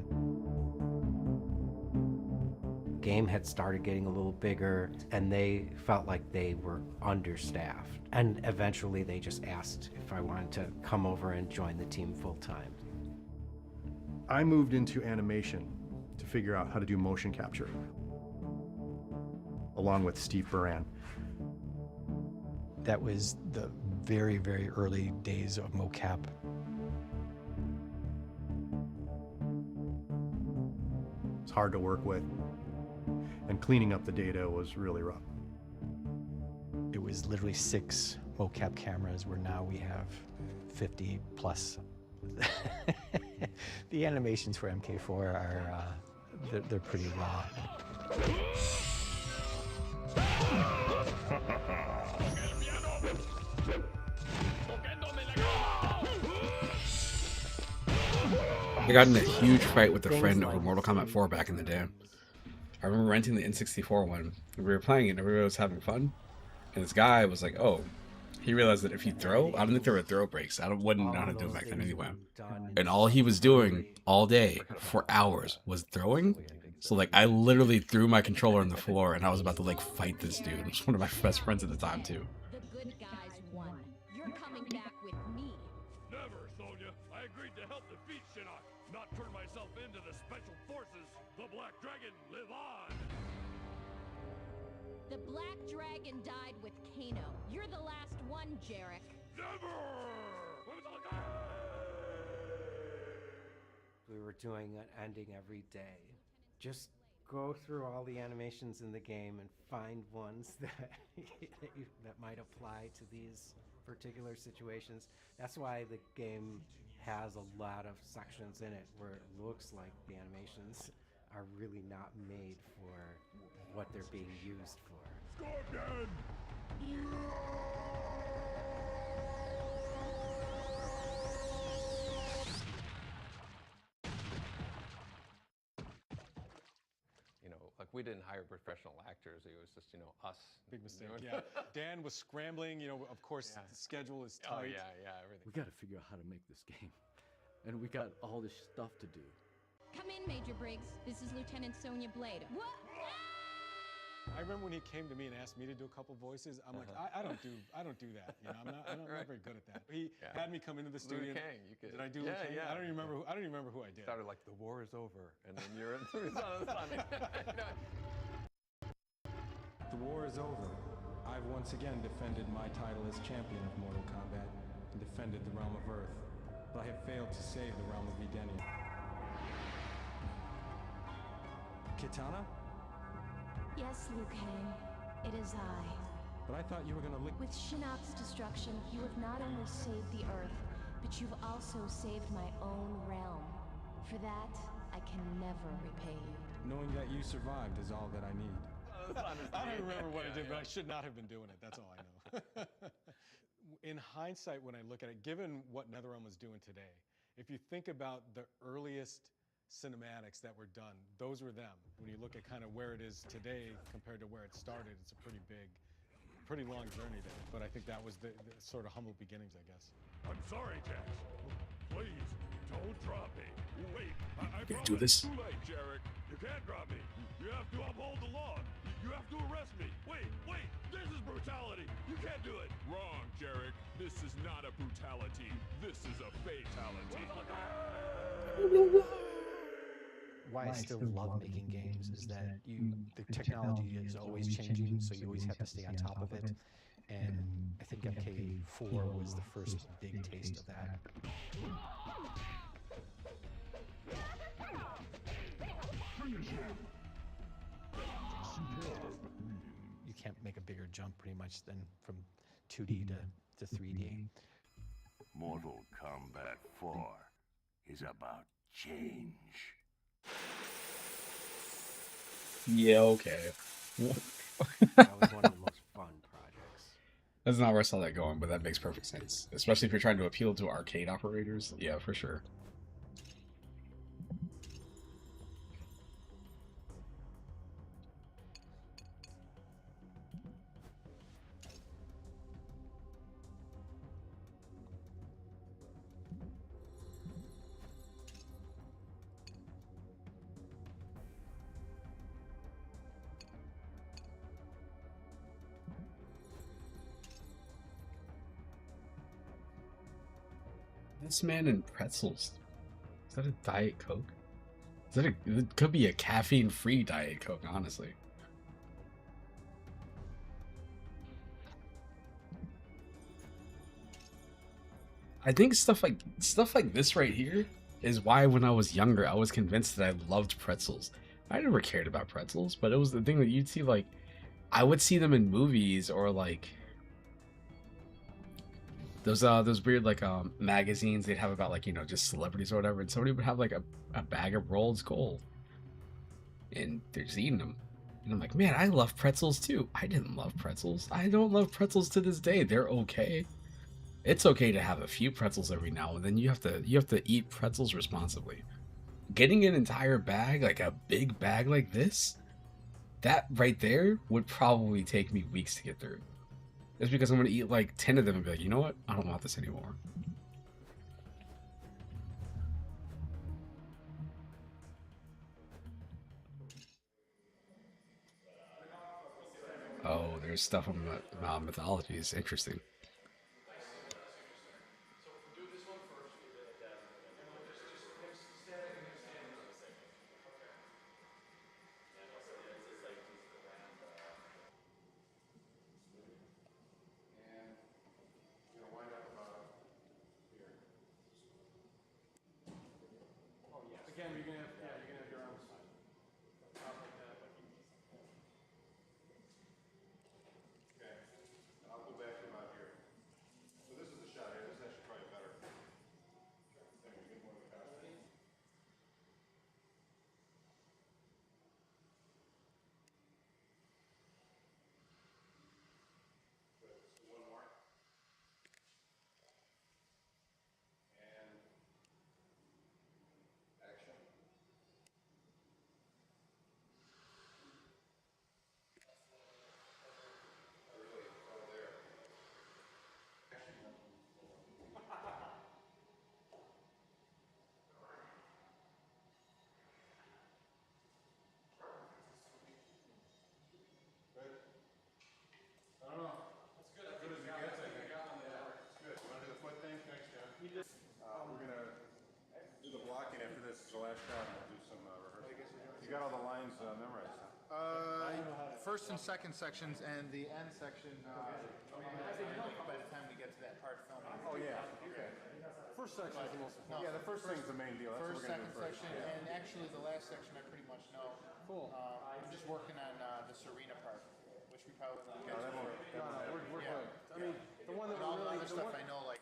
Speaker 11: Game had started getting a little bigger, and they felt like they were understaffed. And eventually they just asked if I wanted to come over and join the team full time.
Speaker 10: I moved into animation to figure out how to do motion capture, along with Steve Buran.
Speaker 7: That was the very, very early days of mocap.
Speaker 10: It's hard to work with, and cleaning up the data was really rough.
Speaker 7: It was literally 6 mocap cameras, where now we have 50 plus. The animations for MK4 are they're pretty raw.
Speaker 1: I got in a huge fight with a friend over Mortal Kombat 4 back in the day. I remember renting the N64 one, and we were playing it, and everybody was having fun. And this guy was like, oh, he realized that if you throw, I don't think there were throw breaks. Wouldn't know how to do it back then anyway. And all he was doing all day for hours was throwing. So like, I literally threw my controller on the floor, and I was about to like fight this dude. He was one of my best friends at the time too.
Speaker 12: The good guys won. You're coming back with me.
Speaker 4: Never, Sonya. I agreed to help defeat Shinnok, not turn myself into the Special Forces. The Black Dragon live on!
Speaker 12: The Black Dragon died with Kano. You're the last one, Jarek.
Speaker 4: Never!
Speaker 11: We were doing an ending every day. Just go through all the animations in the game and find ones that that might might apply to these particular situations. That's why the game has a lot of sections in it where it looks like the animations are really not made for what they're being used for.
Speaker 13: Scorpion!
Speaker 9: You know, like we didn't hire professional actors. It was just, you know, us.
Speaker 5: Big mistake.
Speaker 9: doing-
Speaker 5: Yeah. Dan was scrambling. You know, of course,
Speaker 9: Yeah.
Speaker 5: the schedule is tight.
Speaker 9: Oh yeah, yeah, everything.
Speaker 14: We got to figure out how to make this game. And we got all this stuff to do.
Speaker 12: Come in, Major Briggs. This is Lieutenant Sonia Blade. What?
Speaker 5: I remember when he came to me and asked me to do a couple voices. I'm like, I don't do that. You know, I'm not
Speaker 9: Right.
Speaker 5: very good at that. He
Speaker 9: Yeah.
Speaker 5: had me come into the
Speaker 9: Liu
Speaker 5: studio.
Speaker 9: Kang, you could-
Speaker 5: Did I do
Speaker 9: yeah,
Speaker 5: Liu Kang?
Speaker 9: yeah.
Speaker 5: I don't even remember. I don't even remember who I did.
Speaker 9: Started like the war is over, and then you're in the sun.
Speaker 15: The war is over. I've once again defended my title as champion of Mortal Kombat and defended the realm of Earth, but I have failed to save the realm of Edenia. Kitana?
Speaker 16: Yes, Liu Kang. It is I.
Speaker 15: But I thought you were gonna lick.
Speaker 16: With Shinnok's destruction, you have not only saved the Earth, but you've also saved my own realm. For that, I can never repay you.
Speaker 15: Knowing that you survived is all that I need.
Speaker 5: I don't remember what I did, but I should not have been doing it. That's all I know. In hindsight, when I look at it, given what NetherRealm is doing today, if you think about the earliest cinematics that were done, those were them. When you look at kind of where it is today compared to where it started, it's a pretty long journey there. But I think that was the sort of humble beginnings, I guess.
Speaker 13: I'm sorry, Jax. Please, don't drop me. Wait, I
Speaker 1: Can't
Speaker 13: promise.
Speaker 1: do this.
Speaker 13: Too late, Jarek. You can't drop me. You have to uphold the law. You have to arrest me. Wait, this is brutality. You can't do it. Wrong, Jarek. This is not a brutality. This is a fatality.
Speaker 7: Why I still love making games is that the technology is always changing, so you always have to stay on top of it. And I think MK4 was the first big taste of that. You can't make a bigger jump pretty much than from 2D to 3D.
Speaker 8: Mortal Kombat 4 is about change.
Speaker 1: Yeah, okay.
Speaker 11: That was one of the most fun projects.
Speaker 1: That's not where I saw that going, but that makes perfect sense. Especially if you're trying to appeal to arcade operators. Yeah, for sure. This man and pretzels. Is that a Diet Coke? It could be a caffeine-free Diet Coke, honestly. I think stuff like this right here is why when I was younger I was convinced that I loved pretzels. I never cared about pretzels, but it was the thing that you'd see, like, I would see them in movies or like those weird like magazines they'd have about, like, you know, just celebrities or whatever, and somebody would have like a bag of rolled gold and they're just eating them, and I'm like, man, I love pretzels too. I didn't love pretzels. I don't love pretzels to this day. They're okay. It's okay to have a few pretzels every now and then. You have to eat pretzels responsibly. Getting an entire bag, like a big bag like this, that right there would probably take me weeks to get through. It's because I'm going to eat like 10 of them and be like, you know what? I don't want this anymore. Oh, there's stuff on mythology. It's interesting.
Speaker 5: Again, you're gonna have your arms out like that. Okay, I'll go back.
Speaker 10: the last shot, and we'll do some rehearsal. You got all the lines memorized, huh?
Speaker 17: First and second sections, and the end section, I think by the time we get to that part filming.
Speaker 10: Oh, yeah, okay. First section is the most important. Yeah, the first thing's the main deal. That's
Speaker 17: First,
Speaker 10: what we're
Speaker 17: second
Speaker 10: gonna do first.
Speaker 17: section, and actually the last section I pretty much know.
Speaker 10: Cool.
Speaker 17: I'm just working on the Serena part, which we probably won't get
Speaker 10: No,
Speaker 17: to.
Speaker 10: that won't- that won't happen.
Speaker 5: We're good. I mean, the one that
Speaker 17: But all
Speaker 5: we're
Speaker 17: the
Speaker 5: really...
Speaker 17: other stuff I know, like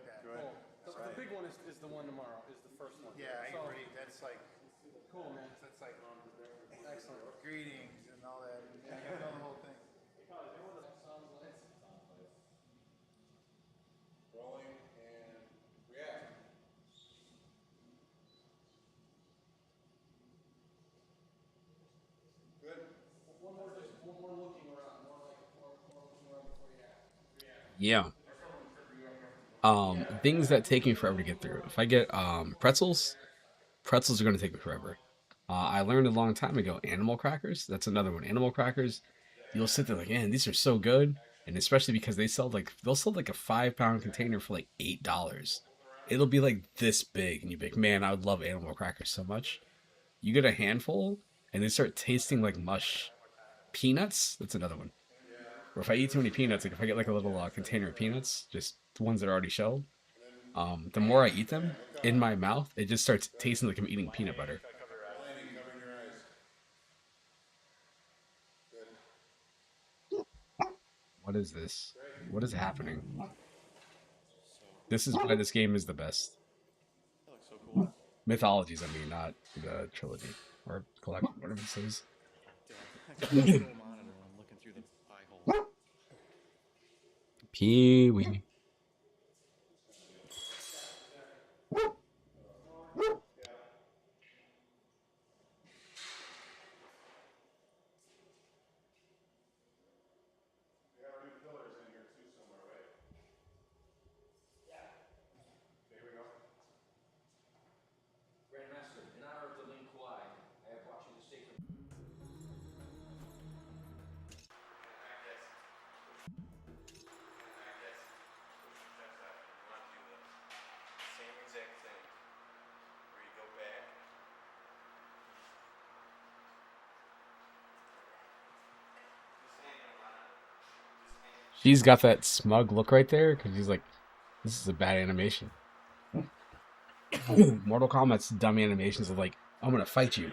Speaker 17: that.
Speaker 5: Cool. The big one is the one tomorrow, is the first one.
Speaker 17: Yeah, I
Speaker 5: So-
Speaker 17: agree. That's like,
Speaker 5: Cool, man.
Speaker 17: that's like
Speaker 5: Excellent.
Speaker 17: greetings and all that. And I know the whole thing.
Speaker 10: Rolling and react. Good.
Speaker 17: One more looking around, more looking around before you react.
Speaker 1: Yeah. Things that take me forever to get through. If I get pretzels are going to take me forever. I learned a long time ago, animal crackers. That's another one. Animal crackers. You'll sit there like, man, these are so good. And especially because they'll sell like a 5-pound container for like $8. It'll be like this big, and you'd be like, man, I would love animal crackers so much. You get a handful, and they start tasting like mush. Peanuts. That's another one. Or if I eat too many peanuts, like if I get like a little container of peanuts, just the ones that are already shelled, the more I eat them in my mouth, it just starts tasting like I'm eating peanut butter. What is this? What is happening? This is why this game is the best.
Speaker 7: That looks so cool.
Speaker 1: Mythologies, I mean, not the trilogy or collection, whatever it says.
Speaker 7: I'm looking through the eye hole.
Speaker 1: Pee-wee.
Speaker 17: Grandmaster, in honor of the Lin Kuai, I have brought you the sacred.
Speaker 9: Same exact thing. Where you go back.
Speaker 1: She's got that smug look right there because she's like, this is a bad animation. Mortal Kombat's dumb animations of like, I'm gonna fight you.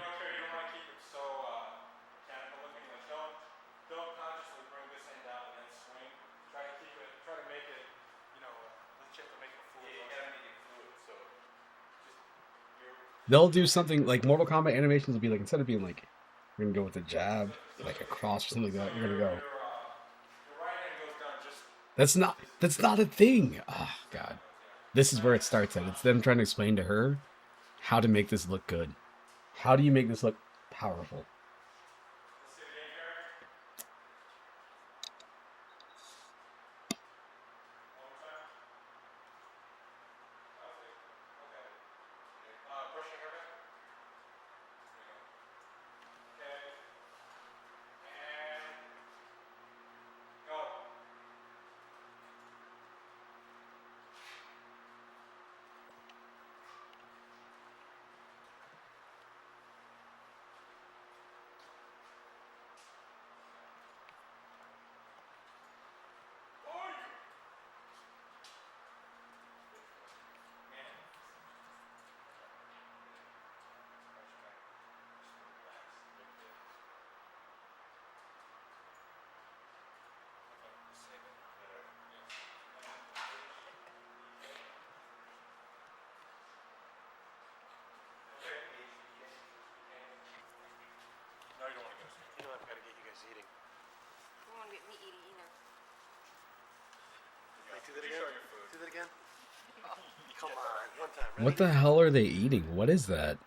Speaker 1: They'll do something like Mortal Kombat animations will be like, instead of being like, we're gonna go with a jab, like a cross or something like that, you're gonna go. That's not a thing. Oh God. This is where it starts at. It's them trying to explain to her how to make this look good. How do you make this look powerful?
Speaker 7: No, you don't want to go. You know I've got to get you guys eating.
Speaker 18: You won't get me eating either.
Speaker 7: Wait, do that again? Do that again? Oh, come on, one time. Ready?
Speaker 1: What the hell are they eating? What is that?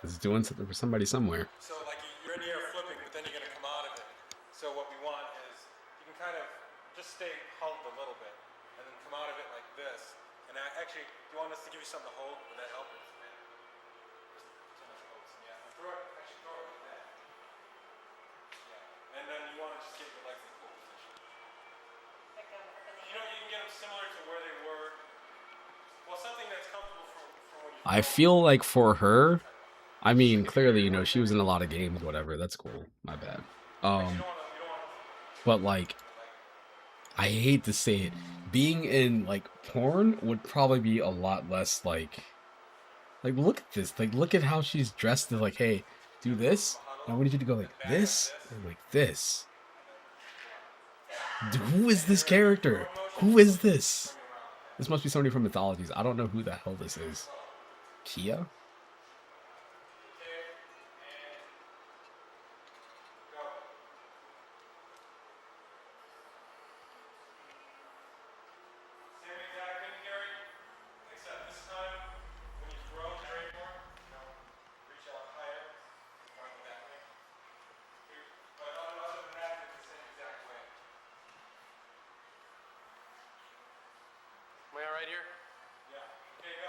Speaker 1: It's doing something for somebody somewhere.
Speaker 5: So like you're in the air flipping, but then you're going to come out of it. So what we want is you can kind of just stay held a little bit, and then come out of it like this. And actually, do you want us to give you something to hold? Would that help? Yeah. Throw it. Actually, throw it like that. Yeah. And then you want to just get your legs in full position. You know, you can get them similar to where they were. Well, something that's comfortable for when you
Speaker 1: I feel like for her, I mean, clearly, you know, she was in a lot of games, whatever. That's cool. My bad. But like, I hate to say it, being in like porn would probably be a lot less like look at this. Like, look at how she's dressed. To like, hey, do this. I want you to go like this or like this. Who is this character? Who is this? This must be somebody from Mythologies. I don't know who the hell this is. Kia?
Speaker 19: Am I all right here? Yeah. Okay, go.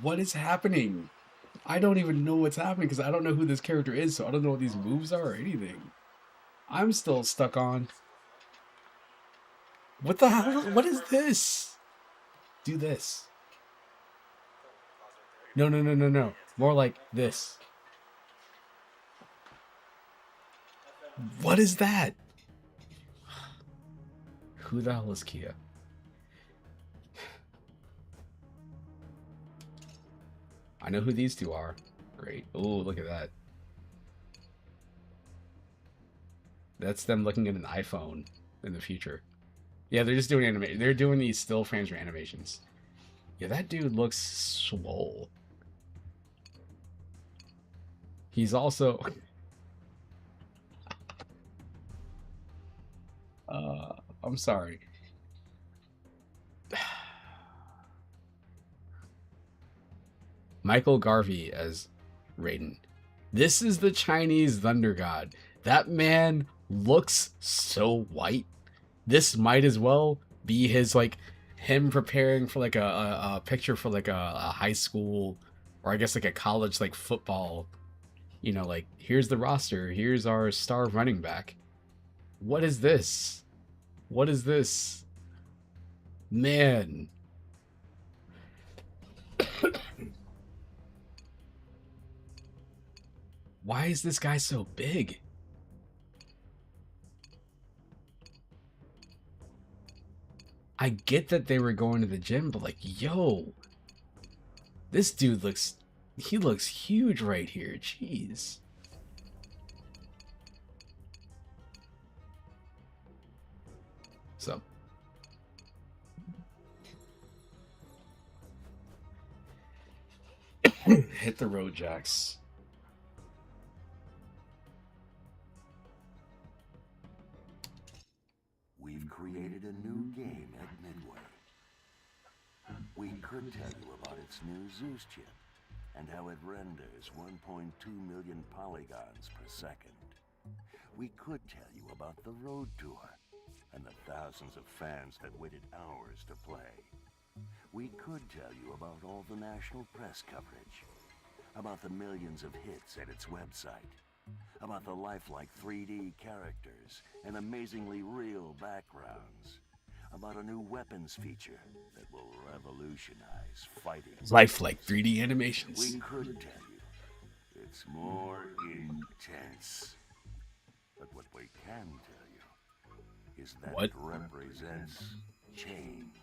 Speaker 1: What is happening? I don't even know what's happening because I don't know who this character is, so I don't know what these moves are or anything. I'm still stuck on. What the hell? What is this? Do this. No, no, no, no, no. More like this. What is that? Who the hell is Kia? I know who these two are. Great. Oh, look at that. That's them looking at an iPhone in the future. Yeah, they're just doing animation. They're doing these still frames for animations. Yeah, that dude looks swole. He's also... I'm sorry. Michael Garvey as Raiden. This is the Chinese Thunder God. That man looks so white. This might as well be his, like, him preparing for, like, a picture for, like, a high school, or I guess, like, a college, like, football. You know, like, here's the roster. Here's our star running back. What is this? What is this? Man. Why is this guy so big? I get that they were going to the gym, but like, yo, this dude looks, he looks huge right here. Jeez. So. Hit the road, Jax.
Speaker 8: We've created a new game at Midway. We could tell you about its new Zeus chip and how it renders 1.2 million polygons per second. We could tell you about the road tour and the thousands of fans that waited hours to play. We could tell you about all the national press coverage, about the millions of hits at its website, about the lifelike 3D characters and amazingly real backgrounds, about a new weapons feature that will revolutionize fighting.
Speaker 1: Lifelike 3D animations.
Speaker 8: We could tell you it's more intense. But what we can tell you is that it represents change.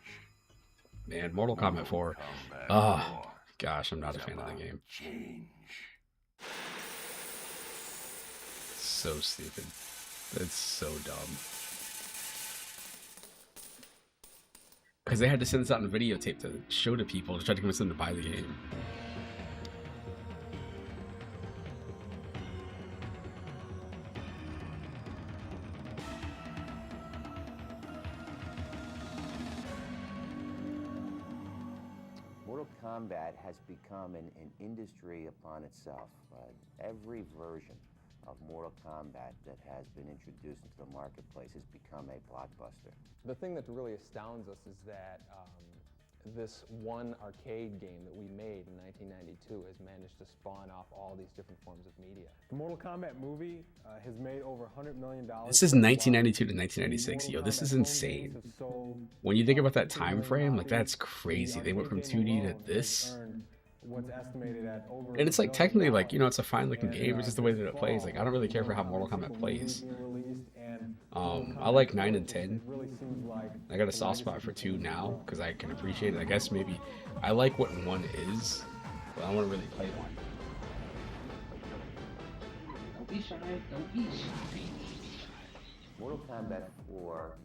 Speaker 1: Man, Mortal Kombat 4. Ah, oh, gosh, I'm not a fan of the game.
Speaker 8: Change.
Speaker 1: So stupid. That's so dumb. Because they had to send this out in videotape to show to people to try to convince them to buy the game.
Speaker 20: Mortal Kombat has become an industry upon itself. Every version of Mortal Kombat that has been introduced into the marketplace has become a blockbuster.
Speaker 21: The thing that really astounds us is that
Speaker 9: this one arcade game that we made in 1992 has managed to spawn off all these different forms of media.
Speaker 15: The Mortal Kombat movie has made over $100 million.
Speaker 1: This is 1992 to 1996, yo. This is insane. When you think about that time frame, like that's crazy. They went from 2D to this.
Speaker 15: What's estimated at over
Speaker 1: And it's like technically like, you know, it's a fine looking game. It's just the way that it plays. Like I don't really care for how Mortal Kombat plays. I like 9 and 10. I got a soft spot for 2 now because I can appreciate it. I guess maybe I like what 1 is, but I want to really play 1.
Speaker 21: Don't be shy. Don't be shy.
Speaker 20: Mortal Kombat 4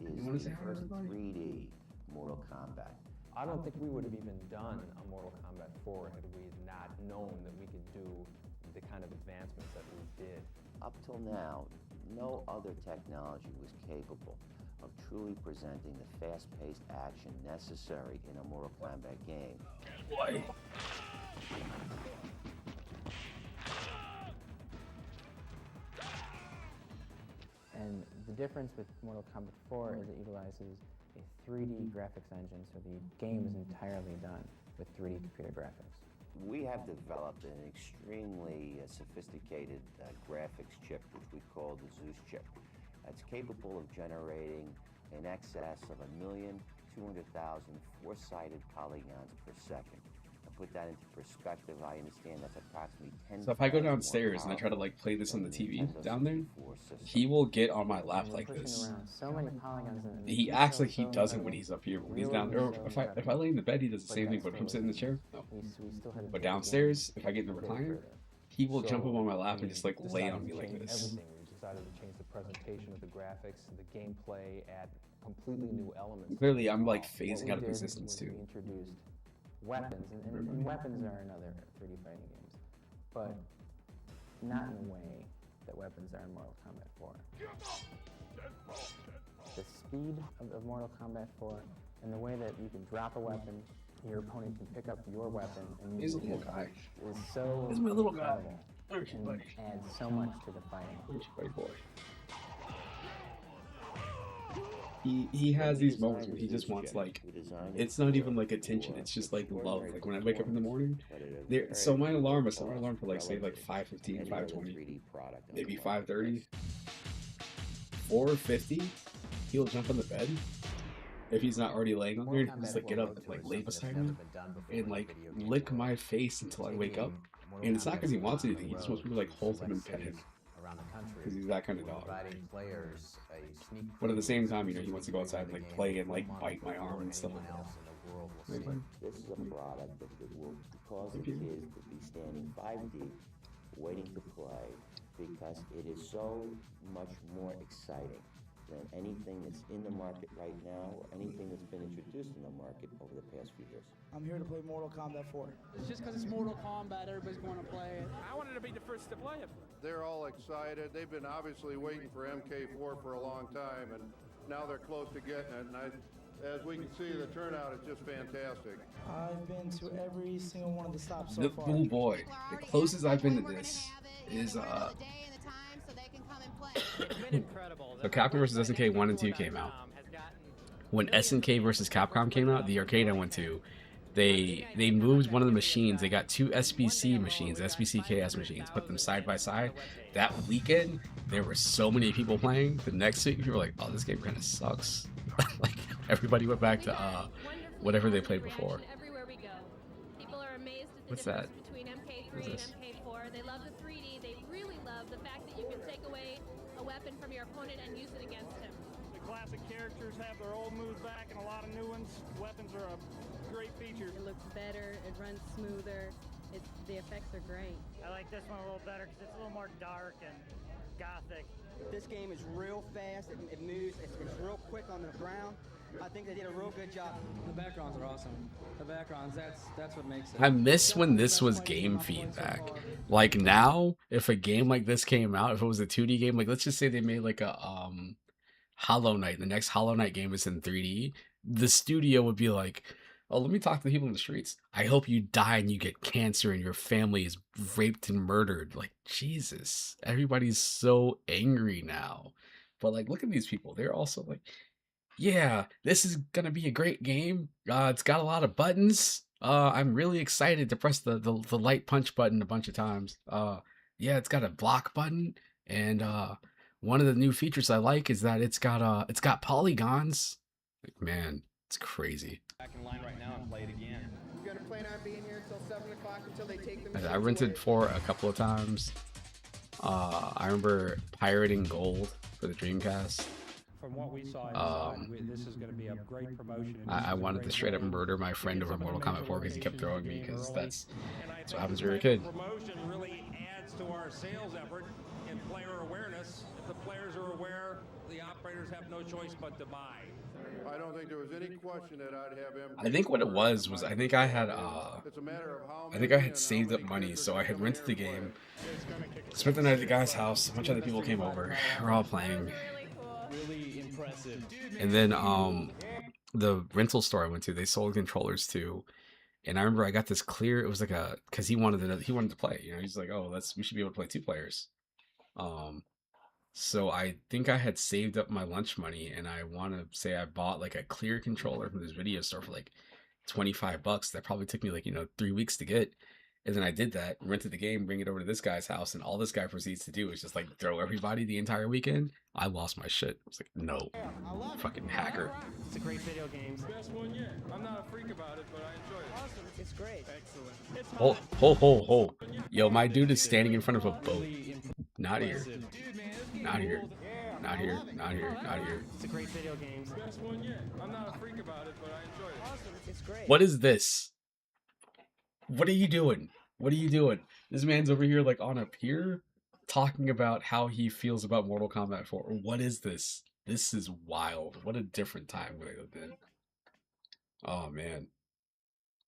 Speaker 20: is the first 3D Mortal Kombat.
Speaker 9: I don't think we would have even done a Mortal Kombat 4 had we not known that we could do the kind of advancements that we did.
Speaker 20: Up till now, no other technology was capable of truly presenting the fast-paced action necessary in a Mortal Kombat game.
Speaker 1: Boy.
Speaker 22: And the difference with Mortal Kombat 4 is it utilizes a 3D graphics engine, so the game is entirely done with 3D computer graphics.
Speaker 20: We have developed an extremely sophisticated graphics chip, which we call the Zeus chip. That's capable of generating in excess of 1,200,000 four-sided polygons per second. To put that into perspective, I understand that's approximately 10.
Speaker 1: So if I go downstairs and I try to like play this on the TV down there, he will get on my lap like this.
Speaker 22: So many polygons in
Speaker 1: He acts like he doesn't when he's up here. When he's down there, if I lay in the bed, he does the same thing. But if I'm sitting in the chair, no. But downstairs, if I get in the recliner, he will jump up on my lap and just like lay on me like this.
Speaker 9: We decided to change the presentation of the graphics, the gameplay, add completely new elements.
Speaker 1: Clearly, I'm like phasing out of existence too.
Speaker 22: We introduced weapons, and weapons are in other 3D fighting games, but not in the way that weapons are in Mortal Kombat 4. The speed of Mortal Kombat 4 and the way that you can drop a weapon, your opponent can pick up your weapon and
Speaker 1: He's a
Speaker 22: use
Speaker 1: little
Speaker 22: it
Speaker 1: guy.
Speaker 22: is so
Speaker 1: He's my little guy.
Speaker 22: incredible and adds so much to the fighting.
Speaker 1: Boy. He has these moments where he just wants like, it's not even like attention, it's just like love. Like when I wake up in the morning, so my alarm, I set my alarm for like say like 5:15, 5:20, maybe 5:30, 4:50, he'll jump on the bed. If he's not already laying on there, he'll just like get up and like lay beside me and like lick my face until I wake up. And it's not because he wants anything, he just wants me to like hold him and pet him. Because he's that kind of dog. But at the same time, you know, he wants to go outside and like play and like bite my arm and stuff like that.
Speaker 20: This is a product that will cause the kids to be standing 5 deep, waiting to play, because it is so much more exciting than anything that's in the market right now or anything that's been introduced in the market over the past few years.
Speaker 23: I'm here to play Mortal Kombat 4.
Speaker 24: It's just because it's Mortal Kombat, everybody's going to play it.
Speaker 25: I wanted to be the first to play it.
Speaker 26: They're all excited. They've been obviously waiting for MK4 for a long time, and now they're close to getting it. And as we can see, the turnout is just fantastic.
Speaker 23: I've been to every single one of the stops so
Speaker 1: The
Speaker 23: far.
Speaker 1: oh boy, the closest I've been to this is So Capcom vs SNK 1 and 2 came out. When SNK vs Capcom came out, the arcade I went to, they moved one of the machines. They got 2 SBC machines, SBC KS machines, put them side by side. That weekend, there were so many people playing. The next week, people were like, "Oh, this game kind of sucks." Like everybody went back to whatever they played before. What's that?
Speaker 27: Between MK3 and MK4, they love the 3D. They really love the fact that you can take away a weapon from your opponent and use it against him.
Speaker 25: The classic characters have their old moves back and a lot of new ones. Weapons are a great feature.
Speaker 28: It looks better, it runs smoother, the effects are great.
Speaker 29: I like this one a little better because it's a little more dark and gothic.
Speaker 23: This game is real fast, it moves, it's real quick on the ground. I think they did a real good job.
Speaker 24: The backgrounds are awesome. The backgrounds, that's what makes it.
Speaker 1: I miss when this was game feedback. Like now, if a game like this came out, if it was a 2D game, like let's just say they made like a Hollow Knight, the next Hollow Knight game is in 3D, the studio would be like, "Oh, let me talk to the people in the streets. I hope you die and you get cancer and your family is raped and murdered." Like, Jesus, everybody's so angry now. But like, look at these people. They're also like, yeah, this is gonna be a great game. It's got a lot of buttons. I'm really excited to press the light punch button a bunch of times. Yeah, it's got a block button, and one of the new features I like is that it's got polygons. Like, man, it's crazy.
Speaker 23: Back in line right now and play it again. You're gonna plan on being here until 7 o'clock until they take the
Speaker 1: I rented 4 a couple of times. I remember pirating gold for the Dreamcast.
Speaker 24: From what we saw, this is going to be a great promotion.
Speaker 1: I wanted to straight up murder my friend over Mortal Kombat 4 because he kept throwing me, because that's what happens when you're a kid.
Speaker 15: Promotion really adds to our sales effort in player awareness. If the players are aware, the operators have no choice but to buy.
Speaker 26: I don't think there was any question that I'd have him.
Speaker 1: I think what it was I think I had saved up money, so I had rented the game, spent the night at the guy's house, a bunch of other people came over, we're all playing.
Speaker 23: Really impressive.
Speaker 1: And then the rental store I went to, they sold controllers too. And I remember I got this clear, it was like because he wanted to play, you know, he's like, oh, we should be able to play 2 players. So I think I had saved up my lunch money, and I want to say I bought like a clear controller from this video store for like $25. That probably took me like, 3 weeks to get. And then I did that, rented the game, bring it over to this guy's house, and all this guy proceeds to do is just like throw everybody the entire weekend. I lost my shit. I was like, no, fucking hacker.
Speaker 23: It's a great video game.
Speaker 15: Best one yet. I'm not a freak about it, but I enjoy it.
Speaker 23: Awesome. It's great.
Speaker 15: Excellent.
Speaker 23: It's
Speaker 1: Ho. Yo, my dude is standing in front of a boat. Not here. Not here. Not here. Not here. Not here.
Speaker 23: It's a great video game.
Speaker 15: Best one yet. I'm not a freak about it, but I enjoy it.
Speaker 23: Awesome. It's great.
Speaker 1: What is this? What are you doing? What are you doing? This man's over here like on a pier talking about how he feels about Mortal Kombat 4. What is this? This is wild. What a different time we lived in. Oh man.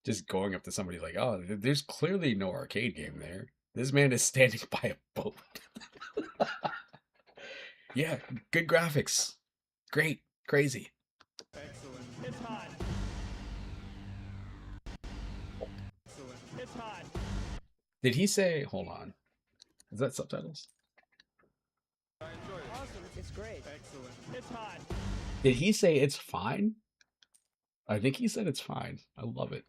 Speaker 1: Just going up to somebody like, oh, there's clearly no arcade game there. This man is standing by a boat. Yeah, good graphics. Great. Crazy.
Speaker 15: Excellent. It's hot. Excellent. It's hot.
Speaker 1: Did he say, hold on. Is that subtitles?
Speaker 15: I enjoy it.
Speaker 23: Awesome. It's great.
Speaker 15: Excellent. It's hot.
Speaker 1: Did he say it's fine? I think he said it's fine. I love it.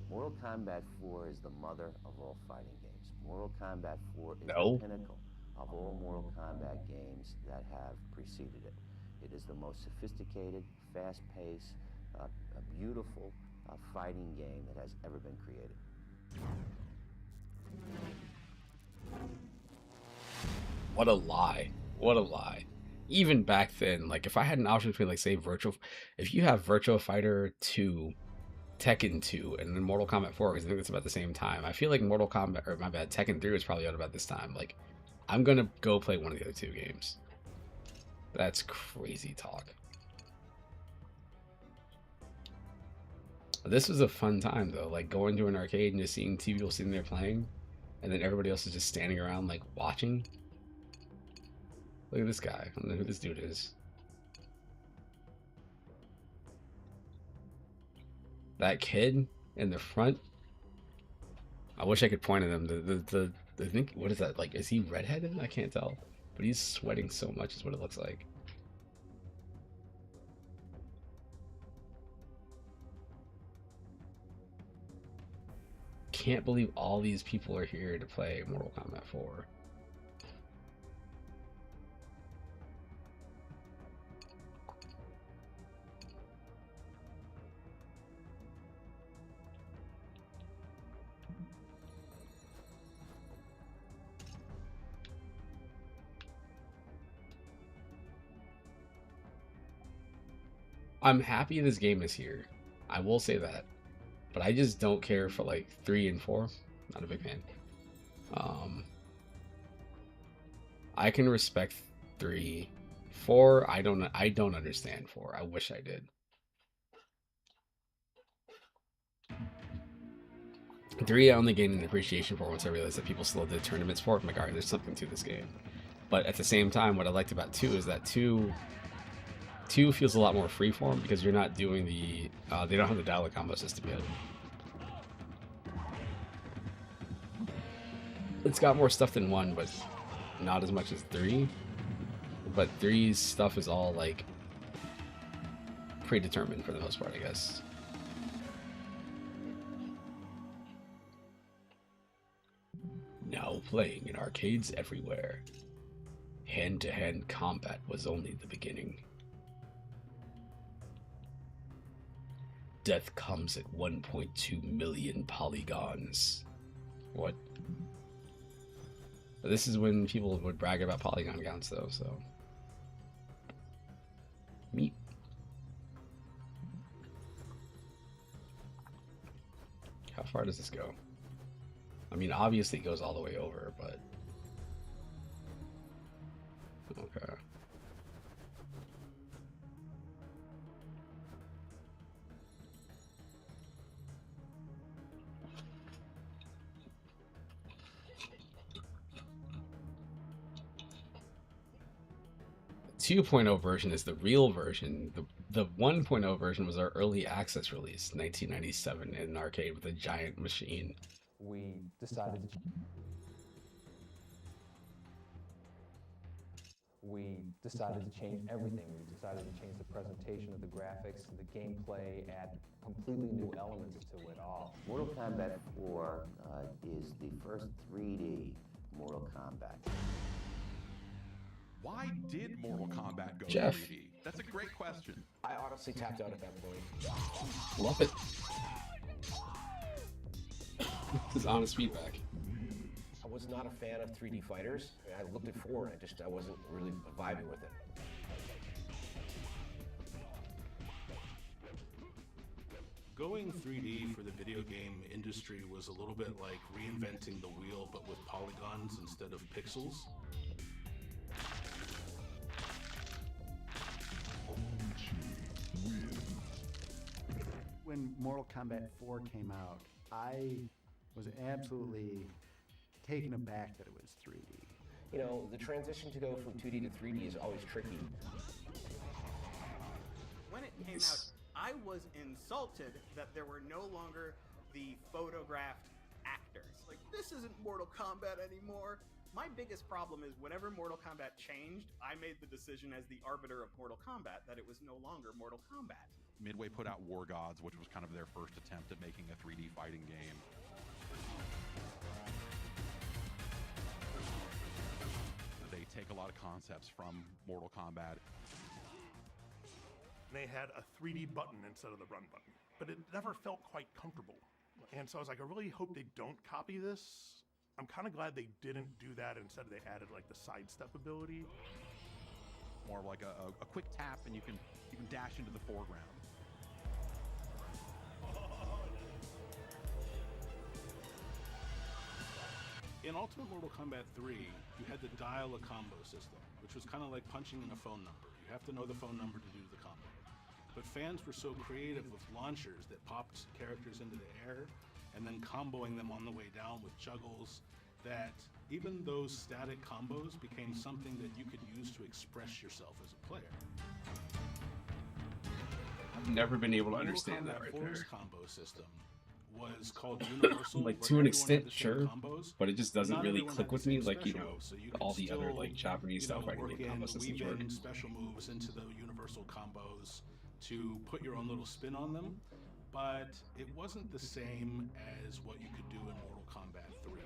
Speaker 20: Mortal Kombat 4 is the mother of all fighting games. Mortal Kombat 4 is
Speaker 1: No.
Speaker 20: the pinnacle of all Mortal Kombat games that have preceded it. It is the most sophisticated, fast-paced, a beautiful fighting game that has ever been created.
Speaker 1: What a lie. What a lie. Even back then, like if I had an option between like say if you have Virtua Fighter 2, Tekken 2, and then Mortal Kombat 4, because I think it's about the same time. I feel like Tekken 3 was probably out about this time. Like, I'm gonna go play one of the other 2 games. That's crazy talk. This was a fun time though, like going to an arcade and just seeing 2 people sitting there playing, and then everybody else is just standing around like watching. Look at this guy. I don't know who this dude is. That kid in the front. I wish I could point at him. I think, what is that? Like, is he redheaded? I can't tell. But he's sweating so much is what it looks like. Can't believe all these people are here to play Mortal Kombat 4. I'm happy this game is here. I will say that. But I just don't care for like 3 and 4. Not a big fan. I can respect 3. 4, I don't understand 4. I wish I did. 3, I only gained an appreciation for once I realized that people still did tournaments for it. I'm like, alright, there's something to this game. But at the same time, what I liked about 2 is that 2 feels a lot more freeform because you're not doing the they don't have the dialogue combo system yet. It's got more stuff than 1, but not as much as 3. But 3's stuff is all like predetermined for the most part, I guess. Now playing in arcades everywhere. Hand-to-hand combat was only the beginning. Death comes at 1.2 million polygons. What? This is when people would brag about polygon counts, though, so. Meat. How far does this go? I mean, obviously it goes all the way over, but. Okay. 2.0 version is the real version. The 1.0 version was our early access release, 1997, in an arcade with a giant machine.
Speaker 22: We decided to change everything. We decided to change the presentation of the graphics, the gameplay, add completely new elements to it all.
Speaker 20: Mortal Kombat 4 is the first 3D Mortal Kombat.
Speaker 2: Why did Mortal Kombat go
Speaker 1: Jeff.
Speaker 2: 3D? That's a great question.
Speaker 3: I honestly tapped out at that point.
Speaker 1: Love it. This is honest feedback.
Speaker 3: I was not a fan of 3D fighters. I looked at 4 and I wasn't really vibing with it.
Speaker 4: Going 3D for the video game industry was a little bit like reinventing the wheel, but with polygons instead of pixels.
Speaker 6: When Mortal Kombat 4 came out, I was absolutely taken aback that it was 3D.
Speaker 3: You know, the transition to go from 2D to 3D is always tricky.
Speaker 17: When it came out, I was insulted that there were no longer the photographed actors. Like, this isn't Mortal Kombat anymore. My biggest problem is whenever Mortal Kombat changed, I made the decision as the arbiter of Mortal Kombat that it was no longer Mortal Kombat.
Speaker 2: Midway put out War Gods, which was kind of their first attempt at making a 3D fighting game. They take a lot of concepts from Mortal Kombat.
Speaker 11: They had a 3D button instead of the run button, but it never felt quite comfortable. And so I was like, I really hope they don't copy this. I'm kind of glad they didn't do that. Instead, they added like the sidestep ability.
Speaker 2: More of like a quick tap, and you can dash into the foreground.
Speaker 4: In Ultimate Mortal Kombat 3, you had the dial a combo system, which was kind of like punching in a phone number. You have to know the phone number to do the combo. But fans were so creative with launchers that popped characters into the air and then comboing them on the way down with juggles, that even those static combos became something that you could use to express yourself as a player.
Speaker 1: I've never been able to understand that right there.
Speaker 4: Combo system was called Universal.
Speaker 1: Like, to an extent, sure, but it just doesn't really click with me, like, you know, all the other, like, Japanese style fighting game combo systems work.
Speaker 4: Special moves into the Universal combos to put your own little spin on them, but it wasn't the same as what you could do in Mortal Kombat 3.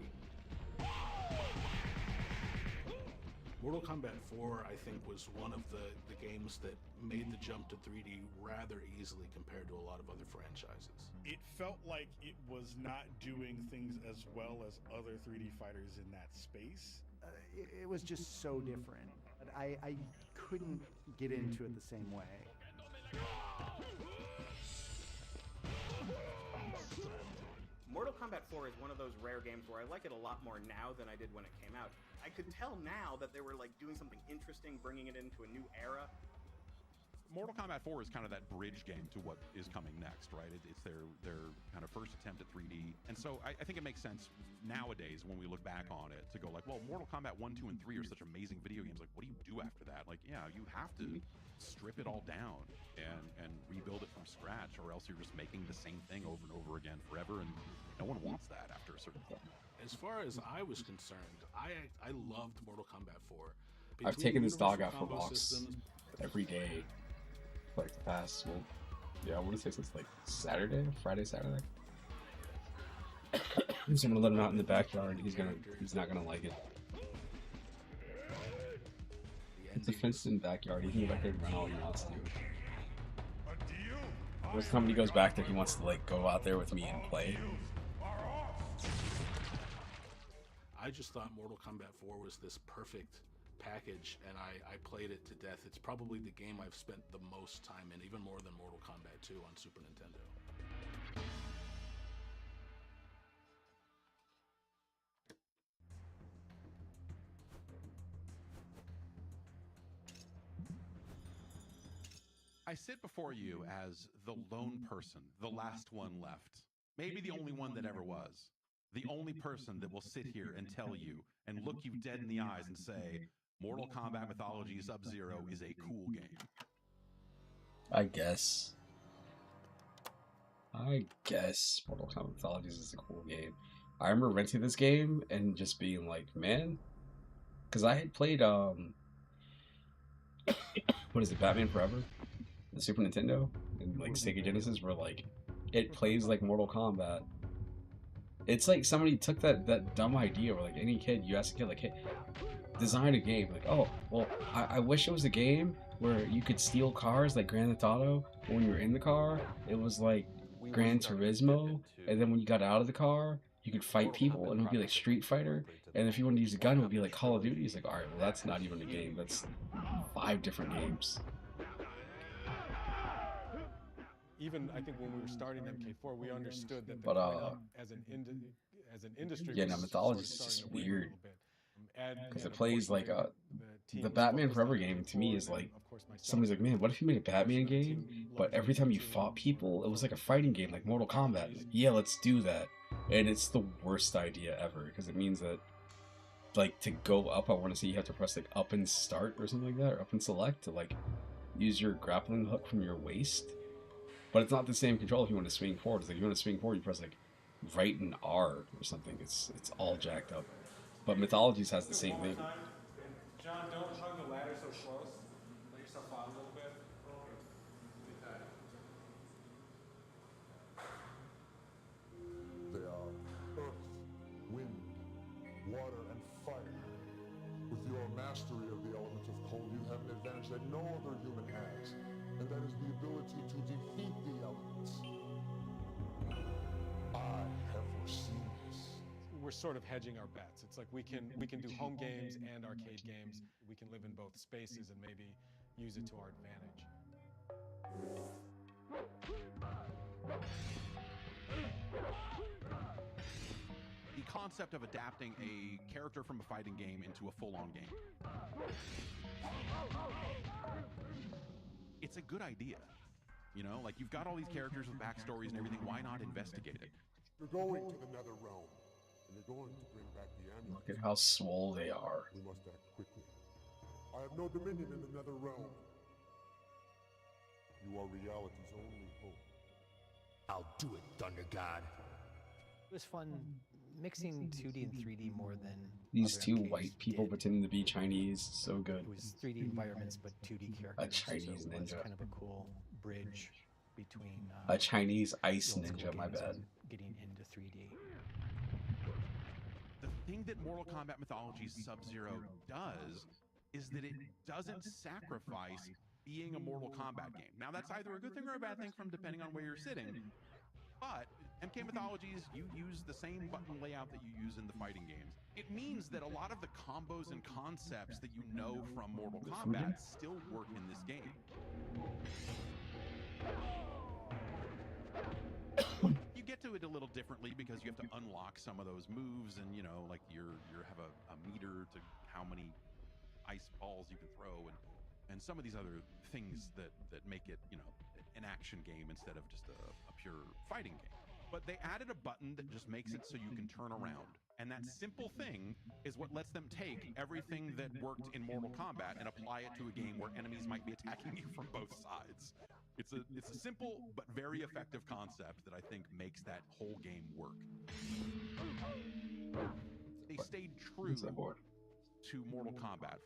Speaker 4: Mortal Kombat 4, I think, was one of the games that made the jump to 3D rather easily compared to a lot of other franchises.
Speaker 12: It felt like it was not doing things as well as other 3D fighters in that space.
Speaker 6: It was just so different. I couldn't get into it the same way.
Speaker 17: Mortal Kombat 4 is one of those rare games where I like it a lot more now than I did when it came out. I could tell now that they were like doing something interesting, bringing it into a new era.
Speaker 2: Mortal Kombat 4 is kind of that bridge game to what is coming next, right? It's their kind of first attempt at 3D. And so I think it makes sense nowadays when we look back on it to go like, well, Mortal Kombat 1, 2, and 3 are such amazing video games. Like, what do you do after that? Like, yeah, you have to strip it all down and rebuild it from scratch, or else you're just making the same thing over and over again forever, and no one wants that after a certain point.
Speaker 4: As far as I was concerned, I loved Mortal Kombat 4.
Speaker 1: I've taken this dog out for walks every day for like the past, well, yeah, I want to say since like Friday, Saturday. So I'm gonna let him out in the backyard. He's not gonna like it. It's a fenced-in backyard. He can go back there and run all he wants to. Every time he goes back there, he wants to like go out there with me and play.
Speaker 4: I just thought Mortal Kombat 4 was this perfect package, and I played it to death. It's probably the game I've spent the most time in, even more than Mortal Kombat 2 on Super Nintendo.
Speaker 2: I sit before you as the lone person, the last one left. Maybe the only one that ever was. The only person that will sit here and tell you and look you dead in the eyes and say, Mortal Kombat Mythology Sub-Zero is a cool game.
Speaker 1: I guess Mortal Kombat Mythologies is a cool game. I remember renting this game and just being like, man, because I had played what is it, Batman Forever, the Super Nintendo and like Sega Genesis, where like it plays like Mortal Kombat. It's like somebody took that dumb idea where like any kid, you ask a kid like, hey, design a game, like, oh well, I wish it was a game where you could steal cars like Grand Theft Auto, but when you're in the car it was like Gran Turismo, and then when you got out of the car you could fight people and it would be like Street Fighter, and if you wanted to use a gun it would be like Call of Duty. It's like, alright, well that's not even a game, that's 5 different games.
Speaker 15: Even I think when we were starting MK4, we understood that the coin-op as an industry.
Speaker 1: Yeah, now Mythology is just weird because it plays like the Batman Forever game. To me is like, somebody's like, man, what if you made a Batman game, but every time you fought people it was like a fighting game like Mortal Kombat? Like, yeah, let's do that. And it's the worst idea ever, because it means that like to go up, I want to say you have to press like up and start or something like that, or up and select to like use your grappling hook from your waist. But it's not the same control if you want to swing forward. It's like, you want to swing forward, you press like right and R or something. It's all jacked up. But Mythologies has the same thing.
Speaker 15: John, don't hug the ladder so close. Let yourself out a little bit.
Speaker 5: They are earth, wind, water, and fire. With your mastery of the element of cold, you have an advantage that no other human has, and that is the ability to defeat the elements. I have foreseen this.
Speaker 15: We're sort of hedging our bets. It's like we can do home games and arcade games. We can live in both spaces and maybe use it to our advantage.
Speaker 2: The concept of adapting a character from a fighting game into a full-on game. It's a good idea. You know, like, you've got all these characters with backstories and everything, why not investigate it?
Speaker 5: You're going to the Nether Realm, and you're going to bring back the amulet.
Speaker 1: Look at how swole they are.
Speaker 5: We must act quickly. I have no dominion in the Nether Realm. You are reality's only hope.
Speaker 7: I'll do it, Thunder God.
Speaker 22: It was fun mixing 2D and 3D more than
Speaker 1: These
Speaker 22: other
Speaker 1: two
Speaker 22: MKs
Speaker 1: white people
Speaker 22: did.
Speaker 1: pretending to be Chinese, so good.
Speaker 22: It was 3D environments but 2D characters.
Speaker 1: A Chinese
Speaker 22: so it was
Speaker 1: ninja.
Speaker 22: kind of a cool bridge between
Speaker 1: A Chinese ice
Speaker 22: the old school
Speaker 1: ninja, my
Speaker 22: games
Speaker 1: bad.
Speaker 22: and getting into 3D.
Speaker 2: The thing that Mortal Kombat Mythology Sub-Zero does is that it doesn't sacrifice being a Mortal Kombat game. Now, that's either a good thing or a bad thing from depending on where you're sitting, but MK Mythologies, you use the same button layout that you use in the fighting games. It means that a lot of the combos and concepts that you know from Mortal Kombat still work in this game. You get to it a little differently because you have to unlock some of those moves, and you know, like you have a meter to how many ice balls you can throw, and some of these other things that make it, you know, an action game instead of just a pure fighting game. But they added a button that just makes it so you can turn around. And that simple thing is what lets them take everything that worked in Mortal Kombat and apply it to a game where enemies might be attacking you from both sides. It's a simple but very effective concept that I think makes that whole game work. They stayed true to Mortal Kombat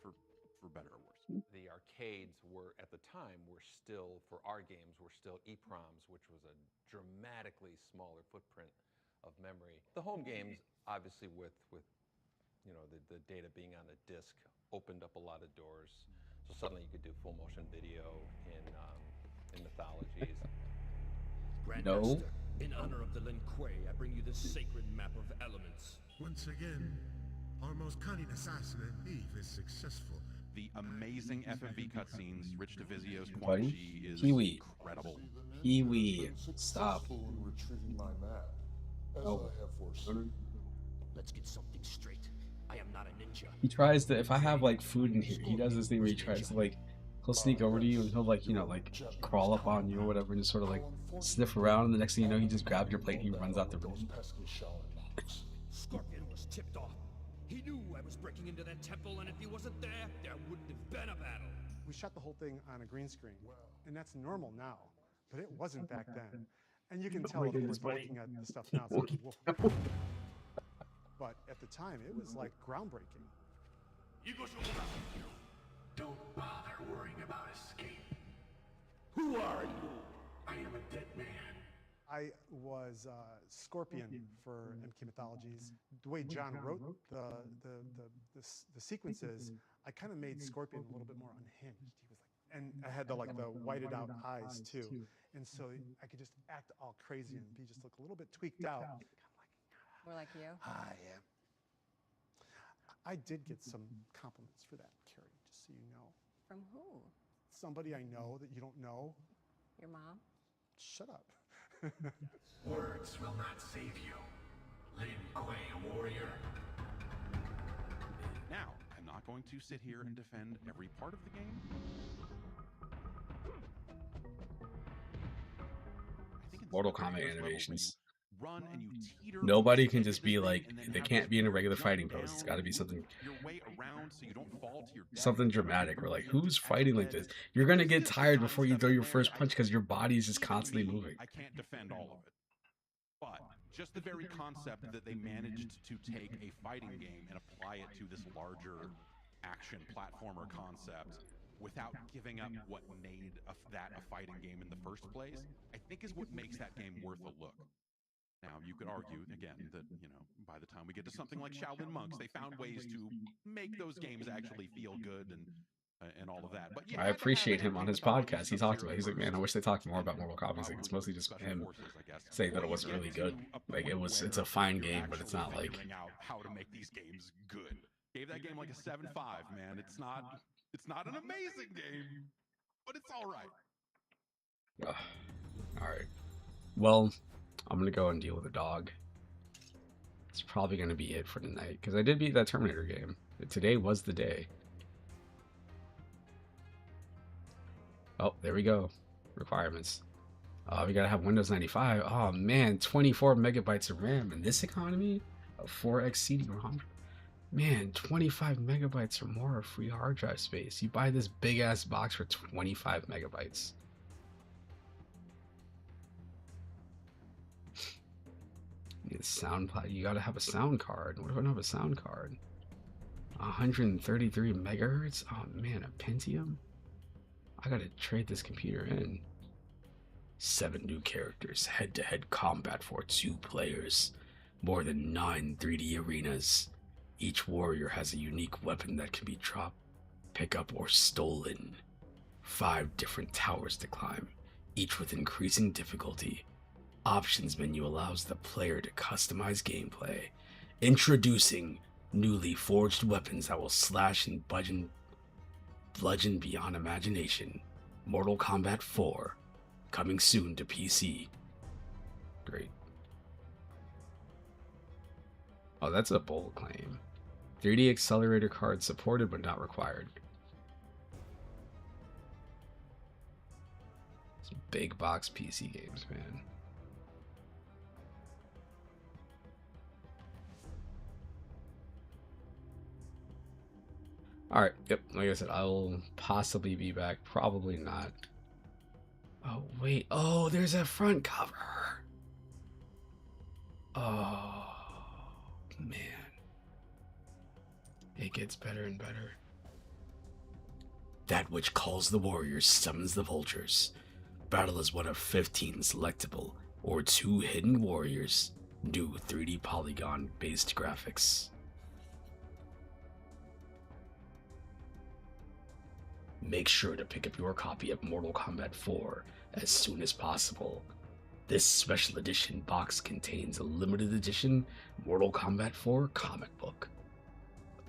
Speaker 2: for better or worse.
Speaker 8: The arcades were, at the time, were still, for our games, were still EEPROMs, which was a dramatically smaller footprint of memory. The home games, obviously with you know, the data being on a disc, opened up a lot of doors. So suddenly you could do full motion video in mythologies.
Speaker 7: Grandmaster, in honor of the Lin Kuei, I bring you this sacred map of elements.
Speaker 5: Once again, our most cunning assassin and thief is successful.
Speaker 2: The amazing FMV cutscenes, Rich DeVizio's Quan
Speaker 1: Buddy?
Speaker 2: Chi is
Speaker 1: Kiwi.
Speaker 2: incredible.
Speaker 1: Kiwi. Stop.
Speaker 5: In retrieving my map, as
Speaker 1: Oh.
Speaker 5: I have foreseen.
Speaker 7: Let's get something straight. I am not a ninja.
Speaker 1: He tries to, if I have like food in here, he does this thing where he tries to like, he'll sneak over to you and he'll like, you know, like crawl up on you or whatever and just sort of like sniff around, and the next thing you know, he just grabs your plate and he runs out the room.
Speaker 7: Scorpion was tipped off. He knew I was breaking into that temple, and if he wasn't there, there wouldn't have been a battle.
Speaker 9: We shot the whole thing on a green screen, and that's normal now, but it wasn't back then. And you can tell, of course, looking at the stuff now, it's like, whoa. But at the time, it was like groundbreaking.
Speaker 5: Don't bother worrying about escape. Who are you? I am a dead man.
Speaker 9: I was Scorpion for MK Mythologies. The way John wrote the sequences, I kind of made Scorpion a little bit more unhinged. He was like, and I had the whited out eyes too, and so I could just act all crazy and be just look a little bit tweaked out.
Speaker 28: More like you.
Speaker 5: I am.
Speaker 9: I did get some compliments for that, Carrie, just so you know.
Speaker 28: From who?
Speaker 9: Somebody I know that you don't know.
Speaker 28: Your mom?
Speaker 9: Shut up.
Speaker 5: Words will not save you. Lin Kuei, a warrior.
Speaker 2: Now, I'm not going to sit here and defend every part of the game.
Speaker 1: Mortal Kombat animations.
Speaker 2: Run and you teeter.
Speaker 1: Nobody can just be like, they can't be in a regular fighting pose. It's got to be something,
Speaker 2: Your way around so you don't fall to your death.
Speaker 1: something dramatic. We're like, who's fighting like this? You're gonna get tired before you throw your first punch because your body is just constantly moving.
Speaker 2: I can't defend all of it. But just the very concept that they managed to take a fighting game and apply it to this larger action platformer concept without giving up what made that a fighting game in the first place, I think is what makes that game worth a look. Now, you could argue, again, that, you know, by the time we get to something like Shaolin Monks, they found ways to make those games actually feel good and all of that. But
Speaker 1: I appreciate him on his podcast. He talked about it. He's like, man, I wish they talked more about Mortal Kombat. He's like, it's mostly just him saying that it wasn't really good. Like, it's a fine game, but it's not like...
Speaker 2: Figuring out how to make these games good. Gave that game like a 7.5, man. It's not an amazing game, but it's all right.
Speaker 1: All right. Well, I'm gonna go and deal with a dog. It's probably gonna be it for tonight because I did beat that Terminator game. Today was the day. Oh, there we go. Requirements. We gotta have Windows 95. Oh man, 24 megabytes of RAM in this economy, a 4x CD-ROM. Man, 25 megabytes or more of free hard drive space. You buy this big ass box for 25 megabytes. You gotta have a sound card. What if I don't have a sound card? 133 megahertz? Oh man, a Pentium? I gotta trade this computer in. 7 new characters, head-to-head combat for 2 players. More than 9 3D arenas. Each warrior has a unique weapon that can be dropped, pick up, or stolen. 5 different towers to climb, each with increasing difficulty. Options menu allows the player to customize gameplay. Introducing newly forged weapons that will slash and bludgeon beyond imagination. Mortal Kombat 4, coming soon to PC. Great. Oh, that's a bold claim. 3D accelerator card supported but not required. It's big box PC games, man. Alright, yep, like I said, I'll possibly be back, probably not. Oh, wait, oh, there's a front cover! Oh, man. It gets better and better. That which calls the warriors summons the vultures. Battle is one of 15 selectable or 2 hidden warriors. New 3D polygon-based graphics. Make sure to pick up your copy of Mortal Kombat 4 as soon as possible. This special edition box contains a limited edition Mortal Kombat 4 comic book.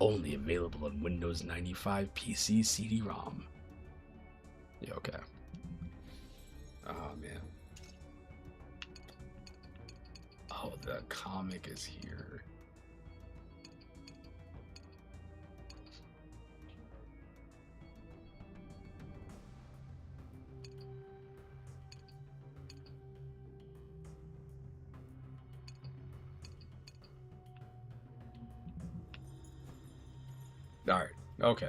Speaker 1: Only available on Windows 95 PC CD-ROM. Yeah, okay. Oh, man. Oh, the comic is here. Alright, okay.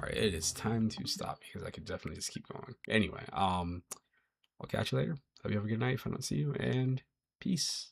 Speaker 1: Alright, it is time to stop because I could definitely just keep going. Anyway, I'll catch you later. Hope you have a good night if I don't see you, and peace.